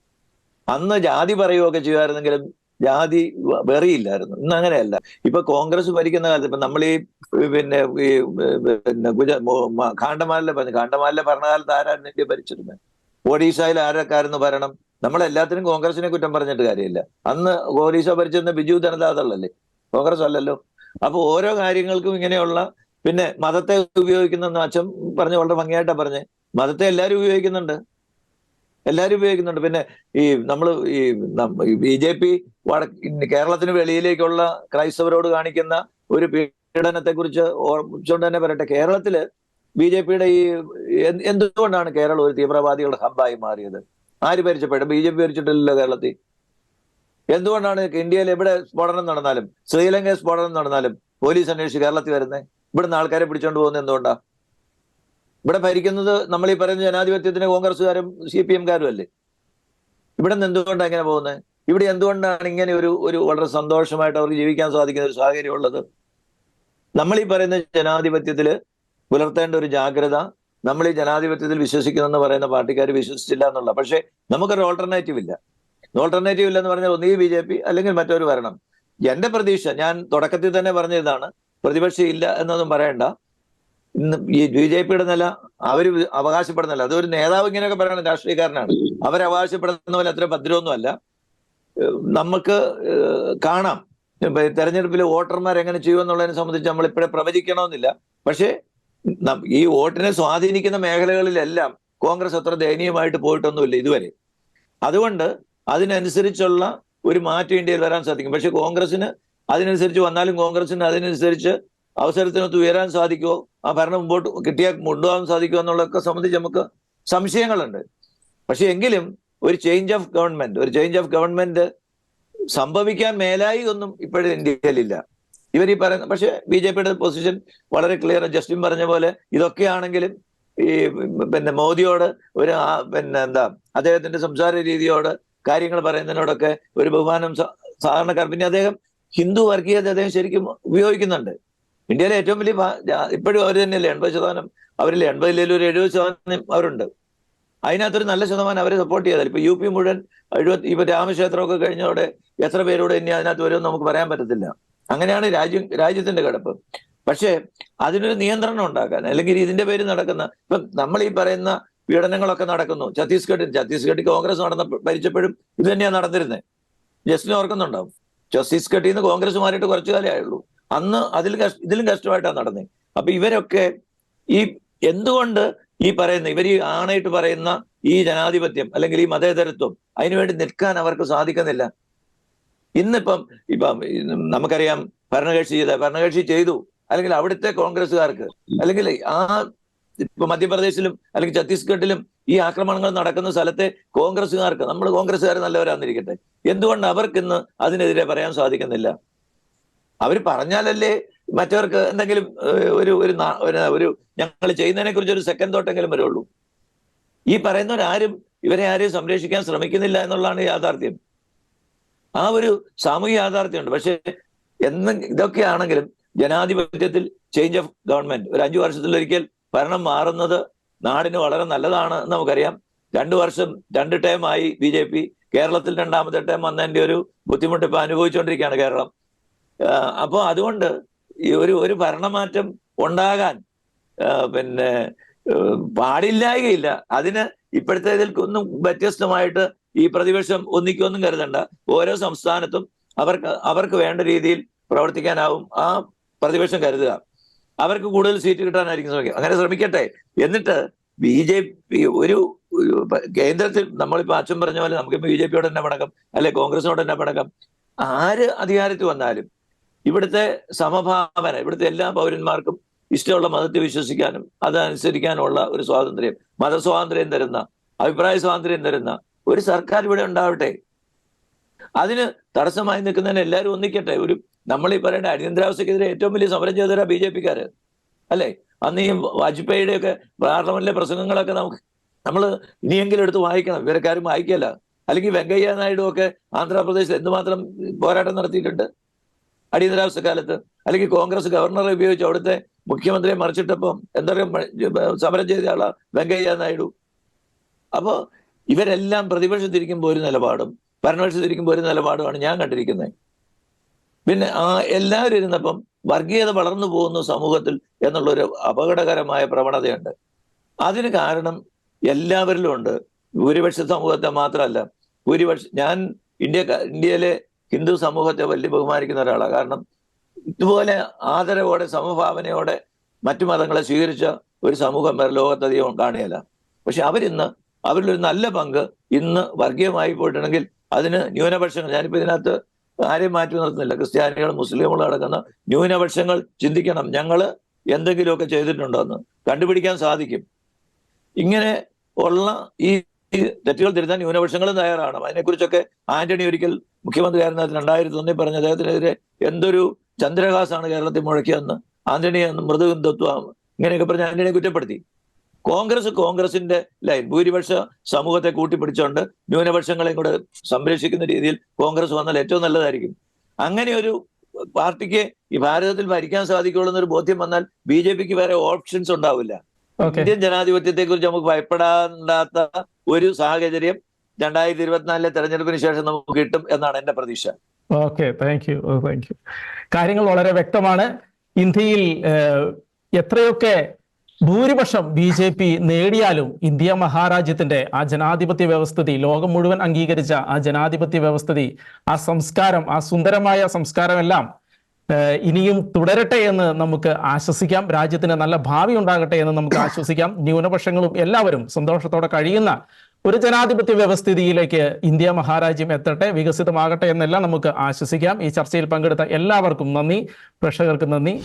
അന്ന് ജാതി പറയുകയൊക്കെ ചെയ്യുമായിരുന്നെങ്കിലും ജാതി വെറിയില്ലായിരുന്നു. ഇന്ന് അങ്ങനെയല്ല. ഇപ്പൊ കോൺഗ്രസ് ഭരിക്കുന്ന കാലത്ത് ഇപ്പൊ നമ്മൾ ഈ ഖാണ്ഡമാലിലെ ഭരണകാലത്ത് ആരായിരുന്നു ഇന്ത്യ ഭരിച്ചിരുന്നത്? ഒഡീഷയിൽ ആരൊക്കെയായിരുന്നു ഭരണം? നമ്മളെല്ലാത്തിനും കോൺഗ്രസിനെ കുറ്റം പറഞ്ഞിട്ട് കാര്യമില്ല. അന്ന് ഒഡീഷ ഭരിച്ചിരുന്ന ബിജു ജനതാദളല്ലേ, കോൺഗ്രസ് അല്ലല്ലോ. അപ്പൊ ഓരോ കാര്യങ്ങൾക്കും ഇങ്ങനെയുള്ള, പിന്നെ മതത്തെ ഉപയോഗിക്കുന്ന അച്ഛൻ പറഞ്ഞ വളരെ ഭംഗിയായിട്ടാ പറഞ്ഞ്, മതത്തെ എല്ലാവരും ഉപയോഗിക്കുന്നുണ്ട്. പിന്നെ നമ്മൾ BJP കേരളത്തിന് വെളിയിലേക്കുള്ള ക്രൈസ്തവരോട് കാണിക്കുന്ന ഒരു പര്യടനത്തെക്കുറിച്ച് ഓർമ്മിച്ചുകൊണ്ട് തന്നെ പറയട്ടെ, കേരളത്തില് BJP-യുടെ ഈ എന്തുകൊണ്ടാണ് കേരളം ഒരു തീവ്രവാദികളുടെ ഹബ്ബായി മാറിയത്? ആര് ഭരിച്ചപ്പോഴും BJP ഭരിച്ചിട്ടില്ലല്ലോ കേരളത്തിൽ. എന്തുകൊണ്ടാണ് ഇന്ത്യയിൽ എവിടെ സ്ഫോടനം നടന്നാലും, ശ്രീലങ്കയിൽ സ്ഫോടനം നടന്നാലും പോലീസ് അന്വേഷിച്ച് കേരളത്തിൽ വരുന്നത്? ഇവിടുന്ന് ആൾക്കാരെ പിടിച്ചോണ്ട് പോകുന്നത് എന്തുകൊണ്ടാ? ഇവിടെ ഭരിക്കുന്നത് നമ്മൾ ഈ പറയുന്ന ജനാധിപത്യത്തിന് കോൺഗ്രസ്സുകാരും CPM-കാരും അല്ലേ? ഇവിടെ നിന്ന് എന്തുകൊണ്ടാണ് ഇങ്ങനെ പോകുന്നത്? ഇവിടെ എന്തുകൊണ്ടാണ് ഇങ്ങനെ ഒരു വളരെ സന്തോഷമായിട്ട് അവർക്ക് ജീവിക്കാൻ സാധിക്കുന്ന ഒരു സാഹചര്യം ഉള്ളത്? നമ്മൾ ഈ പറയുന്ന ജനാധിപത്യത്തിൽ പുലർത്തേണ്ട ഒരു ജാഗ്രത, നമ്മൾ ഈ ജനാധിപത്യത്തിൽ വിശ്വസിക്കുന്നെന്ന് പറയുന്ന പാർട്ടിക്കാർ വിശ്വസിച്ചില്ല എന്നുള്ള. പക്ഷേ നമുക്കൊരു ഓൾട്ടർനേറ്റീവ് ഇല്ല. ഓൾട്ടർനേറ്റീവ് ഇല്ലെന്ന് പറഞ്ഞാൽ ഒന്നുകിൽ BJP അല്ലെങ്കിൽ മറ്റൊരു വരണം. എന്റെ പ്രതീക്ഷ, ഞാൻ തുടക്കത്തിൽ തന്നെ പറഞ്ഞതാണ്, പ്രതിപക്ഷം ഇല്ല എന്നൊന്നും പറയണ്ട. ഇന്ന് ഈ BJP-യുടെ നില അവര് അവകാശപ്പെടുന്നില്ല. അതൊരു നേതാവ് ഇങ്ങനെയൊക്കെ പറയണം, രാഷ്ട്രീയക്കാരനാണ്. അവരവകാശപ്പെടുന്ന പോലെ അത്ര ഭദ്രമൊന്നുമല്ല. നമുക്ക് കാണാം തെരഞ്ഞെടുപ്പിൽ വോട്ടർമാർ എങ്ങനെ ചെയ്യുമെന്നുള്ളതിനെ സംബന്ധിച്ച് നമ്മൾ ഇപ്പോഴേ പ്രവചിക്കണമെന്നില്ല. പക്ഷേ ഈ വോട്ടിനെ സ്വാധീനിക്കുന്ന മേഖലകളിലെല്ലാം കോൺഗ്രസ് അത്ര ദയനീയമായിട്ട് പോയിട്ടൊന്നുമില്ല ഇതുവരെ. അതുകൊണ്ട് അതിനനുസരിച്ചുള്ള ഒരു മാറ്റം ഇന്ത്യയിൽ വരാൻ സാധിക്കും. പക്ഷെ കോൺഗ്രസിന് അതിനനുസരിച്ച് വന്നാലും കോൺഗ്രസിന് അതിനനുസരിച്ച് അവസരത്തിനൊത്ത് ഉയരാൻ സാധിക്കുമോ, ആ ഭരണം മുമ്പോട്ട് കിട്ടിയാൽ കൊണ്ടുപോകാൻ സാധിക്കുമോ എന്നുള്ളതൊക്കെ സംബന്ധിച്ച് നമുക്ക് സംശയങ്ങളുണ്ട്. പക്ഷെ എങ്കിലും ഒരു ചേഞ്ച് ഓഫ് ഗവൺമെന്റ് സംഭവിക്കാൻ മേലായി ഒന്നും ഇപ്പോഴും ഇന്ത്യയിലില്ല. ഇവർ ഈ പറയുന്ന, പക്ഷെ BJP-യുടെ പൊസിഷൻ വളരെ ക്ലിയർ. ജസ്റ്റിൻ പറഞ്ഞ പോലെ ഇതൊക്കെയാണെങ്കിലും ഈ മോദിയോട് ഒരു അദ്ദേഹത്തിന്റെ സംസാര രീതിയോട്, കാര്യങ്ങൾ പറയുന്നതിനോടൊക്കെ ഒരു ബഹുമാനം സാധാരണക്കാർ. പിന്നെ അദ്ദേഹം ഹിന്ദു വർഗീയത അദ്ദേഹം ശരിക്കും ഉപയോഗിക്കുന്നുണ്ട്. ഇന്ത്യയിലെ ഏറ്റവും വലിയ ഇപ്പോഴും അവർ തന്നെയല്ലേ 80%, അവരിൽ 80 ഒരു 70% അവരുണ്ട്. അതിനകത്തൊരു നല്ല ശതമാനം അവരെ സപ്പോർട്ട് ചെയ്താൽ. ഇപ്പൊ UP മുഴുവൻ ഇപ്പൊ രാമക്ഷേത്രമൊക്കെ കഴിഞ്ഞതോടെ എത്ര പേരൂടെ ഇനി അതിനകത്ത് വരുമെന്ന് നമുക്ക് പറയാൻ പറ്റത്തില്ല. അങ്ങനെയാണ് രാജ്യത്തിന്റെ കിടപ്പ്. പക്ഷേ അതിനൊരു നിയന്ത്രണം ഉണ്ടാക്കാൻ, അല്ലെങ്കിൽ ഇതിന്റെ പേര് നടക്കുന്ന, ഇപ്പം നമ്മൾ ഈ പറയുന്ന പീഡനങ്ങളൊക്കെ നടക്കുന്നു. ഛത്തീസ്ഗഡിൽ കോൺഗ്രസ് ഭരിച്ചപ്പോഴും ഇത് തന്നെയാണ് നടന്നിരുന്നത്. ജസ്റ്റിന് ഓർക്കുന്നുണ്ടാവും. ഛത്തീസ്ഗഡിൽ നിന്ന് കോൺഗ്രസ് മാറിയിട്ട് കുറച്ചു കാലേ ആയുള്ളൂ. അന്ന് ഇതിലും കഷ്ടമായിട്ടാണ് നടന്നത്. അപ്പൊ ഇവരൊക്കെ ഈ എന്തുകൊണ്ട് ഈ പറയുന്ന ഇവർ ഈ ആണയിട്ട് പറയുന്ന ഈ ജനാധിപത്യം അല്ലെങ്കിൽ ഈ മതേതരത്വം അതിനുവേണ്ടി നിൽക്കാൻ അവർക്ക് സാധിക്കുന്നില്ല. ഇന്നിപ്പം നമുക്കറിയാം, ഭരണകക്ഷി ചെയ്തു, അല്ലെങ്കിൽ അവിടുത്തെ കോൺഗ്രസ്സുകാർക്ക്, അല്ലെങ്കിൽ ഇപ്പൊ മധ്യപ്രദേശിലും അല്ലെങ്കിൽ ഛത്തീസ്ഗഡിലും ഈ ആക്രമണങ്ങൾ നടക്കുന്ന സ്ഥലത്തെ കോൺഗ്രസ്സുകാർക്ക്, നമ്മൾ കോൺഗ്രസ്സുകാർ നല്ലവരാന്നിരിക്കട്ടെ, എന്തുകൊണ്ട് അവർക്കിന്ന് അതിനെതിരെ പറയാൻ സാധിക്കുന്നില്ല? അവർ പറഞ്ഞാലല്ലേ മറ്റവർക്ക് എന്തെങ്കിലും ഒരു ഞങ്ങൾ ചെയ്യുന്നതിനെ കുറിച്ച് ഒരു സെക്കൻഡ് തോട്ടെങ്കിലും വരുള്ളൂ. ഈ പറയുന്നവരാരും ഇവരെ ആരെയും സംരക്ഷിക്കാൻ ശ്രമിക്കുന്നില്ല എന്നുള്ളതാണ് യാഥാർത്ഥ്യം. ആ ഒരു സാമൂഹിക യാഥാർത്ഥ്യമുണ്ട്. പക്ഷെ ഇതൊക്കെയാണെങ്കിലും ജനാധിപത്യത്തിൽ ചേഞ്ച് ഓഫ് ഗവൺമെന്റ്, ഒരു 5 വർഷത്തിലൊരിക്കൽ ഭരണം മാറുന്നത് നാടിന് വളരെ നല്ലതാണ് എന്ന് നമുക്കറിയാം. 2 വർഷം 2 ടേമായി BJP. കേരളത്തിൽ 2ാമത്തെ ടേം വന്നതിന്റെ ഒരു ബുദ്ധിമുട്ട് ഇപ്പൊ അനുഭവിച്ചുകൊണ്ടിരിക്കുകയാണ് കേരളം. അപ്പോൾ അതുകൊണ്ട് ഈ ഒരു ഭരണമാറ്റം ഉണ്ടാകാൻ പാടില്ലായകയില്ല. അതിന് ഇപ്പോഴത്തേതിൽ ഒന്നും വ്യത്യസ്തമായിട്ട് ഈ പ്രതിപക്ഷം ഒന്നിക്കൊന്നും കരുതണ്ട. ഓരോ സംസ്ഥാനത്തും അവർക്ക് വേണ്ട രീതിയിൽ പ്രവർത്തിക്കാനാവും ആ പ്രതിപക്ഷം കരുതുക. അവർക്ക് കൂടുതൽ സീറ്റ് കിട്ടാനായിരിക്കും ശ്രമിക്കുക. അങ്ങനെ ശ്രമിക്കട്ടെ. എന്നിട്ട് BJP ഒരു കേന്ദ്രത്തിൽ, നമ്മളിപ്പോൾ അച്ഛൻ പറഞ്ഞ പോലെ നമുക്കിപ്പോൾ BJP-യോട് തന്നെ പടക്കം, അല്ലെ കോൺഗ്രസിനോട് തന്നെ പടക്കം, ആര് അധികാരത്തിൽ വന്നാലും ഇവിടുത്തെ സമഭാവന, ഇവിടുത്തെ എല്ലാ പൗരന്മാർക്കും ഇഷ്ടമുള്ള മതത്തെ വിശ്വസിക്കാനും അതനുസരിക്കാനുള്ള ഒരു സ്വാതന്ത്ര്യം, മതസ്വാതന്ത്ര്യം തരുന്ന, അഭിപ്രായ സ്വാതന്ത്ര്യം തരുന്ന ഒരു സർക്കാർ ഇവിടെ ഉണ്ടാവട്ടെ. അതിന് തടസ്സമായി നിൽക്കുന്നതിന് എല്ലാവരും ഒന്നിക്കട്ടെ. നമ്മൾ ഈ പറയേണ്ട അടിയന്തരാവസ്ഥക്കെതിരെ ഏറ്റവും വലിയ സമരം ചെയ്തവരാ BJP-ക്കാര് അല്ലേ? അന്ന് ഈ വാജ്പേയിയുടെയൊക്കെ പാർലമെന്റിലെ പ്രസംഗങ്ങളൊക്കെ നമ്മൾ ഇനിയെങ്കിലും എടുത്ത് വായിക്കണം. ഇവരക്കാരും വായിക്കല്ല. അല്ലെങ്കിൽ വെങ്കയ്യ നായിഡു ഒക്കെ ആന്ധ്രാപ്രദേശിൽ എന്തുമാത്രം പോരാട്ടം നടത്തിയിട്ടുണ്ട് അടിയന്തരാവസ്ഥ കാലത്ത്. അല്ലെങ്കിൽ കോൺഗ്രസ് ഗവർണറെ ഉപയോഗിച്ച് അവിടുത്തെ മുഖ്യമന്ത്രിയെ മറിച്ചിട്ടപ്പം എന്തറിയാം സമരം ചെയ്ത ആളാ വെങ്കയ്യ നായിഡു. അപ്പോ ഇവരെല്ലാം പ്രതിപക്ഷത്തിരിക്കുമ്പോൾ ഒരു നിലപാടും ഭരണപക്ഷത്തിരിക്കുമ്പോൾ ഒരു നിലപാടുമാണ് ഞാൻ കണ്ടിരിക്കുന്നത്. പിന്നെ എല്ലാവരും ഇരുന്നപ്പം വർഗീയത വളർന്നു പോകുന്നു സമൂഹത്തിൽ എന്നുള്ളൊരു അപകടകരമായ പ്രവണതയുണ്ട്. അതിന് കാരണം എല്ലാവരിലും ഉണ്ട്. ഭൂരിപക്ഷ സമൂഹത്തെ മാത്രമല്ല, ഞാൻ ഇന്ത്യയിലെ ഹിന്ദു സമൂഹത്തെ വലിയ ബഹുമാനിക്കുന്ന ഒരാളാണ്. കാരണം ഇതുപോലെ ആദരവോടെ സമഭാവനയോടെ മറ്റു മതങ്ങളെ സ്വീകരിച്ച ഒരു സമൂഹം വേറെ ലോകത്തധികം കാണുകയില്ല. പക്ഷെ അവരിലൊരു നല്ല പങ്ക് ഇന്ന് വർഗീയമായി പോയിട്ടുണ്ടെങ്കിൽ അതിന് ന്യൂനപക്ഷങ്ങൾ, ഞാനിപ്പോൾ ഇതിനകത്ത് ആരെയും മാറ്റി നിർത്തുന്നില്ല. ക്രിസ്ത്യാനികളും മുസ്ലിമുകളും അടങ്ങുന്ന ന്യൂനപക്ഷങ്ങൾ ചിന്തിക്കണം, ഞങ്ങൾ എന്തെങ്കിലുമൊക്കെ ചെയ്തിട്ടുണ്ടോ എന്ന് കണ്ടുപിടിക്കാൻ സാധിക്കും. ഇങ്ങനെ ഉള്ള ഈ തെറ്റുകൾ തിരുത്താൻ ന്യൂനപക്ഷങ്ങളും തയ്യാറാണ്. അതിനെക്കുറിച്ചൊക്കെ ആന്റണി ഒരിക്കൽ മുഖ്യമന്ത്രിയായിരുന്ന 2001 പറഞ്ഞ അദ്ദേഹത്തിനെതിരെ എന്തൊരു ചന്ദ്രഹാസാണ് കേരളത്തിൽ മുഴക്കിയെന്ന്, ആന്റണി മൃദുഹിന്ദുത്വം ഇങ്ങനെയൊക്കെ പറഞ്ഞ് ആന്റണിയെ കുറ്റപ്പെടുത്തി. കോൺഗ്രസിന്റെ ലൈൻ ഭൂരിപക്ഷ സമൂഹത്തെ കൂട്ടിപ്പിടിച്ചുകൊണ്ട് ന്യൂനപക്ഷങ്ങളെയും കൂടെ സംരക്ഷിക്കുന്ന രീതിയിൽ കോൺഗ്രസ് വന്നാൽ ഏറ്റവും നല്ലതായിരിക്കും. അങ്ങനെ ഒരു പാർട്ടിക്ക് ഈ ഭാരതത്തിൽ ഭരിക്കാൻ സാധിക്കുള്ളൂ എന്നൊരു ബോധ്യം വന്നാൽ BJPക്ക് വേറെ ഓപ്ഷൻസ് ഉണ്ടാവില്ല. ഇന്ത്യൻ ജനാധിപത്യത്തെ കുറിച്ച് നമുക്ക് ഭയപ്പെടാത്ത ഒരു സാഹചര്യം 2024 തെരഞ്ഞെടുപ്പിന് ശേഷം നമുക്ക് കിട്ടും എന്നാണ് എന്റെ പ്രതീക്ഷ. Okay, thank you. കാര്യങ്ങൾ വളരെ വ്യക്തമാണ്. ഇന്ത്യയിൽ എത്രയൊക്കെ ഭൂരിപക്ഷം BJP നേടിയാലും ഇന്ത്യ മഹാരാജ്യത്തിന്റെ ആ ജനാധിപത്യ വ്യവസ്ഥിതി, ലോകം മുഴുവൻ അംഗീകരിച്ച ആ ജനാധിപത്യ വ്യവസ്ഥിതി, ആ സംസ്കാരം, ആ സുന്ദരമായ സംസ്കാരമെല്ലാം ഇനിയും തുടരട്ടെ എന്ന് നമുക്ക് ആശ്വസിക്കാം. രാജ്യത്തിന് നല്ല ഭാവി ഉണ്ടാകട്ടെ എന്ന് നമുക്ക് ആശ്വസിക്കാം. ന്യൂനപക്ഷങ്ങളും എല്ലാവരും സന്തോഷത്തോടെ കഴിയുന്ന ഒരു ജനാധിപത്യ വ്യവസ്ഥിതിയിലേക്ക് ഇന്ത്യ മഹാരാജ്യം എത്തട്ടെ, വികസിതമാകട്ടെ എന്നെല്ലാം നമുക്ക് ആശ്വസിക്കാം. ഈ ചർച്ചയിൽ പങ്കെടുത്ത എല്ലാവർക്കും നന്ദി, പ്രേക്ഷകർക്ക് നന്ദി.